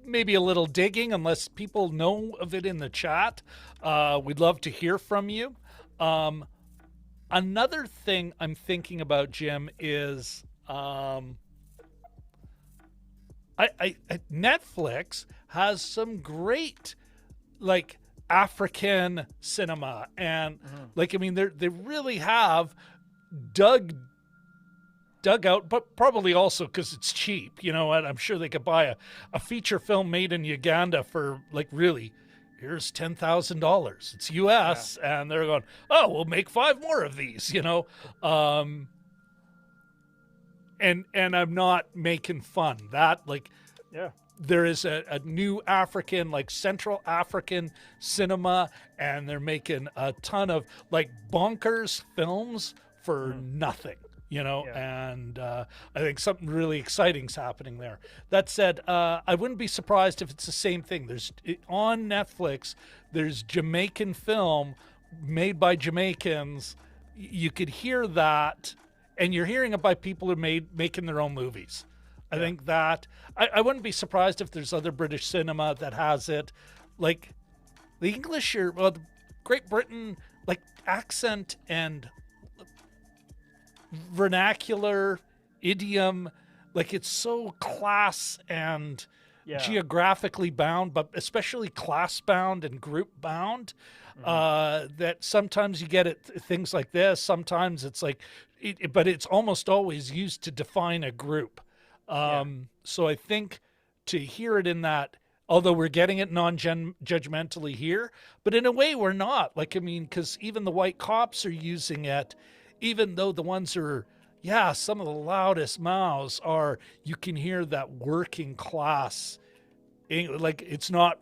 Maybe a little digging, unless people know of it in the chat. We'd love to hear from you. Another thing I'm thinking about, Jim, is Netflix has some great African cinema, and they really have dug out, but probably also because it's cheap, and I'm sure they could buy a feature film made in Uganda for really, here's $10,000. It's US, and they're going, oh, we'll make 5 more of these, and I'm not making fun. That there is a new African, Central African cinema, and they're making a ton of bonkers films for nothing, and I think something really exciting's happening there. That said, I wouldn't be surprised if it's the same thing. On Netflix, there's Jamaican film made by Jamaicans. You could hear that, and you're hearing it by people who making their own movies. I think that I wouldn't be surprised if there's other British cinema that has it. The English the Great Britain, accent and vernacular idiom, it's so class and geographically bound, but especially class bound and group bound, that sometimes you get things like this. Sometimes it's but it's almost always used to define a group. So I think to hear it in that, although we're getting it non-judgmentally here, but in a way we're not. Because even the white cops are using it, even though the ones are, some of the loudest mouths are, you can hear that working class. It's not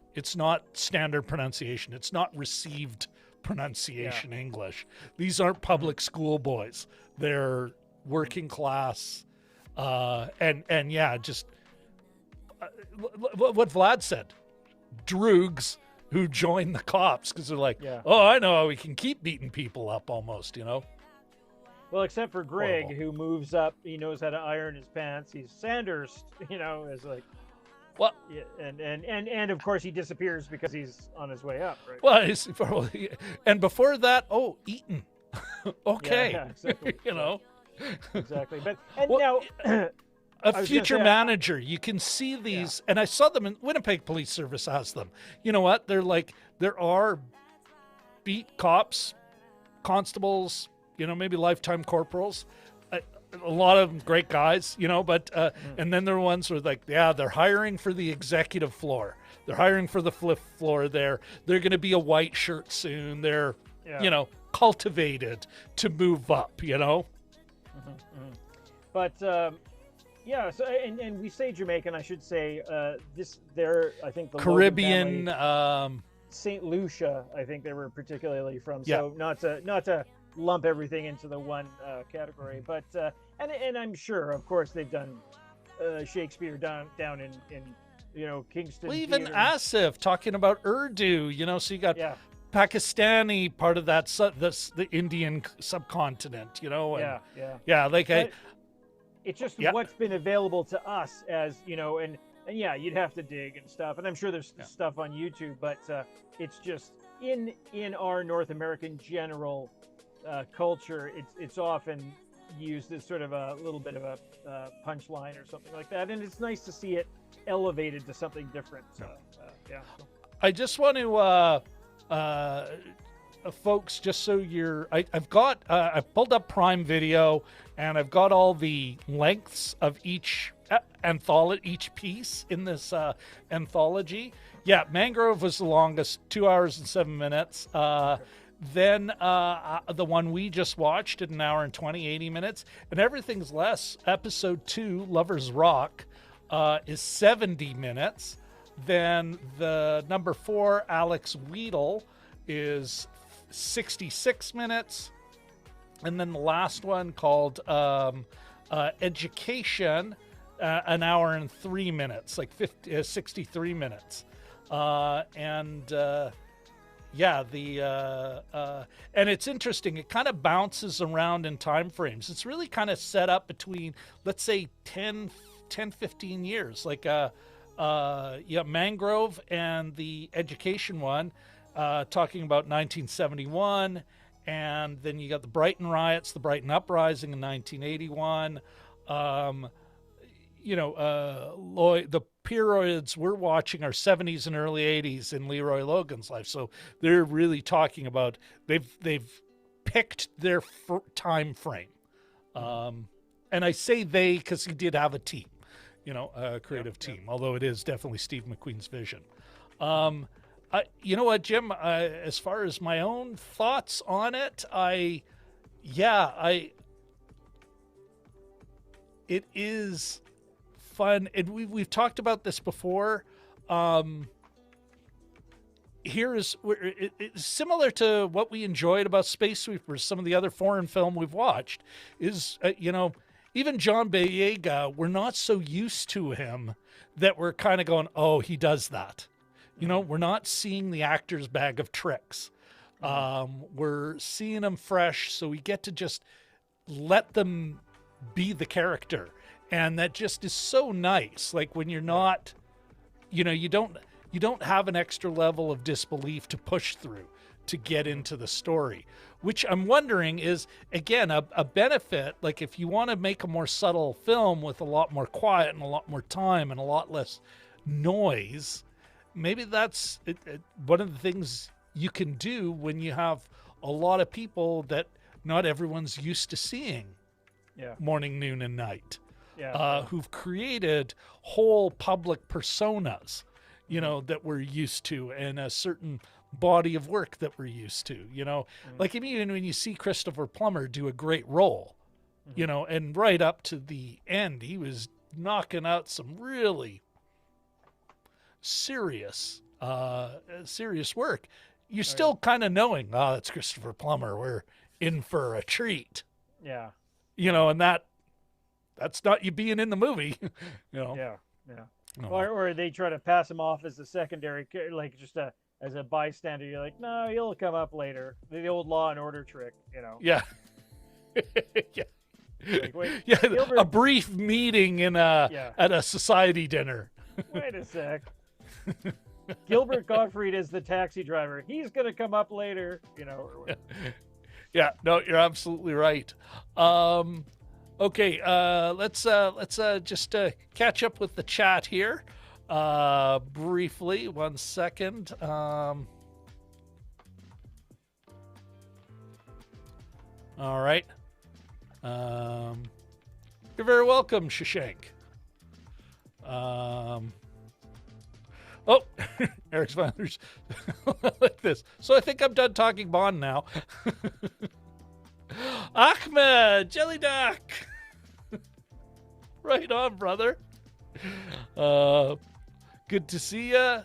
standard pronunciation. It's not received pronunciation English. These aren't public school boys. They're working class. And yeah, just what Vlad said, droogs who join the cops because they're like, oh, I know how we can keep beating people up almost, you know? Well, except for Greg, Horrible. who moves up, he knows how to iron his pants. He's Sanders, you know, is like, well, yeah, and of course he disappears because he's on his way up, right? well, and before that, Eaton. Okay, yeah, exactly. you know, exactly. But now. A future manager, you can see these, and I saw them in Winnipeg Police Service has them. You know what? They're like, there are beat cops, constables, you know, maybe lifetime corporals. A lot of them great guys, you know, but, and then there are ones who are like, yeah, they're hiring for the executive floor. They're hiring for the fifth floor there. They're going to be a white shirt soon. They're, you know, cultivated to move up, you know? But, yeah, so and we say Jamaican. I should say I think the Caribbean, Saint Lucia. I think they were particularly from. So not to lump everything into the one category, but and I'm sure, of course, they've done Shakespeare down in you know, Kingston. Well, even Theater. Asif talking about Urdu. You know, so you got Pakistani part of that, the Indian subcontinent. You know, and, like it's just what's been available to us as, you know, and yeah, you'd have to dig and stuff. And I'm sure there's stuff on YouTube, but it's just in our North American general culture, it's often used as sort of a little bit of a punchline or something like that. And it's nice to see it elevated to something different. I just want to, folks, just so I've pulled up Prime Video, and I've got all the lengths of each each piece in this anthology. Yeah, Mangrove was the longest, 2 hours and 7 minutes. Then the one we just watched at 1 hour and 80 minutes, and everything's less. Episode 2, Lover's Rock, is 70 minutes. Then the number 4, Alex Weedle, is 66 minutes. And then the last one called Education, 1 hour and 3 minutes, like 63 minutes. And it's interesting. It kind of bounces around in time frames. It's really kind of set up between, let's say, 10, 15 years. Like Mangrove and the Education one, talking about 1971, and then you got the Brighton riots, the Brighton uprising in 1981. The periods we're watching are 70s and early 80s in Leroy Logan's life. So they're really talking about, they've picked their time frame. And I say they because he did have a team, a creative team, although it is definitely Steve McQueen's vision. You know what, Jim, as far as my own thoughts on it, it is fun. And we've talked about this before. It's similar to what we enjoyed about Space Sweepers, some of the other foreign film we've watched, is, even John Boyega, we're not so used to him that we're kind of going, oh, he does that. We're not seeing the actor's bag of tricks. We're seeing them fresh, so we get to just let them be the character. And that just is so nice. Like when you're not, you don't have an extra level of disbelief to push through to get into the story, which I'm wondering is, again, a benefit. Like if you want to make a more subtle film with a lot more quiet and a lot more time and a lot less noise, maybe that's one of the things you can do when you have a lot of people that not everyone's used to seeing morning, noon, and night, who've created whole public personas, that we're used to, and a certain body of work that we're used to, like even when you see Christopher Plummer do a great role, and right up to the end, he was knocking out some really serious work. you're still kind of knowing, oh, that's Christopher Plummer. We're in for a treat. Yeah. And that's not you being in the movie. Yeah. Oh. Or they try to pass him off as a secondary, like just as a bystander. You're like, no, he'll come up later. The old Law and Order trick, Yeah. Yeah. Like, wait, Yeah, Gilbert... a brief meeting at a society dinner. Wait a sec. Gilbert Gottfried is the taxi driver. He's gonna come up later, or whatever. Yeah, no, you're absolutely right. Okay, let's just catch up with the chat here briefly. 1 second. All right. You're very welcome, Shashank. Oh, Eric's founders like this. So I think I'm done talking Bond now. Ahmed, Jelly Duck. Right on, brother. Good to see ya.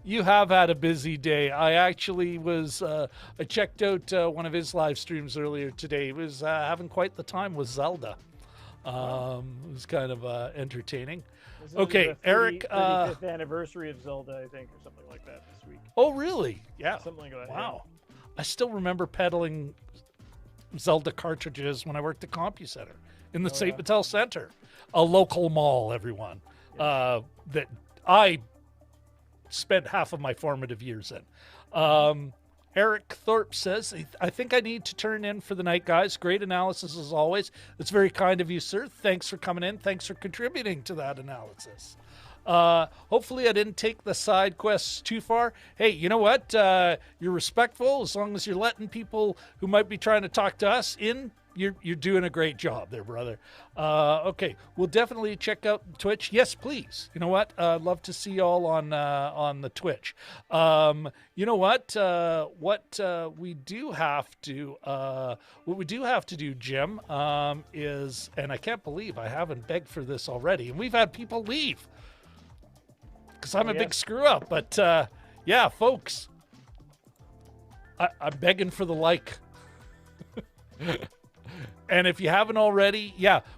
You have had a busy day. I actually I checked out one of his live streams earlier today. He was having quite the time with Zelda. It was kind of entertaining. Okay, Eric. 35th anniversary of Zelda, I think, or something like that this week. Oh, really? Yeah. Something like that. Wow. Yeah. I still remember peddling Zelda cartridges when I worked at CompuCenter in the St. Vital Center, a local mall, everyone, that I spent half of my formative years in. Eric Thorpe says, I think I need to turn in for the night, guys. Great analysis as always. It's very kind of you, sir. Thanks for coming in. Thanks for contributing to that analysis. Hopefully I didn't take the side quests too far. Hey, you know what? You're respectful as long as you're letting people who might be trying to talk to us in. You're doing a great job there, brother. Okay, we'll definitely check out Twitch. Yes, please. You know what? I'd love to see y'all on the Twitch. You know what? What we do have to do, Jim, is, and I can't believe I haven't begged for this already, and we've had people leave because I'm a big screw up. But yeah, folks, I'm begging for the like. And if you haven't already,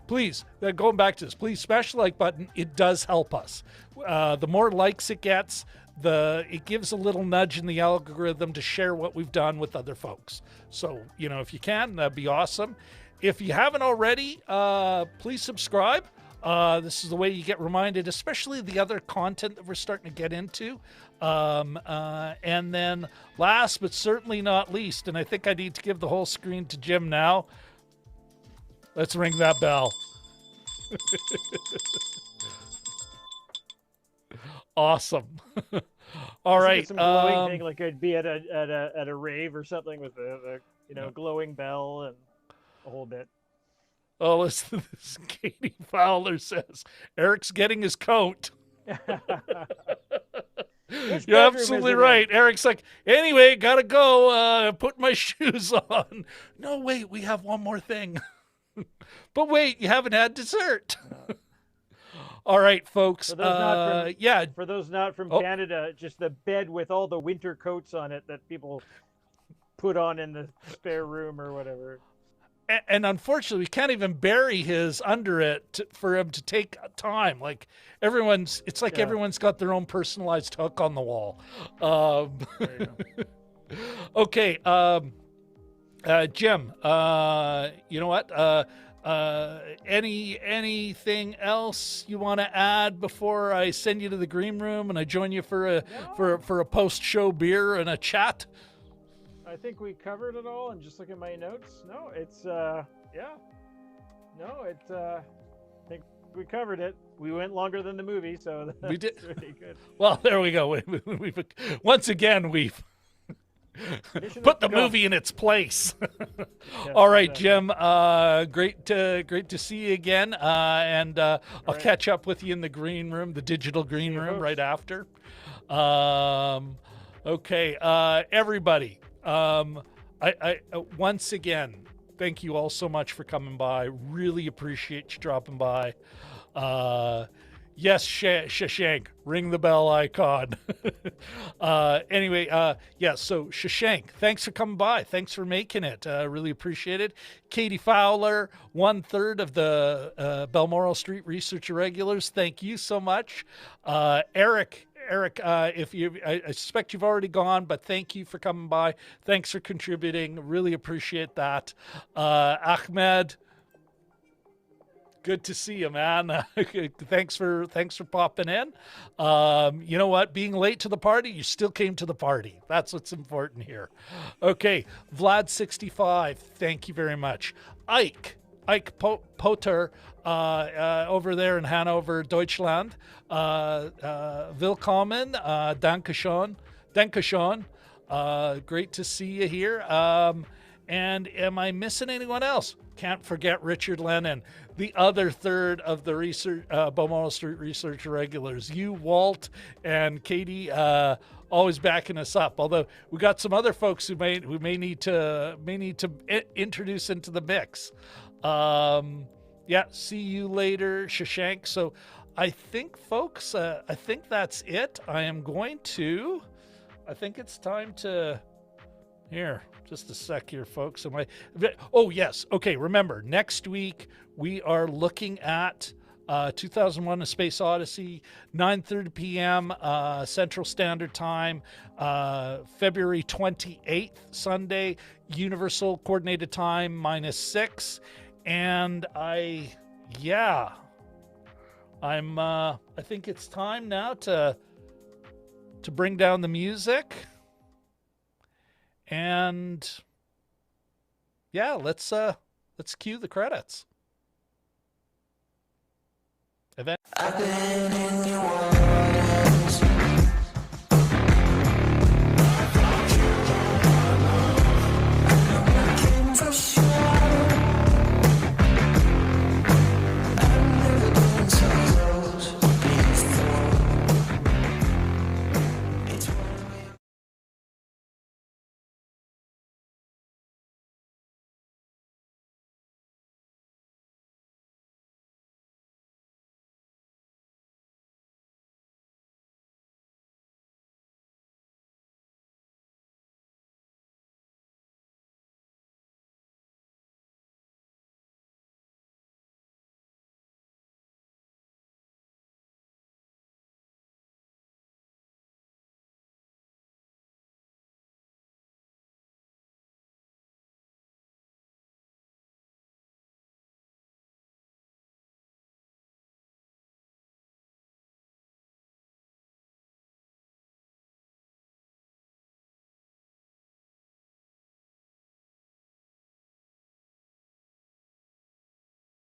please, going back to this, please smash the like button. It does help us. The more likes it gets, it gives a little nudge in the algorithm to share what we've done with other folks. So, if you can, that'd be awesome. If you haven't already, please subscribe. This is the way you get reminded, especially the other content that we're starting to get into. And then last but certainly not least, and I think I need to give the whole screen to Jim now. Let's ring that bell. Awesome. All right. Some glowing thing, like it'd be at a rave or something with a glowing bell and a whole bit. Oh, listen, this Katie Fowler says Eric's getting his coat. You're absolutely right. Eric's like, anyway, gotta go put my shoes on. No, wait, we have one more thing. But wait, you haven't had dessert. All right, folks. For those not from Canada, just the bed with all the winter coats on it that people put on in the spare room or whatever. And unfortunately, we can't even bury his under it for him to take time. Like everyone's got their own personalized hook on the wall. There you go. Okay, Jim. You know what? Anything else you want to add before I send you to the green room and I join you for a post-show beer and a chat? I think we covered it all, and just look at my notes. No, it's I think we covered it. We went longer than the movie, so that's we did. Really good. Well, there we go. We've once again we've put the movie in its place. All right, Jim. Great to see you again, and I'll catch up with you in the green room, the digital green room, right after. Okay, everybody. I once again, thank you all so much for coming by. Really appreciate you dropping by. Yes, Shashank, ring the bell icon. Anyway, so Shashank, thanks for coming by. Thanks for making it. Really appreciate it. Katie Fowler, 1/3 of the Balmoral Street Research Irregulars. Thank you so much. Eric, if you, I suspect you've already gone, but thank you for coming by. Thanks for contributing. Really appreciate that. Ahmed, good to see you, man. Thanks for popping in. You know what? Being late to the party, you still came to the party. That's what's important here. Okay, Vlad65, thank you very much. Ike Potter, over there in Hanover, Deutschland. Willkommen, Dankeschön. Great to see you here. And am I missing anyone else? Can't forget Richard Lennon, the other third of the Balmoral Street Research Irregulars. You, Walt, and Katie, always backing us up. Although we got some other folks who may need to introduce into the mix. See you later, Shashank. So I think, folks, I think that's it. I think it's time to here. Just a sec here, folks. Oh, yes. Okay, remember, next week we are looking at 2001: A Space Odyssey, 9:30 p.m. Central Standard Time, February 28th, Sunday, Universal Coordinated Time, -6. And I think it's time now to bring down the music. And let's cue the credits. I've been in your world.